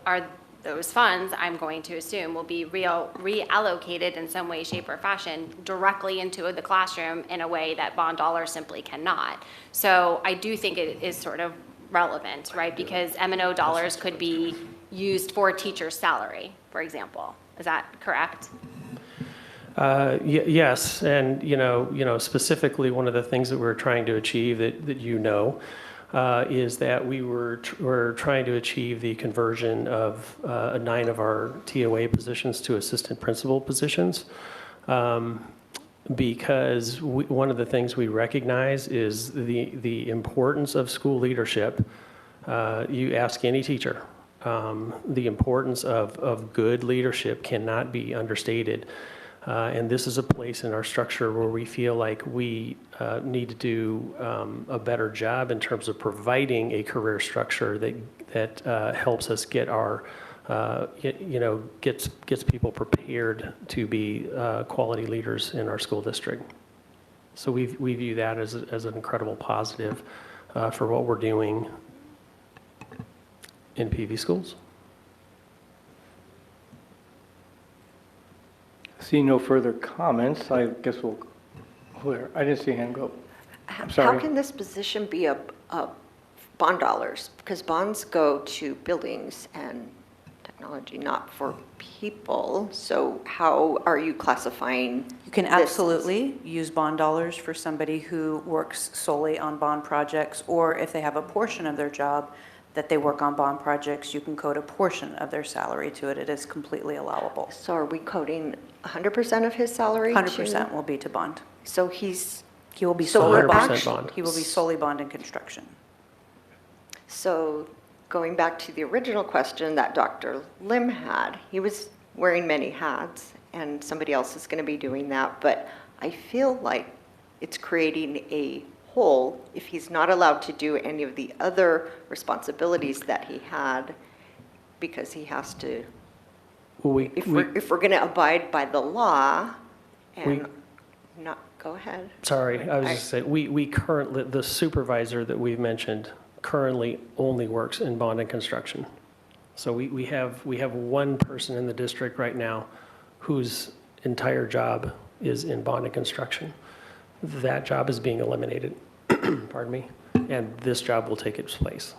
are those funds, I'm going to assume, will be reallocated in some way, shape, or fashion directly into the classroom in a way that bond dollars simply cannot. So I do think it is sort of relevant, right? Because M&O dollars could be used for a teacher's salary, for example. Is that correct? Yes, and specifically one of the things that we're trying to achieve that is that we're trying to achieve the conversion of 9 of our TOA positions to assistant principal positions, because one of the things we recognize is the importance of school leadership. You ask any teacher, the importance of good leadership cannot be understated. And this is a place in our structure where we feel like we need to do a better job in terms of providing a career structure that helps us get our, gets people prepared to be quality leaders in our school district. So we view that as an incredible positive for what we're doing in PV schools. See no further comments. I guess I didn't see a hand go. I'm sorry. How can this position be a bond dollars? Because bonds go to buildings and technology, not for people. So how are you classifying? You can absolutely use bond dollars for somebody who works solely on bond projects, or if they have a portion of their job that they work on bond projects, you can code a portion of their salary to it. It is completely allowable. So are we coding 100% of his salary? 100% will be to bond. So he will be solely bond. He will be solely bond in construction. So going back to the original question that Dr. Lim had, he was wearing many hats, and somebody else is going to be doing that. But I feel like it's creating a hole if he's not allowed to do any of the other responsibilities that he had, because he has to, if we're going to abide by the law and not, go ahead. Sorry, I was just saying, we currently, the supervisor that we've mentioned currently only works in bond and construction. So we have one person in the district right now who's entire job is in bond and construction. That job is being eliminated, pardon me, and this job will take its place.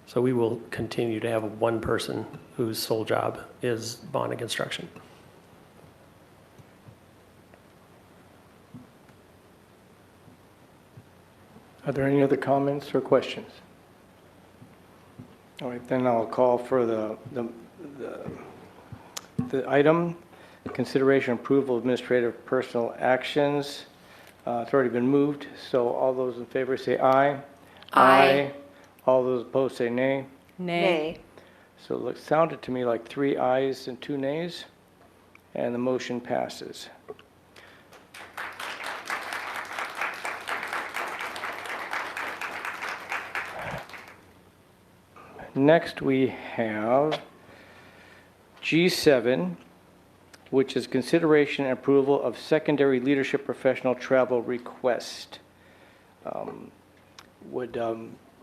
So we will continue to have one person whose sole job is bond and construction. Are there any other comments or questions? All right, then I'll call for the item, consideration approval of administrative personal actions. It's already been moved, so all those in favor say aye. Aye. All those opposed say nay. Nay. So it sounded to me like 3 ayes and 2 nays, and the motion passes. Next, we have G7, which is consideration and approval of secondary leadership professional travel request. Would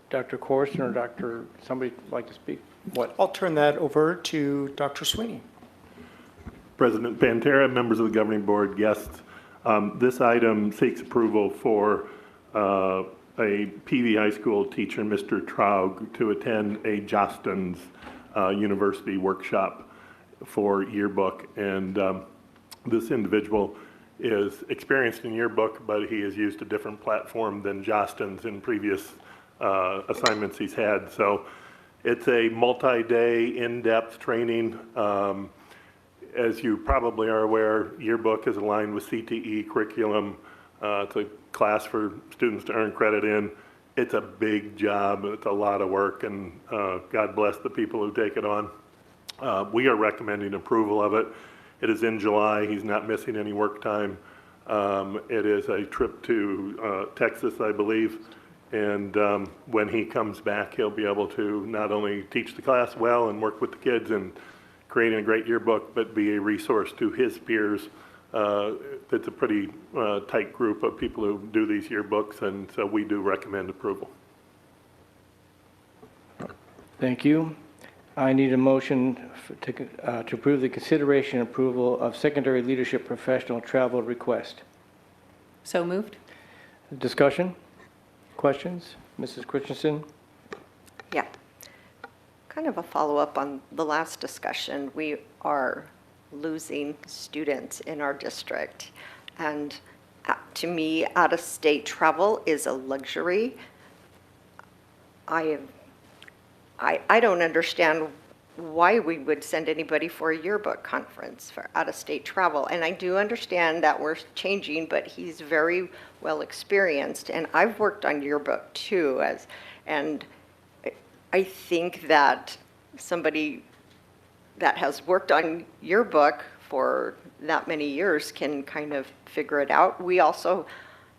Dr. Corson or somebody like to speak? What? I'll turn that over to Dr. Sweeney. President Pantera, members of the governing board, guests, this item seeks approval for a PV high school teacher, Mr. Traug, to attend a Jostens University workshop for yearbook. And this individual is experienced in yearbook, but he has used a different platform than Jostens in previous assignments he's had. So it's a multi-day, in-depth training. As you probably are aware, yearbook is aligned with CTE curriculum. It's a class for students to earn credit in. It's a big job. It's a lot of work, and God bless the people who take it on. We are recommending approval of it. It is in July. He's not missing any work time. It is a trip to Texas, I believe. And when he comes back, he'll be able to not only teach the class well and work with the kids and creating a great yearbook, but be a resource to his peers. It's a pretty tight group of people who do these yearbooks, and so we do recommend approval. Thank you. I need a motion to approve the consideration and approval of secondary leadership professional travel request. So moved. Discussion? Questions? Mrs. Christensen? Yeah. Kind of a follow-up on the last discussion. We are losing students in our district. And to me, out-of-state travel is a luxury. I don't understand why we would send anybody for a yearbook conference for out-of-state travel. And I do understand that we're changing, but he's very well experienced. And I've worked on yearbook too, and I think that somebody that has worked on yearbook for that many years can kind of figure it out. We also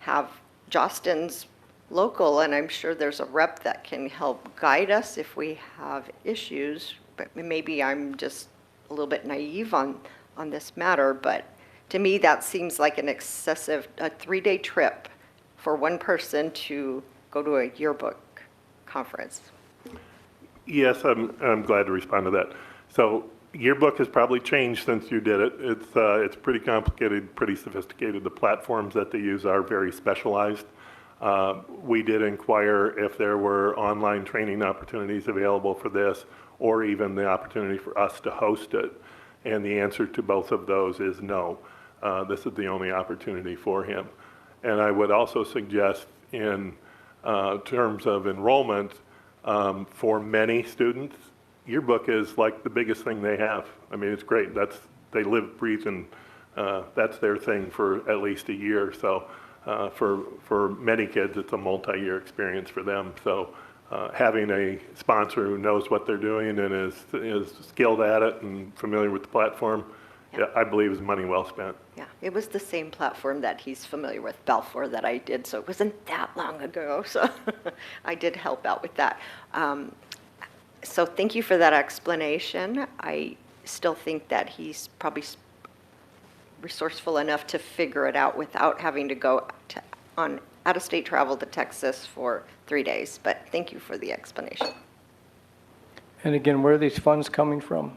have Jostens local, and I'm sure there's a rep that can help guide us if we have issues. But maybe I'm just a little bit naive on this matter, but to me that seems like an excessive, a 3-day trip for one person to go to a yearbook conference. Yes, I'm glad to respond to that. So yearbook has probably changed since you did it. It's pretty complicated, pretty sophisticated. The platforms that they use are very specialized. We did inquire if there were online training opportunities available for this, or even the opportunity for us to host it. And the answer to both of those is no. This is the only opportunity for him. And I would also suggest in terms of enrollment, for many students, yearbook is like the biggest thing they have. I mean, it's great. They live, breathe, and that's their thing for at least a year. So for many kids, it's a multi-year experience for them. So having a sponsor who knows what they're doing and is skilled at it and familiar with the platform, yeah, I believe is money well spent. Yeah, it was the same platform that he's familiar with, Balfour, that I did, so it wasn't that long ago, so I did help out with that. So thank you for that explanation. I still think that he's probably resourceful enough to figure it out without having to go on out-of-state travel to Texas for 3 days, but thank you for the explanation. And again, where are these funds coming from?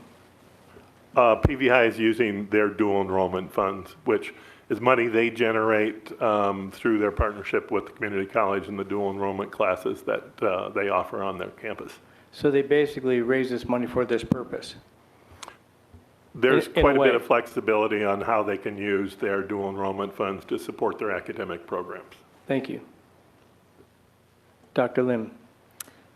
PV High is using their dual enrollment funds, which is money they generate through their partnership with the community college and the dual enrollment classes that they offer on their campus. So they basically raise this money for this purpose? There's In a quite a way. bit of flexibility on how they can use their dual enrollment funds to support their academic programs. Thank you. Dr. Lim?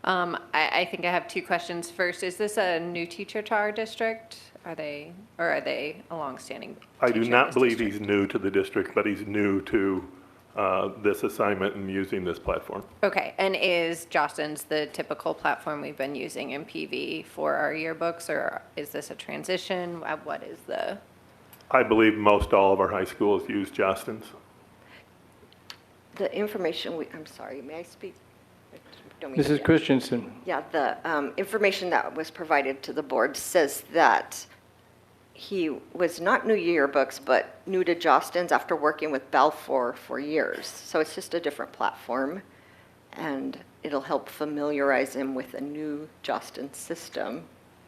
I think I have two questions. First, is this a new teacher to our district? Are they a longstanding I do teacher not in this believe district? he's new to the district, but he's new to this assignment and using this platform. Okay, and is Jostens the typical platform we've been using in PV for our yearbooks, or is this a transition? What is the? I believe most all of our high schools use Jostens. The information I'm sorry, may I speak? Mrs. Christensen? Yeah, the information that was provided to the board says that he was not new to yearbooks, but new to Jostens after working with Balfour for years. So it's just a different platform, and it'll help familiarize him with a new Jostens system.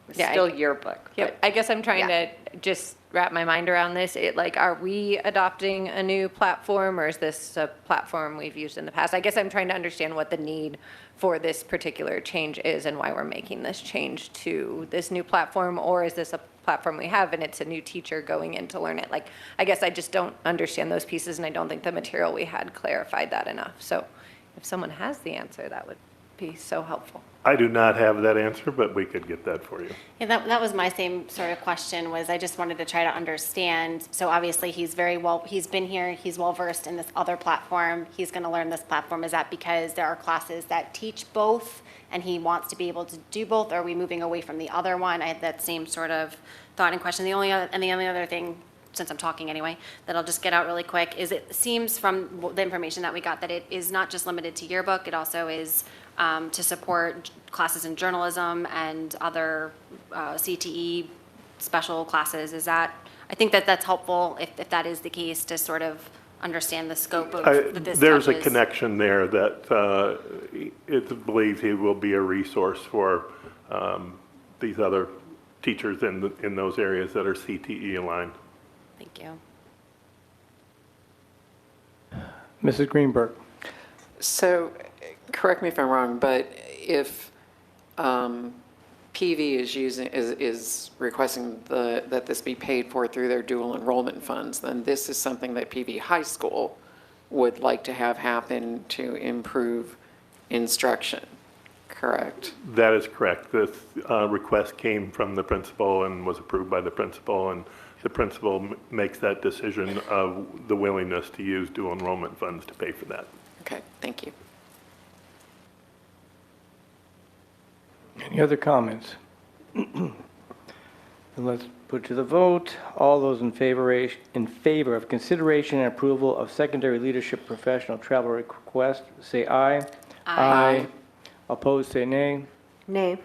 It's Yeah, still yearbook. Yep, I guess I'm trying to just wrap my mind around this. Are we adopting a new platform, or is this a platform we've used in the past? I guess I'm trying to understand what the need for this particular change is and why we're making this change to this new platform, or is this a platform we have and it's a new teacher going in to learn it? I guess I just don't understand those pieces, and I don't think the material we had clarified that enough. So if someone has the answer, that would be so helpful. I do not have that answer, but we could get that for you. Yeah, that was my same sort of question, was I just wanted to try to understand. So obviously he's been here, he's well versed in this other platform. He's going to learn this platform. Is that because there are classes that teach both and he wants to be able to do both? Or are we moving away from the other one? I had that same sort of thought and question. The only other thing, since I'm talking anyway, that I'll just get out really quick, is it seems from the information that we got that it is not just limited to yearbook, it also is to support classes in journalism and other CTE special classes. I think that's helpful if that is the case, to sort of understand the scope of that this There's a touches. connection there that it's believed he will be a resource for these other teachers in those areas that are CTE aligned. Thank you. Mrs. Greenberg? So, correct me if I'm wrong, but if PV is requesting that this be paid for through their dual enrollment funds, then this is something that PV High School would like to have happen to improve instruction, correct? That is correct. This request came from the principal and was approved by the principal, and the principal makes that decision of the willingness to use dual enrollment funds to pay for that. Okay, thank you. Any other comments? Then let's put to the vote. All those in favor of consideration and approval of secondary leadership professional travel request, say aye. Aye. Opposed, say nay. Nay.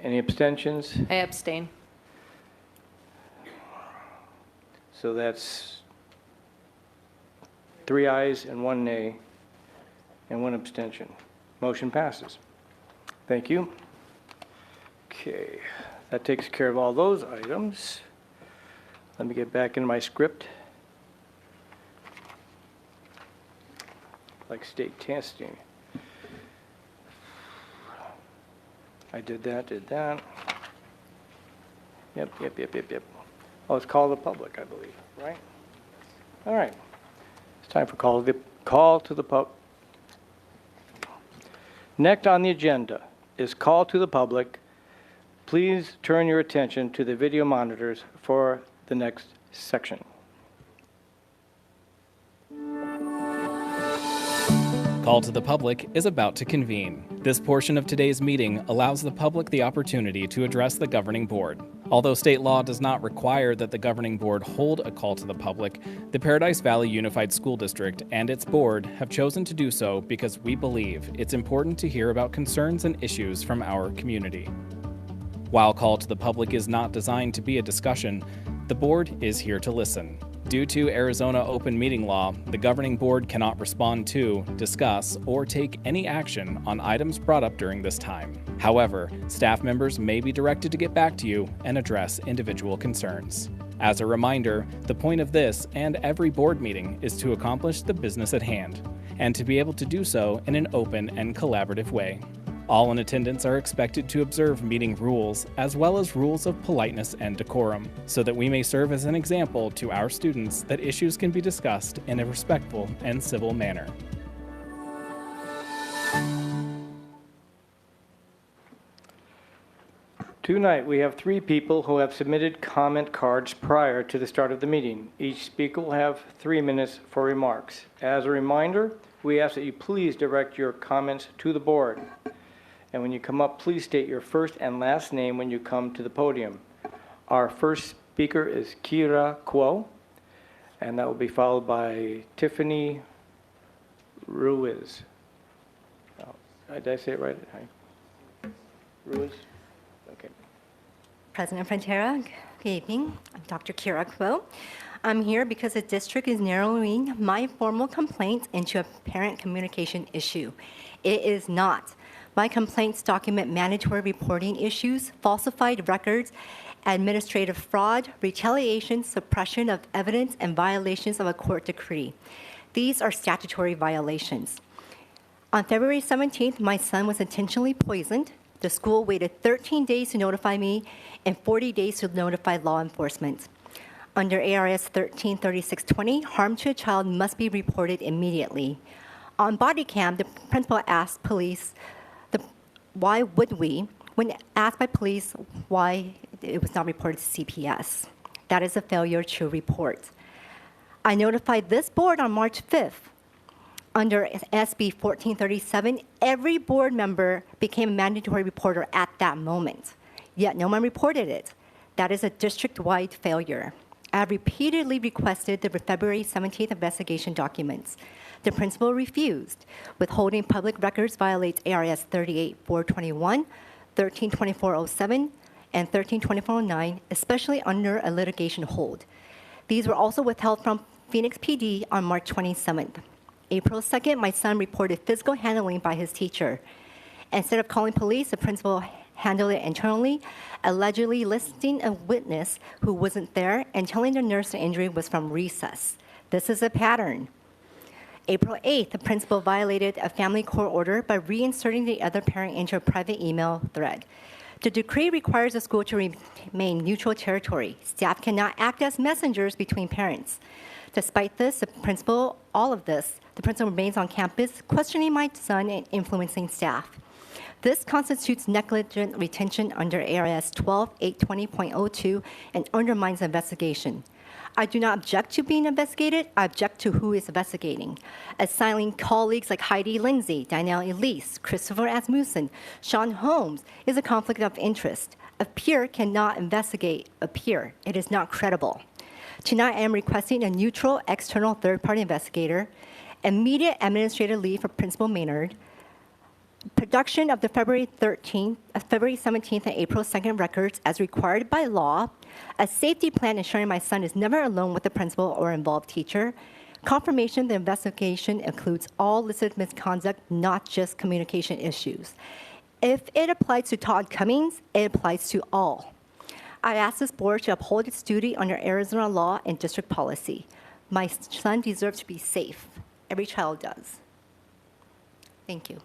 Any abstentions? I abstain. So that's 3 ayes and 1 nay and 1 abstention. Motion passes. Thank you. Okay, that takes care of all those items. Let me get back into my script. Like state testing. I did that. Yep. Oh, it's call to the public, I believe, right? All right. It's time for call to the public. Next on the agenda is call to the public. Please turn your attention to the video monitors for the next section. Call to the Public is about to convene. This portion of today's meeting allows the public the opportunity to address the governing board. Although state law does not require that the governing board hold a call to the public, the Paradise Valley Unified School District and its board have chosen to do so because we believe it's important to hear about concerns and issues from our community. While Call to the Public is not designed to be a discussion, the board is here to listen. Due to Arizona open meeting law, the governing board cannot respond to, discuss, or take any action on items brought up during this time. However, staff members may be directed to get back to you and address individual concerns. As a reminder, the point of this and every board meeting is to accomplish the business at hand, and to be able to do so in an open and collaborative way. All in attendance are expected to observe meeting rules, as well as rules of politeness and decorum, so that we may serve as an example to our students that issues can be discussed in a respectful and civil manner. Tonight, we have 3 people who have submitted comment cards prior to the start of the meeting. Each speaker will have 3 minutes for remarks. As a reminder, we ask that you please direct your comments to the board. And when you come up, please state your first and last name when you come to the podium. Our first speaker is Kira Kuo, and that will be followed by Tiffany Ruiz. Oh, did I say it right? Ruiz? Okay. President Frontera, good evening. I'm Dr. Kira Kuo. I'm here because the district is narrowing my formal complaint into a parent communication issue. It is not. My complaints document mandatory reporting issues, falsified records, administrative fraud, retaliation, suppression of evidence, and violations of a court decree. These are statutory violations. On February 17th, my son was intentionally poisoned. The school waited 13 days to notify me and 40 days to notify law enforcement. Under ARS 133620, harm to a child must be reported immediately. On body cam, the principal asked police, why would we? When asked by police why it was not reported to CPS. That is a failure to report. I notified this board on March 5th. Under SB 1437, every board member became a mandatory reporter at that moment, yet no one reported it. That is a district-wide failure. I have repeatedly requested the February 17th investigation documents. The principal refused. Withholding public records violates ARS 38421, 132407, and 132409, especially under a litigation hold. These were also withheld from Phoenix PD on March 27th. April 2nd, my son reported physical handling by his teacher. Instead of calling police, the principal handled it internally, allegedly listing a witness who wasn't there and telling the nurse the injury was from recess. This is a pattern. April 8th, the principal violated a family court order by reinserting the other parent into a private email thread. The decree requires the school to remain neutral territory. Staff cannot act as messengers between parents. Despite this, the principal remains on campus, questioning my son and influencing staff. This constitutes negligent retention under ARS 12820.02 and undermines the investigation. I do not object to being investigated. I object to who is investigating. Assigning colleagues like Heidi Lindsay, Danielle Elise, Christopher Asmussen, Sean Holmes is a conflict of interest. A peer cannot investigate a peer. It is not credible. Tonight, I am requesting a neutral external third-party investigator, immediate administrative leave for Principal Maynard, production of the February 17th and April 2nd records as required by law, a safety plan ensuring my son is never alone with the principal or involved teacher, confirmation the investigation includes all listed misconduct, not just communication issues. If it applies to Todd Cummings, it applies to all. I ask this board to uphold its duty under Arizona law and district policy. My son deserves to be safe. Every child does. Thank you.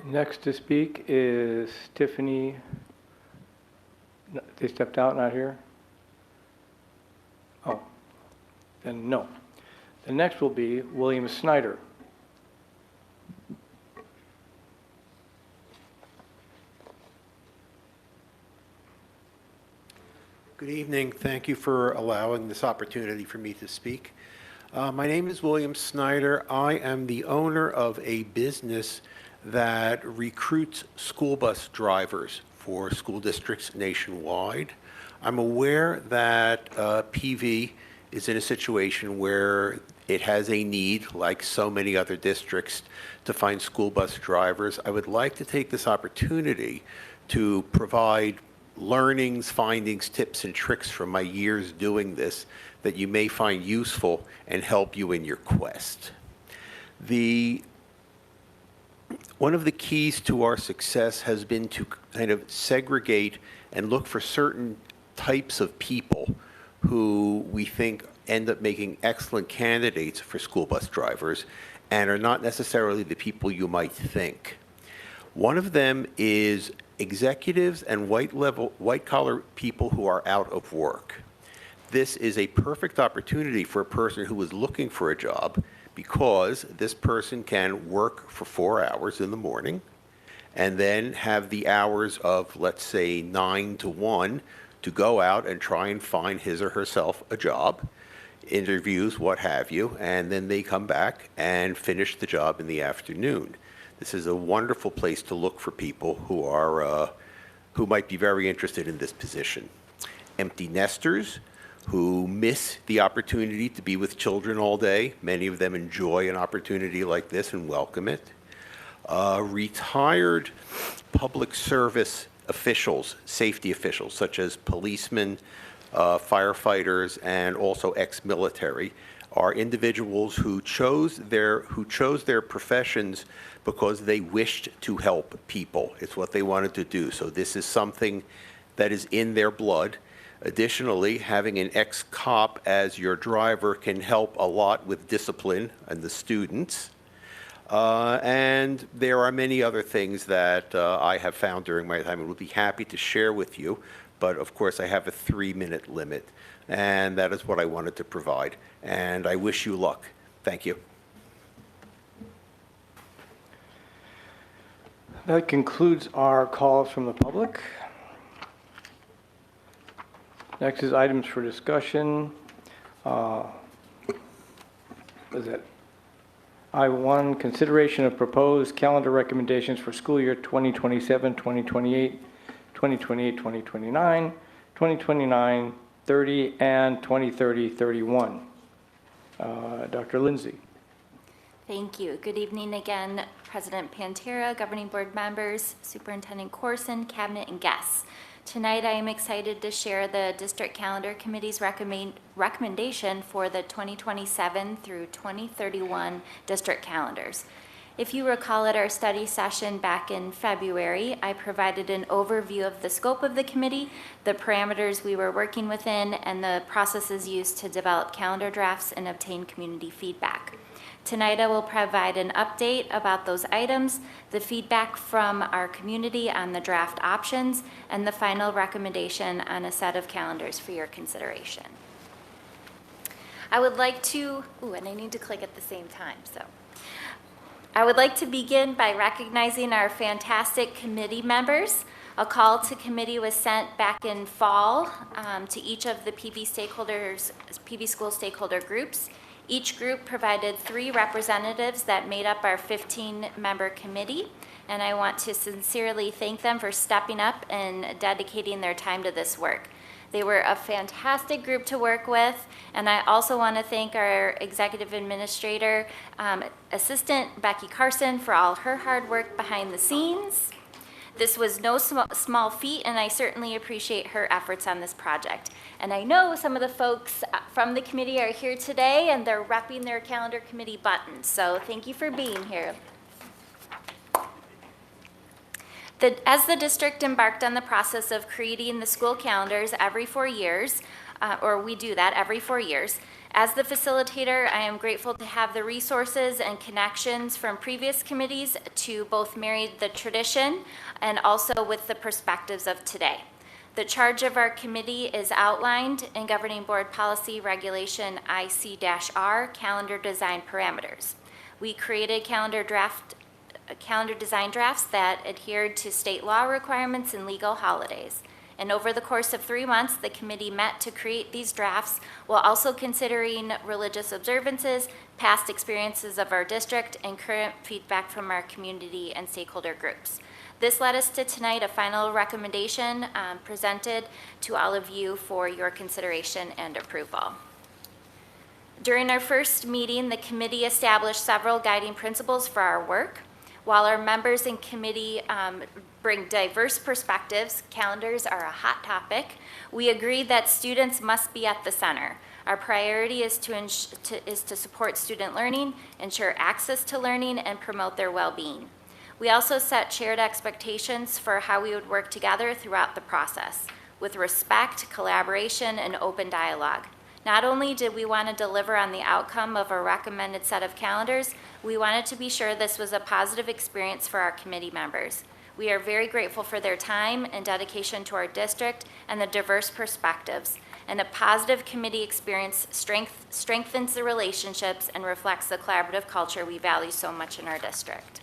Next to speak is Tiffany. They stepped out, not here? Oh, then no. The next will be William Snyder. Good evening. Thank you for allowing this opportunity for me to speak. My name is William Snyder. I am the owner of a business that recruits school bus drivers for school districts nationwide. I'm aware that PV is in a situation where it has a need, like so many other districts, to find school bus drivers. I would like to take this opportunity to provide learnings, findings, tips, and tricks from my years doing this that you may find useful and help you in your quest. One of the keys to our success has been to kind of segregate and look for certain types of people who we think end up making excellent candidates for school bus drivers and are not necessarily the people you might think. One of them is executives and white-collar people who are out of work. This is a perfect opportunity for a person who is looking for a job because this person can work for 4 hours in the morning and then have the hours of, let's say, 9 to 1 to go out and try and find his or herself a job, interviews, what have you, and then they come back and finish the job in the afternoon. This is a wonderful place to look for people who might be very interested in this position. Empty nesters who miss the opportunity to be with children all day. Many of them enjoy an opportunity like this and welcome it. Retired public service officials, safety officials, such as policemen, firefighters, and also ex-military, are individuals who chose their professions because they wished to help people. It's what they wanted to do. So this is something that is in their blood. Additionally, having an ex-cop as your driver can help a lot with discipline and the students. And there are many other things that I have found during my time and would be happy to share with you. But of course, I have a 3-minute limit, and that is what I wanted to provide. And I wish you luck. Thank you. That concludes our calls from the public. Next is items for discussion. Is it I-1, consideration of proposed calendar recommendations for school year 2027, 2028, 2028, 2029, 2029, 30, and 2030, 31. Dr. Lindsay. Thank you. Good evening again, President Pantera, Governing Board members, Superintendent Corson, Cabinet, and guests. Tonight, I am excited to share the District Calendar Committee's recommendation for the 2027 through 2031 district calendars. If you recall at our study session back in February, I provided an overview of the scope of the committee, the parameters we were working within, and the processes used to develop calendar drafts and obtain community feedback. Tonight, I will provide an update about those items, the feedback from our community on the draft options, and the final recommendation on a set of calendars for your consideration. I would like to, and I need to click at the same time, so. I would like to begin by recognizing our fantastic committee members. A call to committee was sent back in fall to each of the PB school stakeholder groups. Each group provided 3 representatives that made up our 15-member committee, and I want to sincerely thank them for stepping up and dedicating their time to this work. They were a fantastic group to work with, and I also want to thank our Executive Administrator, Assistant Becky Carson, for all her hard work behind the scenes. This was no small feat, and I certainly appreciate her efforts on this project. And I know some of the folks from the committee are here today, and they're repping their calendar committee buttons, so thank you for being here. As the district embarked on the process of creating the school calendars every 4 years, or we do that every 4 years, as the facilitator, I am grateful to have the resources and connections from previous committees to both marry the tradition and also with the perspectives of today. The charge of our committee is outlined in Governing Board Policy Regulation IC-R, Calendar Design Parameters. We created calendar design drafts that adhered to state law requirements and legal holidays. And over the course of 3 months, the committee met to create these drafts while also considering religious observances, past experiences of our district, and current feedback from our community and stakeholder groups. This led us to tonight a final recommendation presented to all of you for your consideration and approval. During our first meeting, the committee established several guiding principles for our work. While our members and committee bring diverse perspectives. Calendars are a hot topic. We agreed that students must be at the center. Our priority is to support student learning, ensure access to learning, and promote their well-being. We also set shared expectations for how we would work together throughout the process, with respect, collaboration, and open dialogue. Not only did we want to deliver on the outcome of a recommended set of calendars, we wanted to be sure this was a positive experience for our committee members. We are very grateful for their time and dedication to our district and the diverse perspectives. And a positive committee experience strengthens the relationships and reflects the collaborative culture we value so much in our district.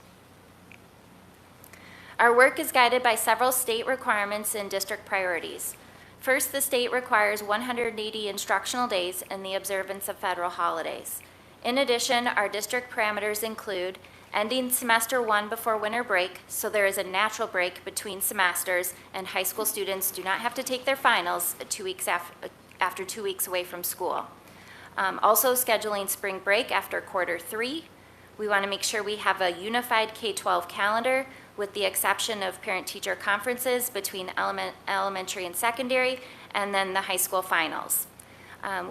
Our work is guided by several state requirements and district priorities. First, the state requires 180 instructional days and the observance of federal holidays. In addition, our district parameters include ending semester 1 before winter break, so there is a natural break between semesters, and high school students do not have to take their finals 2 weeks after 2 weeks away from school. Also, scheduling spring break after quarter 3. We want to make sure we have a unified K-12 calendar, with the exception of parent-teacher conferences between elementary and secondary, and then the high school finals.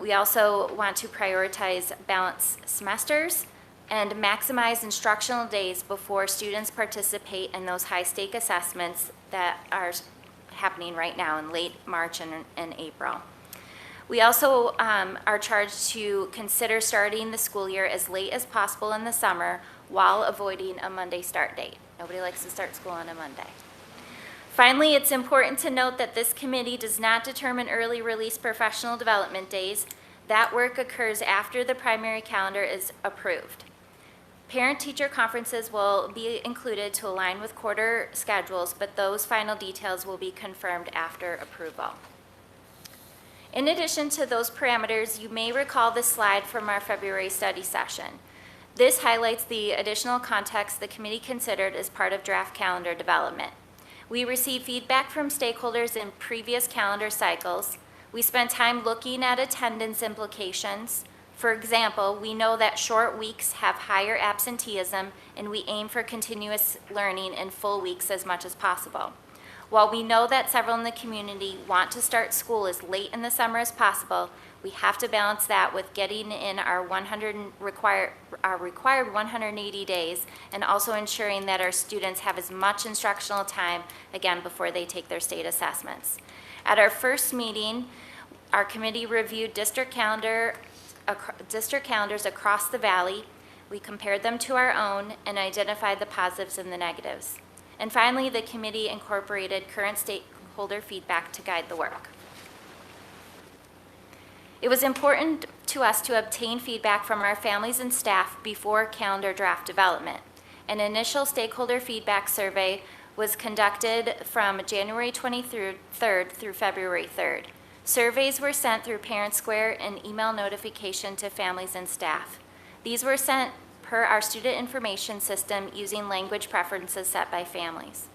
We also want to prioritize balanced semesters and maximize instructional days before students participate in those high-stake assessments that are happening right now in late March and April. We also are charged to consider starting the school year as late as possible in the summer while avoiding a Monday start date. Nobody likes to start school on a Monday. Finally, it's important to note that this committee does not determine early release professional development days. That work occurs after the primary calendar is approved. Parent-teacher conferences will be included to align with quarter schedules, but those final details will be confirmed after approval. In addition to those parameters, you may recall this slide from our February study session. This highlights the additional context the committee considered as part of draft calendar development. We received feedback from stakeholders in previous calendar cycles. We spent time looking at attendance implications. For example, we know that short weeks have higher absenteeism, and we aim for continuous learning in full weeks as much as possible. While we know that several in the community want to start school as late in the summer as possible, we have to balance that with getting in our required 180 days, and also ensuring that our students have as much instructional time, again, before they take their state assessments. At our first meeting, our committee reviewed district calendars across the valley. We compared them to our own and identified the positives and the negatives. And finally, the committee incorporated current stakeholder feedback to guide the work. It was important to us to obtain feedback from our families and staff before calendar draft development. An initial stakeholder feedback survey was conducted from January 23rd through February 3rd. Surveys were sent through Parent Square and email notification to families and staff. These were sent per our student information system using language preferences set by families.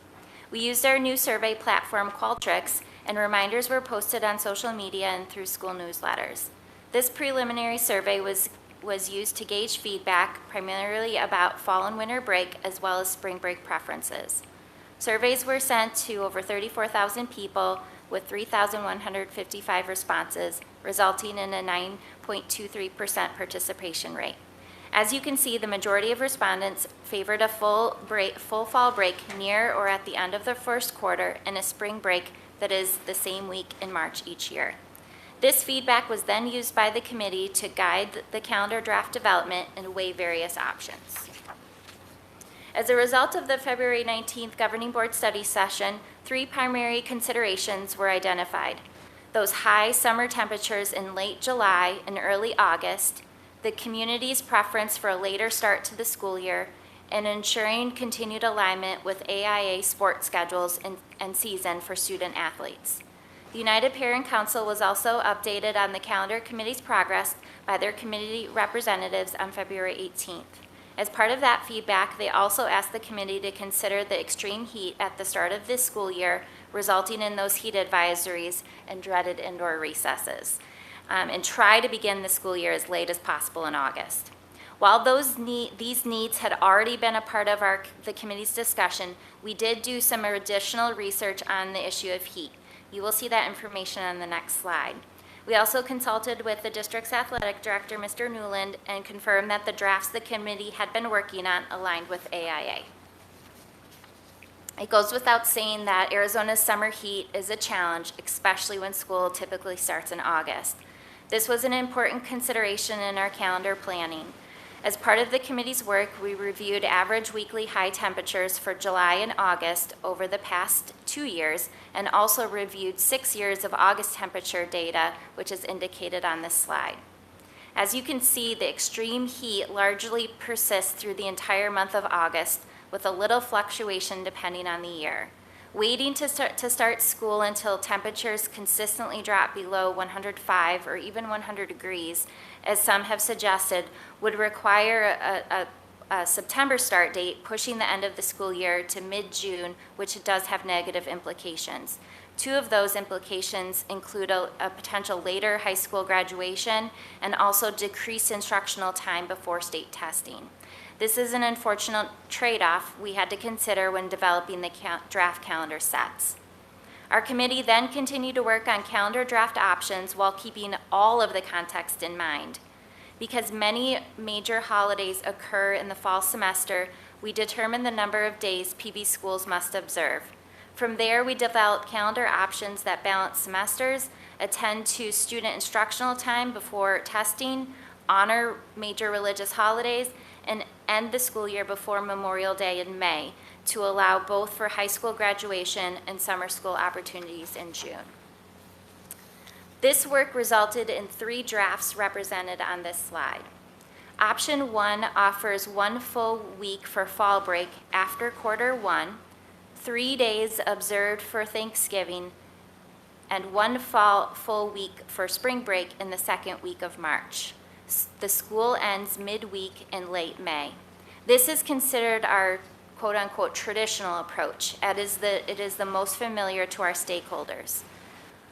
We used our new survey platform, Qualtrics, and reminders were posted on social media and through school newsletters. This preliminary survey was used to gauge feedback primarily about fall and winter break as well as spring break preferences. Surveys were sent to over 34,000 people with 3,155 responses, resulting in a 9.23% participation rate. As you can see, the majority of respondents favored a full fall break near or at the end of the first quarter and a spring break that is the same week in March each year. This feedback was then used by the committee to guide the calendar draft development and weigh various options. As a result of the February 19th Governing Board study session, 3 primary considerations were identified. Those high summer temperatures in late July and early August, the community's preference for a later start to the school year, and ensuring continued alignment with AIA sports schedules and season for student athletes. The United Parent Council was also updated on the calendar committee's progress by their committee representatives on February 18th. As part of that feedback, they also asked the committee to consider the extreme heat at the start of this school year, resulting in those heat advisories and dreaded indoor recesses, and try to begin the school year as late as possible in August. While these needs had already been a part of the committee's discussion, we did do some additional research on the issue of heat. You will see that information on the next slide. We also consulted with the district's athletic director, Mr. Newland, and confirmed that the drafts the committee had been working on aligned with AIA. It goes without saying that Arizona's summer heat is a challenge, especially when school typically starts in August. This was an important consideration in our calendar planning. As part of the committee's work, we reviewed average weekly high temperatures for July and August over the past 2 years, and also reviewed 6 years of August temperature data, which is indicated on this slide. As you can see, the extreme heat largely persists through the entire month of August, with a little fluctuation depending on the year. Waiting to start school until temperatures consistently drop below 105 or even 100 degrees, as some have suggested, would require a September start date, pushing the end of the school year to mid-June, which does have negative implications. 2 of those implications include a potential later high school graduation and also decreased instructional time before state testing. This is an unfortunate trade-off we had to consider when developing the draft calendar sets. Our committee then continued to work on calendar draft options while keeping all of the context in mind. Because many major holidays occur in the fall semester, we determined the number of days PB schools must observe. From there, we developed calendar options that balance semesters, attend to student instructional time before testing, honor major religious holidays, and end the school year before Memorial Day in May to allow both for high school graduation and summer school opportunities in June. This work resulted in 3 drafts represented on this slide. Option 1 offers 1 full week for fall break after quarter 1, 3 days observed for Thanksgiving, and 1 full week for spring break in the 2nd week of March. The school ends midweek in late May. This is considered our quote-unquote traditional approach. It is the most familiar to our stakeholders.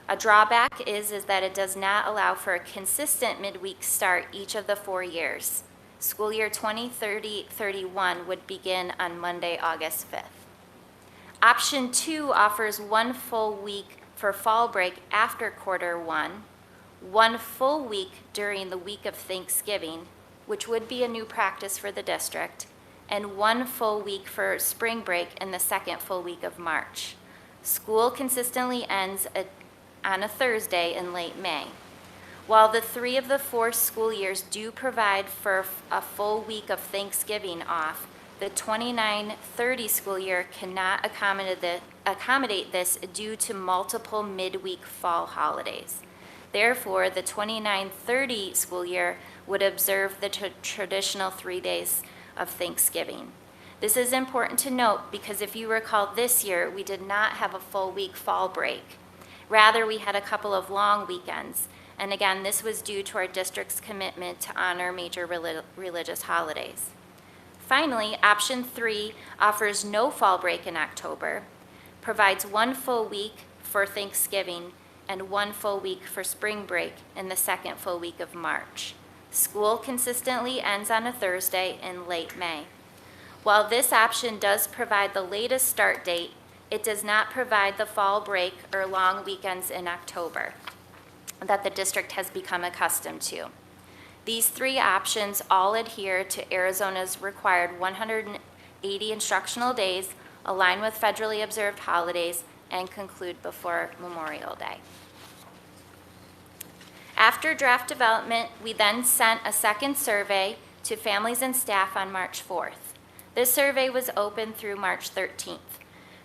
A drawback is that it does not allow for a consistent midweek start each of the 4 years. School year 2030-31 would begin on Monday, August 5th. Option 2 offers 1 full week for fall break after quarter 1, 1 full week during the week of Thanksgiving, which would be a new practice for the district, and 1 full week for spring break in the 2nd full week of March. School consistently ends on a Thursday in late May. While the 3 of the 4 school years do provide for a full week of Thanksgiving off, the 29-30 school year cannot accommodate this due to multiple midweek fall holidays. Therefore, the 29-30 school year would observe the traditional 3 days of Thanksgiving. This is important to note because if you recall this year, we did not have a full week fall break. Rather, we had a couple of long weekends. And again, this was due to our district's commitment to honor major religious holidays. Finally, option 3 offers no fall break in October, provides 1 full week for Thanksgiving, and 1 full week for spring break in the 2nd full week of March. School consistently ends on a Thursday in late May. While this option does provide the latest start date, it does not provide the fall break or long weekends in October that the district has become accustomed to. These 3 options all adhere to Arizona's required 180 instructional days, align with federally observed holidays, and conclude before Memorial Day. After draft development, we then sent a second survey to families and staff on March 4th. This survey was open through March 13th.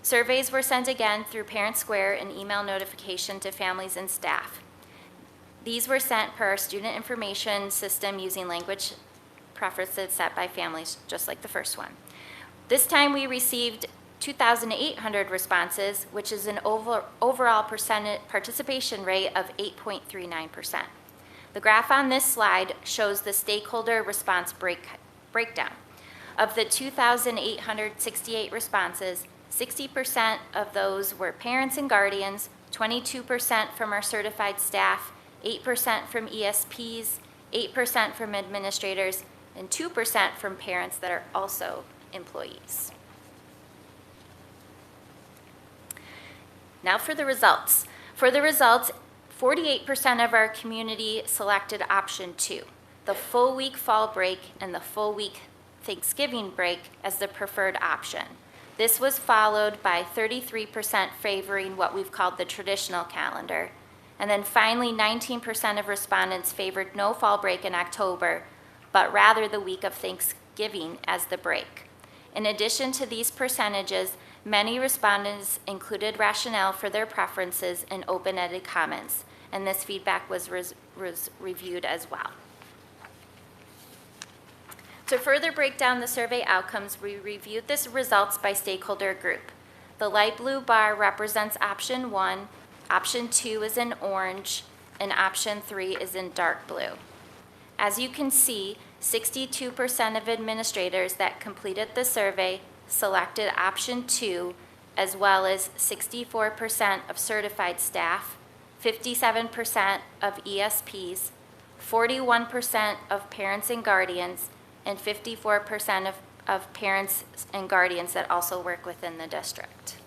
Surveys were sent again through Parent Square and email notification to families and staff. These were sent per our student information system using language preferences set by families, just like the first one. This time we received 2,800 responses, which is an overall participation rate of 8.39%. The graph on this slide shows the stakeholder response breakdown. Of the 2,868 responses, 60% of those were parents and guardians, 22% from our certified staff, 8% from ESPs, 8% from administrators, and 2% from parents that are also employees. Now for the results. For the results, 48% of our community selected option 2, the full week fall break and the full week Thanksgiving break as the preferred option. This was followed by 33% favoring what we've called the traditional calendar. And then finally, 19% of respondents favored no fall break in October, but rather the week of Thanksgiving as the break. In addition to these percentages, many respondents included rationale for their preferences in open-ended comments, and this feedback was reviewed as well. To further break down the survey outcomes, we reviewed the results by stakeholder group. The light blue bar represents option 1, option 2 is in orange, and option 3 is in dark blue. As you can see, 62% of administrators that completed the survey selected option 2, as well as 64% of certified staff, 57% of ESPs, 41% of parents and guardians, and 54% of parents and guardians that also work within the district.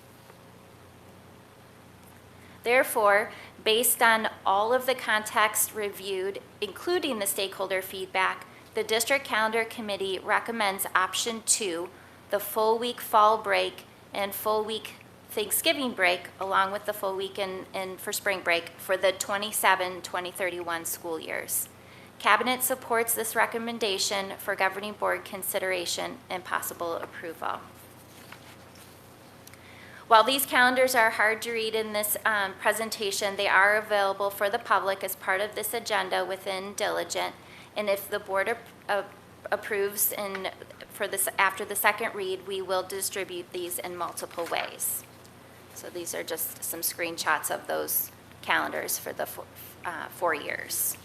Therefore, based on all of the context reviewed, including the stakeholder feedback, the District Calendar Committee recommends option 2, the full week fall break and full week Thanksgiving break, along with the full week for spring break for the 27-2031 school years. Cabinet supports this recommendation for governing board consideration and possible approval. While these calendars are hard to read in this presentation, they are available for the public as part of this agenda within Diligent. And if the board approves after the second read, we will distribute these in multiple ways. So these are just some screenshots of those calendars for the 4 years.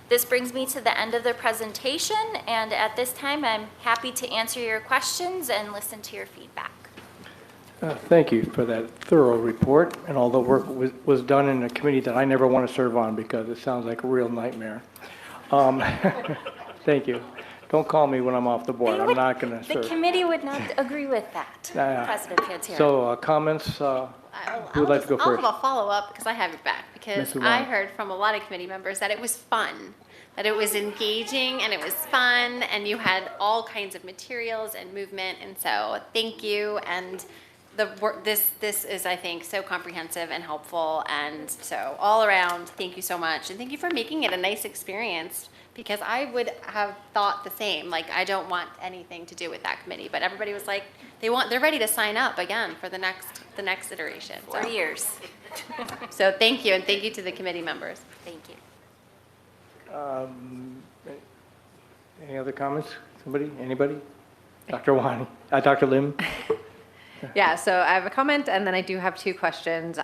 This brings me to the end of the presentation, and at this time, I'm happy to answer your questions and listen to your feedback. Thank you for that thorough report and all the work was done in a committee that I never want to serve on because it sounds like a real nightmare. Thank you. Don't call me when I'm off the board. I'm not going to serve. The committee would not agree with that, President Pantera. So comments, who would like to go first? I'll have a follow-up because I have it back. Because I heard from a lot of committee members that it was fun, that it was engaging and it was fun, and you had all kinds of materials and movement. And so thank you. And this is, I think, so comprehensive and helpful. And so all around, thank you so much. And thank you for making it a nice experience, because I would have thought the same. Like, I don't want anything to do with that committee, but everybody was like, they're ready to sign up again for the next iteration. 4 years. So thank you, and thank you to the committee members. Thank you. Any other comments? Somebody? Anybody? Dr. Wani? Dr. Lim? Yeah, so I have a comment, and then I do have 2 questions,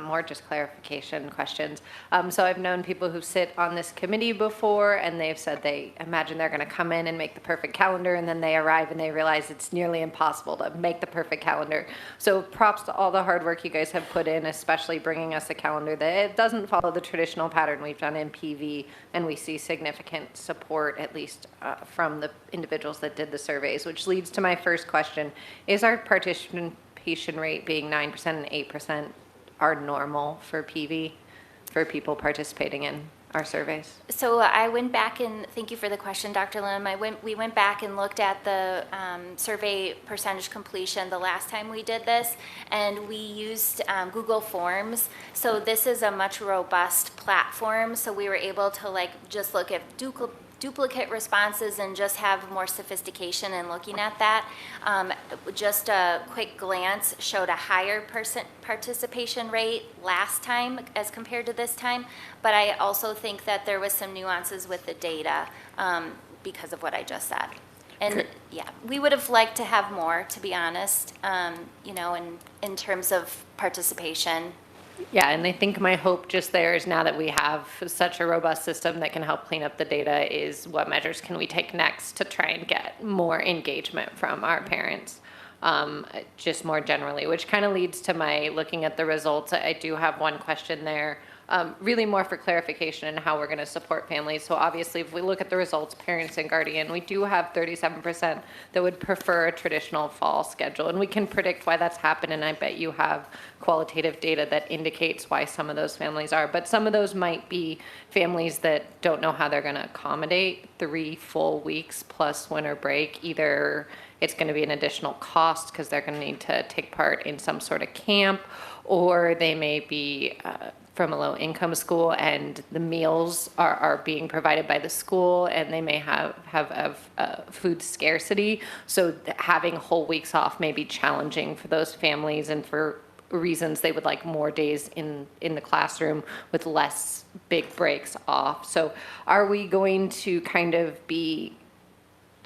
more just clarification questions. So I've known people who sit on this committee before, and they've said they imagine they're going to come in and make the perfect calendar, and then they arrive and they realize it's nearly impossible to make the perfect calendar. So props to all the hard work you guys have put in, especially bringing us a calendar that it doesn't follow the traditional pattern we've done in PV, and we see significant support, at least from the individuals that did the surveys, which leads to my first question. Is our participation rate being 9% and 8% are normal for PV, for people participating in our surveys? So I went back and, thank you for the question, Dr. Lim. We went back and looked at the survey percentage completion the last time we did this, and we used Google Forms. So this is a much robust platform, so we were able to just look at duplicate responses and just have more sophistication in looking at that. Just a quick glance showed a higher participation rate last time as compared to this time, but I also think that there was some nuances with the data because of what I just said. And yeah, we would have liked to have more, to be honest, in terms of participation. Yeah, and I think my hope just there is, now that we have such a robust system that can help clean up the data, is what measures can we take next to try and get more engagement from our parents, just more generally, which kind of leads to my looking at the results. I do have one question there. really more for clarification in how we're going to support families. So obviously, if we look at the results, parents and guardian, we do have 37% that would prefer a traditional fall schedule. And we can predict why that's happened, and I bet you have qualitative data that indicates why some of those families are. But some of those might be families that don't know how they're going to accommodate 3 full weeks plus winter break. Either it's going to be an additional cost because they're going to need to take part in some sort of camp, or they may be from a low-income school and the meals are being provided by the school, and they may have food scarcity. So having whole weeks off may be challenging for those families, and for reasons they would like more days in the classroom with less big breaks off. So are we going to kind of be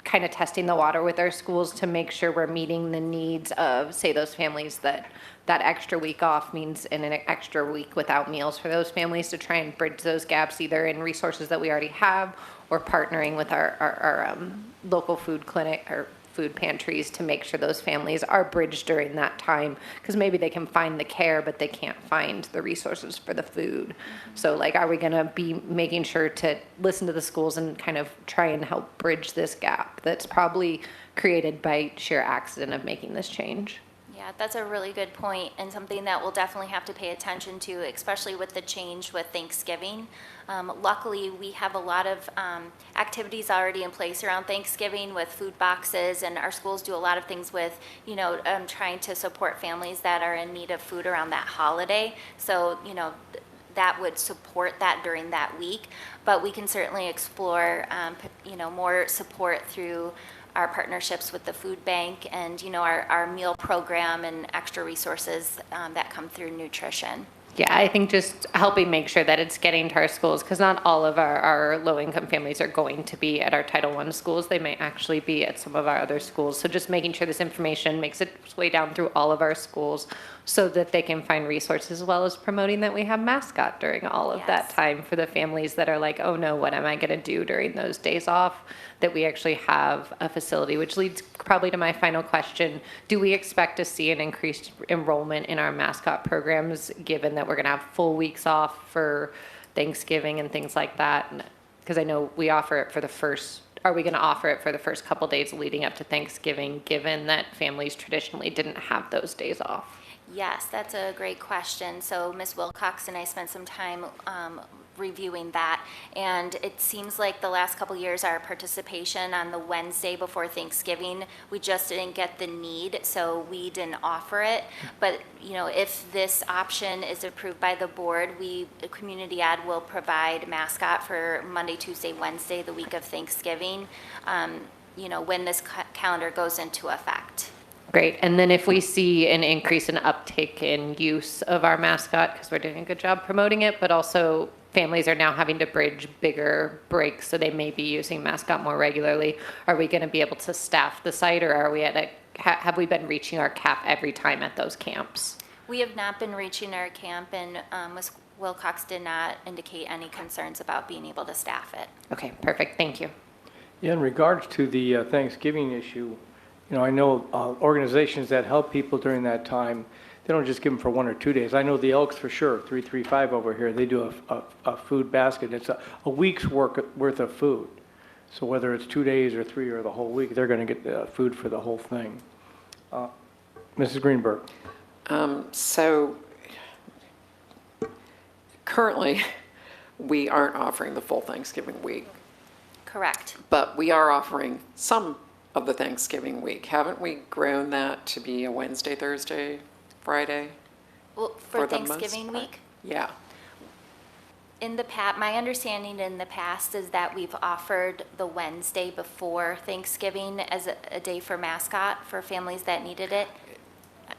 testing the water with our schools to make sure we're meeting the needs of, say, those families that extra week off means an extra week without meals for those families, to try and bridge those gaps either in resources that we already have or partnering with our local food clinic or food pantries to make sure those families are bridged during that time, because maybe they can find the care but they can't find the resources for the food. So like, are we going to be making sure to listen to the schools and kind of try and help bridge this gap that's probably created by sheer accident of making this change? Yeah, that's a really good point, and something that we'll definitely have to pay attention to, especially with the change with Thanksgiving. Luckily, we have a lot of activities already in place around Thanksgiving with food boxes, and our schools do a lot of things with, trying to support families that are in need of food around that holiday. So, that would support that during that week, but we can certainly explore, more support through our partnerships with the food bank and, our meal program and extra resources that come through nutrition. Yeah, I think just helping make sure that it's getting to our schools, because not all of our low-income families are going to be at our Title I schools. They may actually be at some of our other schools. So just making sure this information makes its way down through all of our schools so that they can find resources, as well as promoting that we have mascot during all of that time for the families that are like, oh no, what am I going to do during those days off? That we actually have a facility, which leads probably to my final question. Do we expect to see an increased enrollment in our mascot programs, given that we're going to have full weeks off for Thanksgiving and things like that? Because I know we offer it for the first, are we going to offer it for the first couple days leading up to Thanksgiving, given that families traditionally didn't have those days off? Yes, that's a great question. So Ms. Wilcox and I spent some time reviewing that, and it seems like the last couple years our participation on the Wednesday before Thanksgiving, we just didn't get the need, so we didn't offer it. But if this option is approved by the board, Community Ed will provide mascot for Monday, Tuesday, Wednesday, the week of Thanksgiving, when this calendar goes into effect. Great. And then if we see an increase in uptake in use of our mascot, because we're doing a good job promoting it, but also families are now having to bridge bigger breaks, so they may be using mascot more regularly, are we going to be able to staff the site, or are we have we been reaching our cap every time at those camps? We have not been reaching our camp, and Ms. Wilcox did not indicate any concerns about being able to staff it. Okay, perfect. Thank you. Yeah, in regards to the Thanksgiving issue, I know organizations that help people during that time, they don't just give them for 1 or 2 days. I know the Elks for sure, 335 over here, they do a food basket. It's a week's worth of food. So whether it's 2 days or 3 or the whole week, they're going to get food for the whole thing. Mrs. Greenberg. So currently, we aren't offering the full Thanksgiving week. Correct. But we are offering some of the Thanksgiving week. Haven't we grown that to be a Wednesday, Thursday, Friday? Well, for Thanksgiving week? Yeah. In the past, my understanding in the past is that we've offered the Wednesday before Thanksgiving as a day for mascot for families that needed it.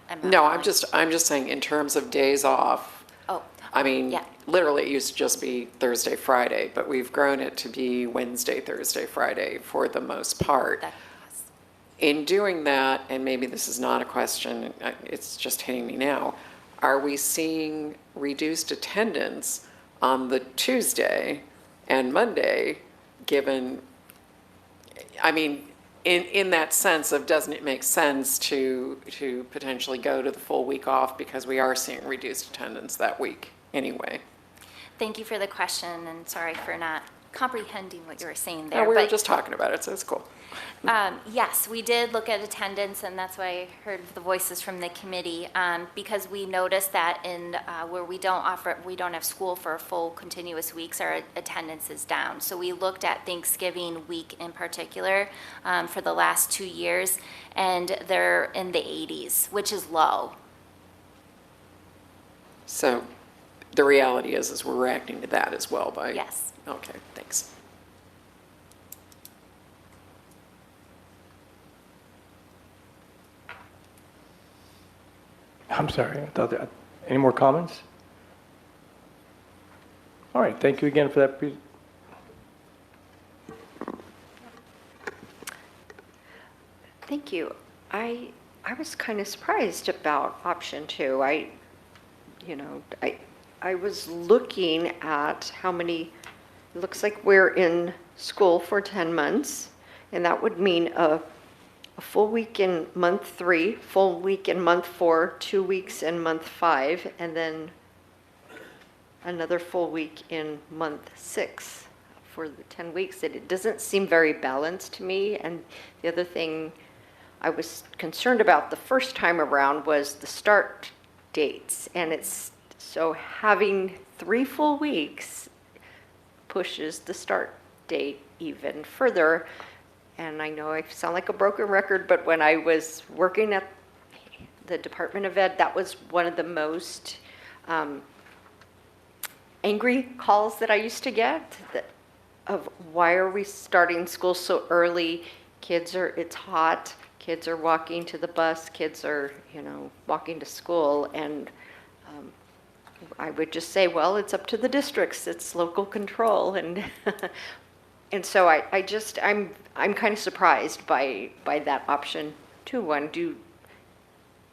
I'm just saying in terms of days off. Oh. I mean, literally it used to just be Thursday, Friday, but we've grown it to be Wednesday, Thursday, Friday for the most part. In doing that, and maybe this is not a question, it's just hitting me now, are we seeing reduced attendance on the Tuesday and Monday, given, I mean, in that sense of, doesn't it make sense to potentially go to the full week off because we are seeing reduced attendance that week anyway? Thank you for the question, and sorry for not comprehending what you were saying there. No, we were but, just talking about it, so it's cool. Yes, we did look at attendance, and that's why I heard the voices from the committee, because we noticed that in where we don't have school for full continuous weeks, our attendance is down. So we looked at Thanksgiving week in particular for the last 2 years, and they're in the 80s, which is low. So the reality is we're reacting to that as well by. Yes. Okay, thanks. I'm sorry. Any more comments? All right. Thank you again for that. Thank you. I was kind of surprised about option 2. I was looking at how many, it looks like we're in school for 10 months, and that would mean a full week in month 3, full week in month 4, 2 weeks in month 5, and then another full week in month 6 for the 10 weeks. It doesn't seem very balanced to me. And the other thing I was concerned about the first time around was the start dates. And it's so having 3 full weeks pushes the start date even further. And I know I sound like a broken record, but when I was working at the Department of Ed, that was one of the most angry calls that I used to get of why are we starting school so early? It's hot, kids are walking to the bus, kids are, walking to school. And I would just say, well, it's up to the districts, it's local control. And and so I'm kind of surprised by that option 2 one.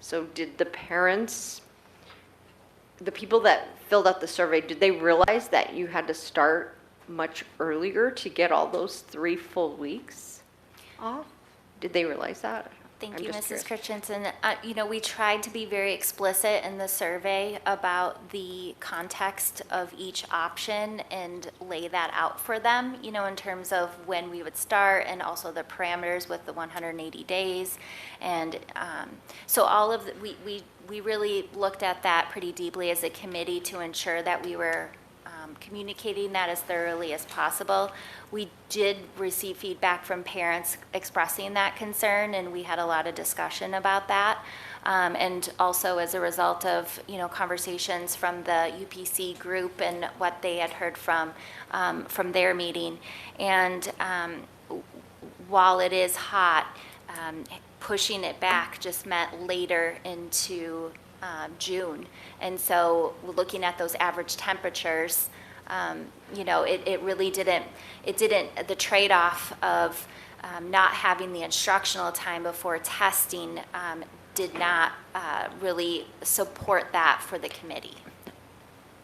So did the parents, the people that filled out the survey, did they realize that you had to start much earlier to get all those 3 full weeks off? Did they realize that? Thank you, Mrs. Christensen. We tried to be very explicit in the survey about the context of each option and lay that out for them, in terms of when we would start and also the parameters with the 180 days. And so all of we really looked at that pretty deeply as a committee to ensure that we were communicating that as thoroughly as possible. We did receive feedback from parents expressing that concern, and we had a lot of discussion about that. And also as a result of, conversations from the UPC group and what they had heard from their meeting. And while it is hot, pushing it back just meant later into June. And so looking at those average temperatures, it really didn't, the trade-off of not having the instructional time before testing did not really support that for the committee.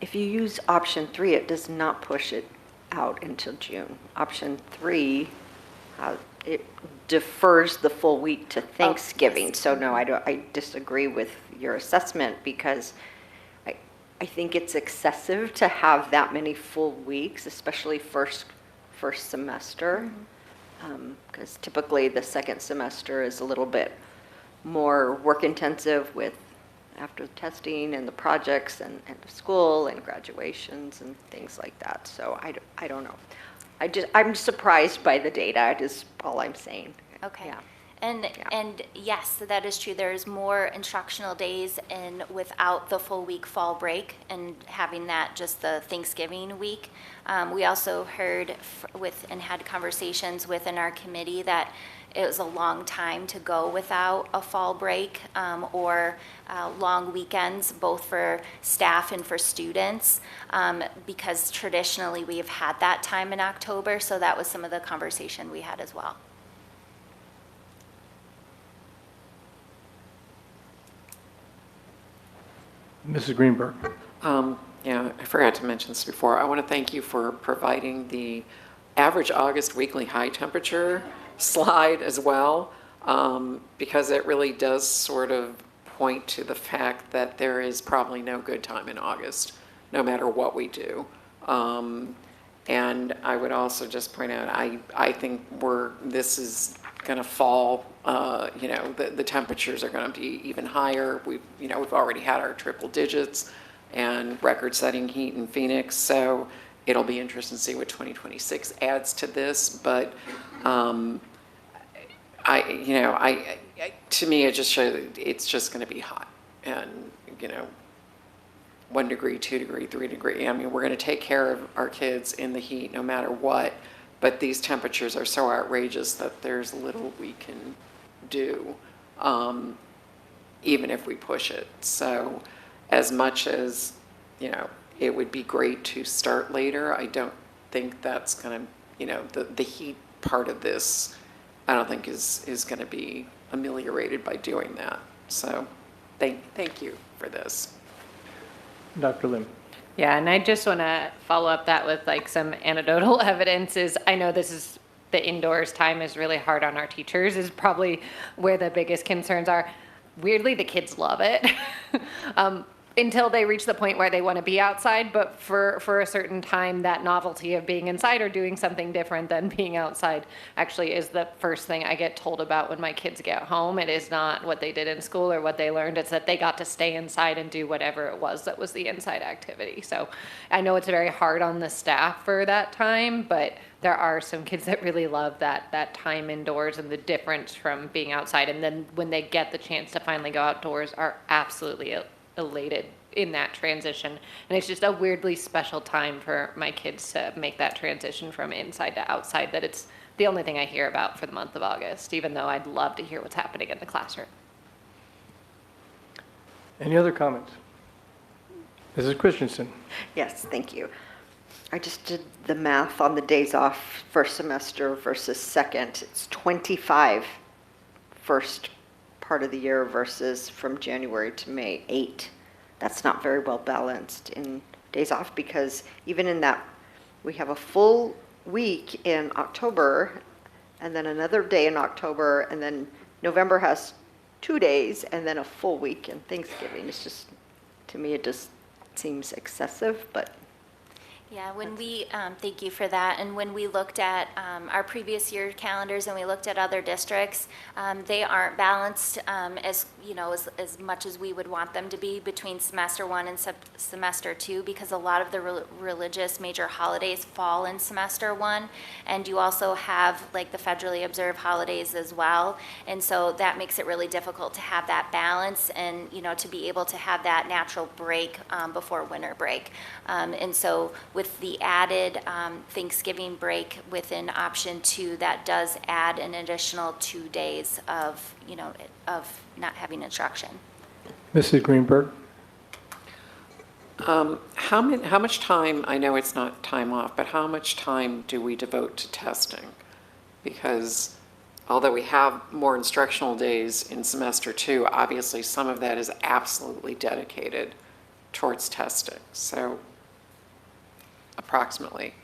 If you use option 3, it does not push it out until June. Option 3, it defers the full week to Thanksgiving. Yes. So no, I disagree with your assessment, because I think it's excessive to have that many full weeks, especially first semester, because typically the second semester is a little bit more work intensive with after testing and the projects and end of school and graduations and things like that. So I don't know. I'm surprised by the data, is all I'm saying. Okay. Yeah. And yes, that is true. There's more instructional days and without the full week fall break and having that just the Thanksgiving week. We also heard and had conversations within our committee that it was a long time to go without a fall break or long weekends, both for staff and for students, because traditionally we have had that time in October. So that was some of the conversation we had as well. Mrs. Greenberg. Yeah, I forgot to mention this before. I want to thank you for providing the average August weekly high temperature slide as well, because it really does sort of point to the fact that there is probably no good time in August, no matter what we do. And I would also just point out, I think this is going to fall, the temperatures are going to be even higher. We've already had our triple digits and record-setting heat in Phoenix, so it'll be interesting to see what 2026 adds to this. But to me, it just shows that it's just going to be hot, and 1 degree, 2 degree, 3 degree. I mean, we're going to take care of our kids in the heat no matter what, but these temperatures are so outrageous that there's little we can do, even if we push it. So as much as, it would be great to start later, I don't think that's going to, the heat part of this, I don't think is going to be ameliorated by doing that. So thank you for this. Dr. Lim. Yeah, and I just want to follow up that with some anecdotal evidence. I know this is the indoors time is really hard on our teachers, is probably where the biggest concerns are. Weirdly, the kids love it. Until they reach the point where they want to be outside, but for a certain time, that novelty of being inside or doing something different than being outside actually is the first thing I get told about when my kids get home. It is not what they did in school or what they learned. It's that they got to stay inside and do whatever it was that was the inside activity. So I know it's very hard on the staff for that time, but there are some kids that really love that time indoors and the difference from being outside. And then when they get the chance to finally go outdoors, are absolutely elated in that transition. And it's just a weirdly special time for my kids to make that transition from inside to outside, that it's the only thing I hear about for the month of August, even though I'd love to hear what's happening in the classroom. Any other comments? Mrs. Christensen. Yes, thank you. I just did the math on the days off first semester versus second. It's 25 first part of the year versus from January to May, 8. That's not very well balanced in days off, because even in that, we have a full week in October and then another day in October, and then November has 2 days and then a full week in Thanksgiving. It's just, to me, it just seems excessive, but Yeah, when we, thank you for that. And when we looked at our previous year calendars and we looked at other districts, they aren't balanced as much as we would want them to be between semester 1 and semester 2, because a lot of the religious major holidays fall in semester 1, and you also have the federally observed holidays as well. And so that makes it really difficult to have that balance and to be able to have that natural break before winter break. And so with the added Thanksgiving break within option 2, that does add an additional 2 days of not having instruction. Mrs. Greenberg. How much time, I know it's not time off, but how much time do we devote to testing? Because although we have more instructional days in semester 2, obviously some of that is absolutely dedicated towards testing. So approximately,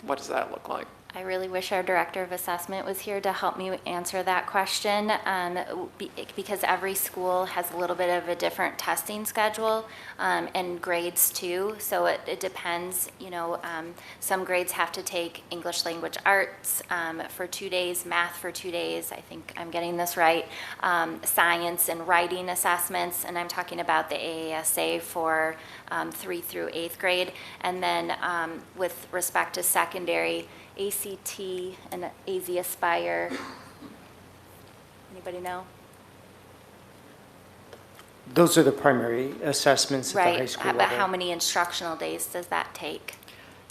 what does that look like? I really wish our director of assessment was here to help me answer that question, because every school has a little bit of a different testing schedule and grades too. So it depends. Some grades have to take English language arts for 2 days, math for 2 days. I think I'm getting this right. Science and writing assessments, and I'm talking about the AASA for 3 through 8th grade. And then with respect to secondary, ACT and AZ Aspire. Anybody know? Those are the primary assessments at the high Right, school but level. how many instructional days does that take?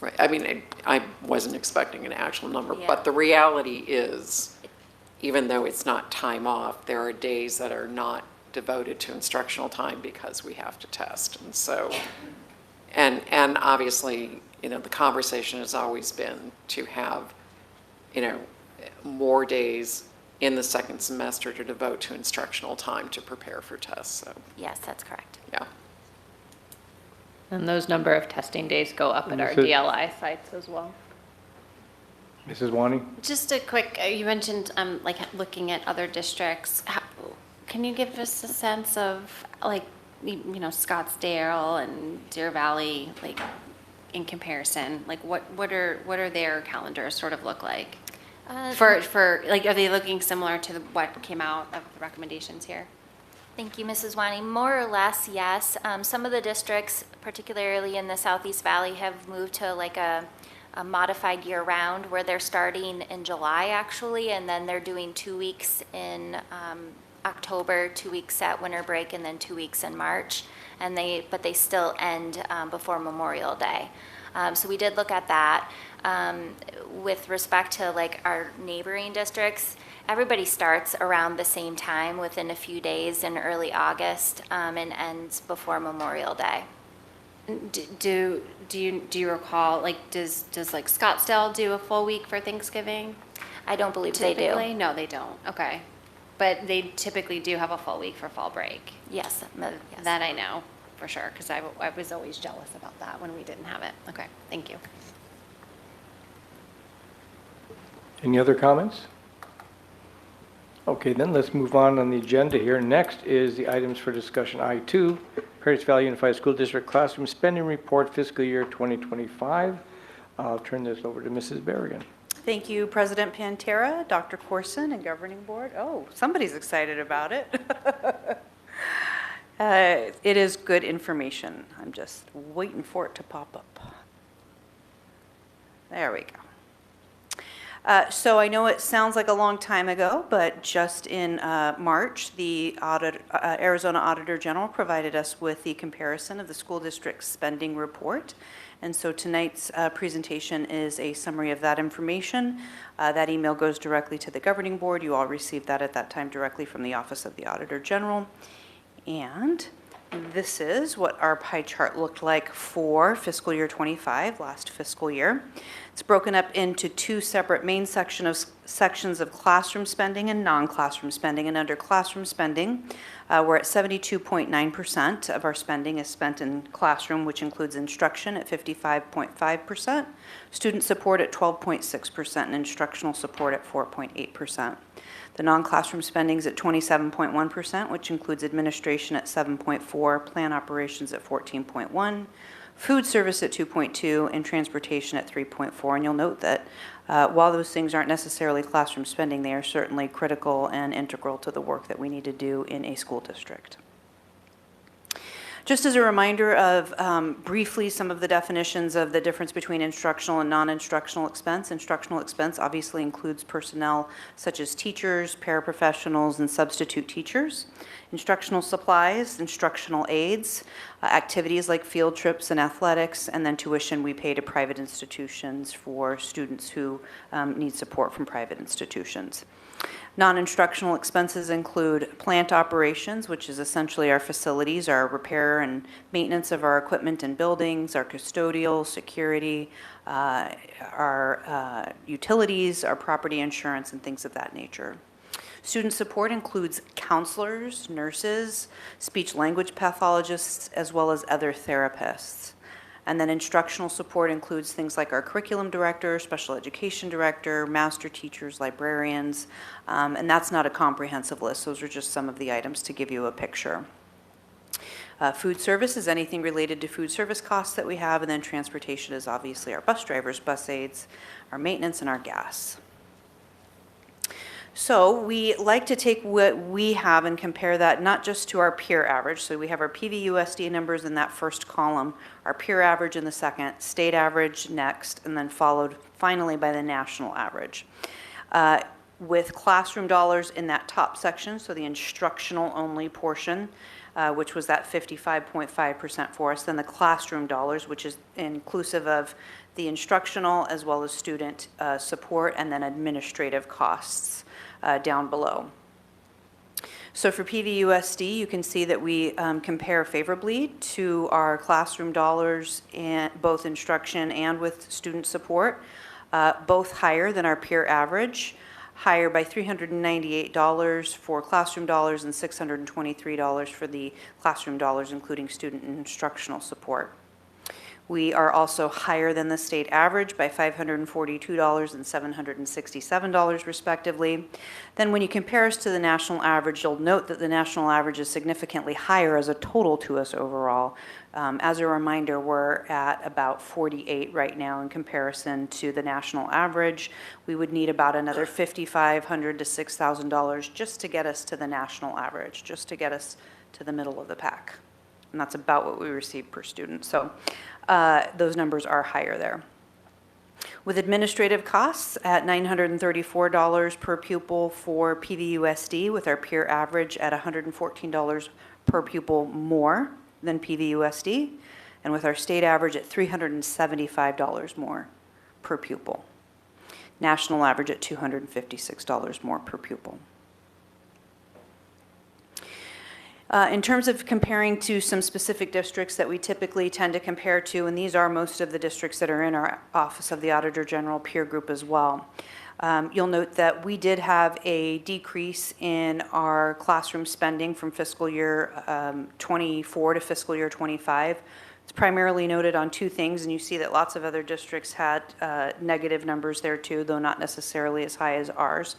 Right. I mean, I wasn't expecting an actual number, Yeah. but the reality is, even though it's not time off, there are days that are not devoted to instructional time because we have to test. And so, and obviously, the conversation has always been to have, more days in the second semester to devote to instructional time to prepare for tests. So Yes, that's correct. yeah. And those number of testing days go up at our Mrs. DLI sites as well. Mrs. Wani. Just a quick, you mentioned looking at other districts. Can you give us a sense of Scottsdale and Deer Valley, in comparison? Like what are their calendars sort of look like? Uh, For like, are they looking similar to what came out of the recommendations here? Thank you, Mrs. Wani. More or less, yes. Some of the districts, particularly in the Southeast Valley, have moved to like a modified year-round where they're starting in July, actually, and then they're doing 2 weeks in October, 2 weeks at winter break, and then 2 weeks in March. But they still end before Memorial Day. So we did look at that. With respect to like our neighboring districts, everybody starts around the same time within a few days in early August and ends before Memorial Day. Do you recall, like, does like Scottsdale do a full week for Thanksgiving? I don't believe they do. Typically? No, they don't. Okay. But they typically do have a full week for fall break. Yes. Yes. That I know for sure, because I was always jealous about that when we didn't have it. Okay, thank you. Any other comments? Okay, then let's move on the agenda here. Next is the items for discussion. I-2, Paradise Valley Unified School District Classroom Spending Report Fiscal Year 2025. I'll turn this over to Mrs. Berrigan. Thank you, President Pantera, Dr. Corson, and Governing Board. Oh, somebody's excited about it. It is good information. I'm just waiting for it to pop up. There we go. So I know it sounds like a long time ago, but just in March, the Arizona Auditor General provided us with the comparison of the school district's spending report. And so tonight's presentation is a summary of that information. That email goes directly to the Governing Board. You all received that at that time directly from the Office of the Auditor General. And this is what our pie chart looked like for fiscal year 25, last fiscal year. It's broken up into two separate main sections of classroom spending and non-classroom spending. And under classroom spending, we're at 72.9% of our spending is spent in classroom, which includes instruction at 55.5%, student support at 12.6%, and instructional support at 4.8%. The non-classroom spending is at 27.1%, which includes administration at 7.4%, plan operations at 14.1%, food service at 2.2%, and transportation at 3.4%. And you'll note that while those things aren't necessarily classroom spending, they are certainly critical and integral to the work that we need to do in a school district. Just as a reminder of briefly some of the definitions of the difference between instructional and non-instructional expense. Instructional expense obviously includes personnel such as teachers, paraprofessionals, and substitute teachers. Instructional supplies, instructional aids, activities like field trips and athletics, and then tuition we pay to private institutions for students who need support from private institutions. Non-instructional expenses include plant operations, which is essentially our facilities, our repair and maintenance of our equipment and buildings, our custodial, security, our utilities, our property insurance, and things of that nature. Student support includes counselors, nurses, speech-language pathologists, as well as other therapists. And then instructional support includes things like our curriculum director, special education director, master teachers, librarians, and that's not a comprehensive list. Those are just some of the items to give you a picture. Food service is anything related to food service costs that we have, and then transportation is obviously our bus drivers, bus aides, our maintenance, and our gas. So we like to take what we have and compare that not just to our peer average. So we have our PVUSD numbers in that first column, our peer average in the second, state average next, and then followed finally by the national average. With classroom dollars in that top section, so the instructional only portion, which was that 55.5% for us, then the classroom dollars, which is inclusive of the instructional as well as student support, and then administrative costs down below. So for PVUSD, you can see that we compare favorably to our classroom dollars in both instruction and with student support, both higher than our peer average, higher by $398 for classroom dollars and $623 for the classroom dollars, including student and instructional support. We are also higher than the state average by $542 and $767 respectively. Then when you compare us to the national average, you'll note that the national average is significantly higher as a total to us overall, As a reminder, we're at about 48 right now in comparison to the national average. We would need about another $5,500 to $6,000 just to get us to the national average, just to get us to the middle of the pack. And that's about what we receive per student. So those numbers are higher there. With administrative costs at $934 per pupil for PVUSD, with our peer average at $114 per pupil more than PVUSD, and with our state average at $375 more per pupil. National average at $256 more per pupil. In terms of comparing to some specific districts that we typically tend to compare to, and these are most of the districts that are in our Office of the Auditor General peer group as well. You'll note that we did have a decrease in our classroom spending from fiscal year 24 to fiscal year 25. It's primarily noted on two things, and you see that lots of other districts had negative numbers there too, though not necessarily as high as ours.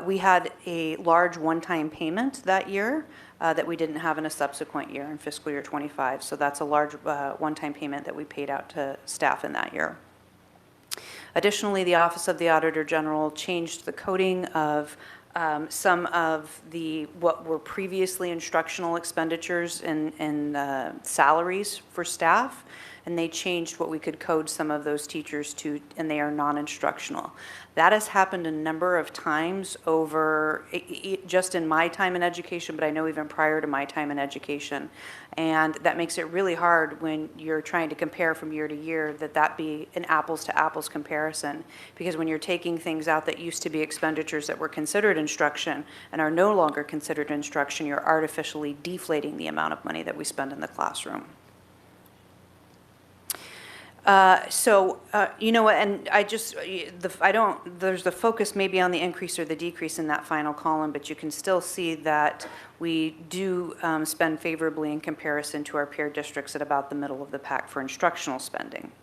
We had a large one-time payment that year that we didn't have in a subsequent year in fiscal year 25. So that's a large one-time payment that we paid out to staff in that year. Additionally, the Office of the Auditor General changed the coding of some of what were previously instructional expenditures and salaries for staff, and they changed what we could code some of those teachers to, and they are non-instructional. That has happened a number of times over, just in my time in education, but I know even prior to my time in education. And that makes it really hard when you're trying to compare from year to year that be an apples to apples comparison. Because when you're taking things out that used to be expenditures that were considered instruction and are no longer considered instruction, you're artificially deflating the amount of money that we spend in the classroom. You know what, and there's the focus maybe on the increase or the decrease in that final column, but you can still see that we do spend favorably in comparison to our peer districts at about the middle of the pack for instructional spending.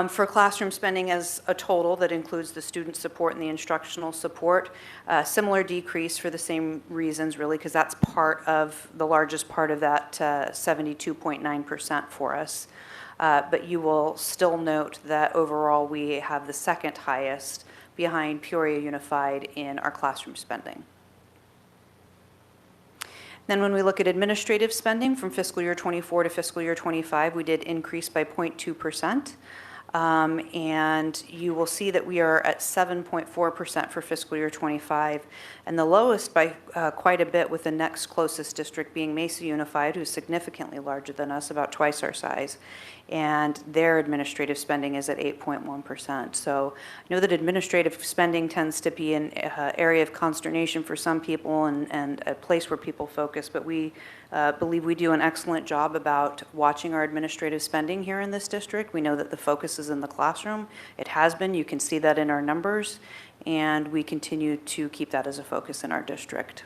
For classroom spending as a total, that includes the student support and the instructional support, similar decrease for the same reasons really, because that's part of the largest part of that 72.9% for us. But you will still note that overall we have the second highest behind Peoria Unified in our classroom spending. Then when we look at administrative spending from fiscal year 24 to fiscal year 25, we did increase by 0.2%. And you will see that we are at 7.4% for fiscal year 25, and the lowest by quite a bit, with the next closest district being Mesa Unified, who's significantly larger than us, about twice our size, and their administrative spending is at 8.1%. So I know that administrative spending tends to be an area of consternation for some people and a place where people focus, but we believe we do an excellent job about watching our administrative spending here in this district. We know that the focus is in the classroom. It has been. You can see that in our numbers, and we continue to keep that as a focus in our district.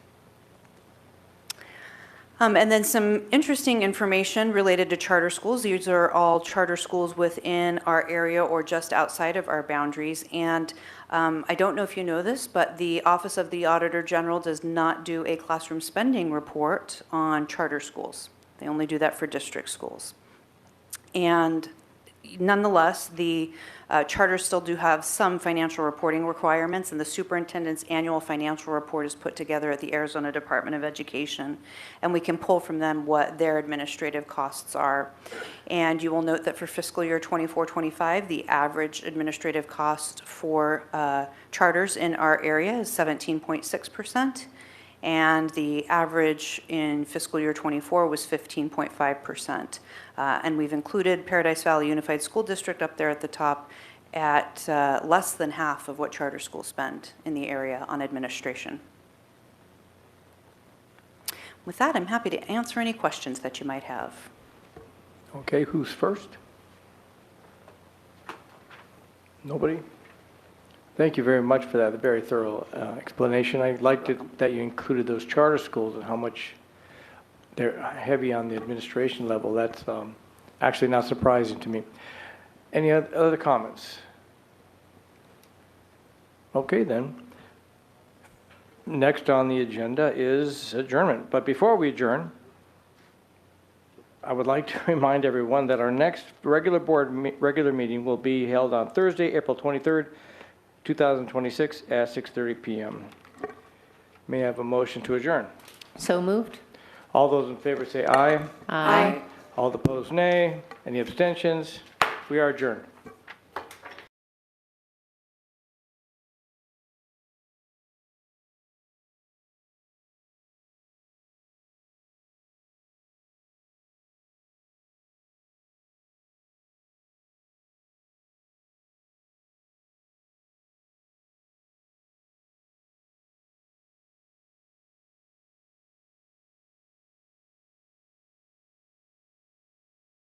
And then some interesting information related to charter schools. These are all charter schools within our area or just outside of our boundaries. And I don't know if you know this, but the Office of the Auditor General does not do a classroom spending report on charter schools. They only do that for district schools. And nonetheless, the charters still do have some financial reporting requirements, and the superintendent's annual financial report is put together at the Arizona Department of Education, and we can pull from them what their administrative costs are. And you will note that for fiscal year 24-25, the average administrative cost for charters in our area is 17.6%. And the average in fiscal year 24 was 15.5%. And we've included Paradise Valley Unified School District up there at the top at less than half of what charter schools spend in the area on administration. With that, I'm happy to answer any questions that you might have. Okay, who's first? Nobody? Thank you very much for that, a very thorough explanation. I liked it that you included those charter schools and how much they're heavy on the administration level. That's actually not surprising to me. Any other comments? Okay, then. Next on the agenda is adjournment. But before we adjourn, I would like to remind everyone that our next regular meeting will be held on Thursday, April 23rd, 2026 at 6:30 p.m. May I have a motion to adjourn? So moved. All those in favor say aye. Aye. All opposed, nay. Any abstentions? We are adjourned.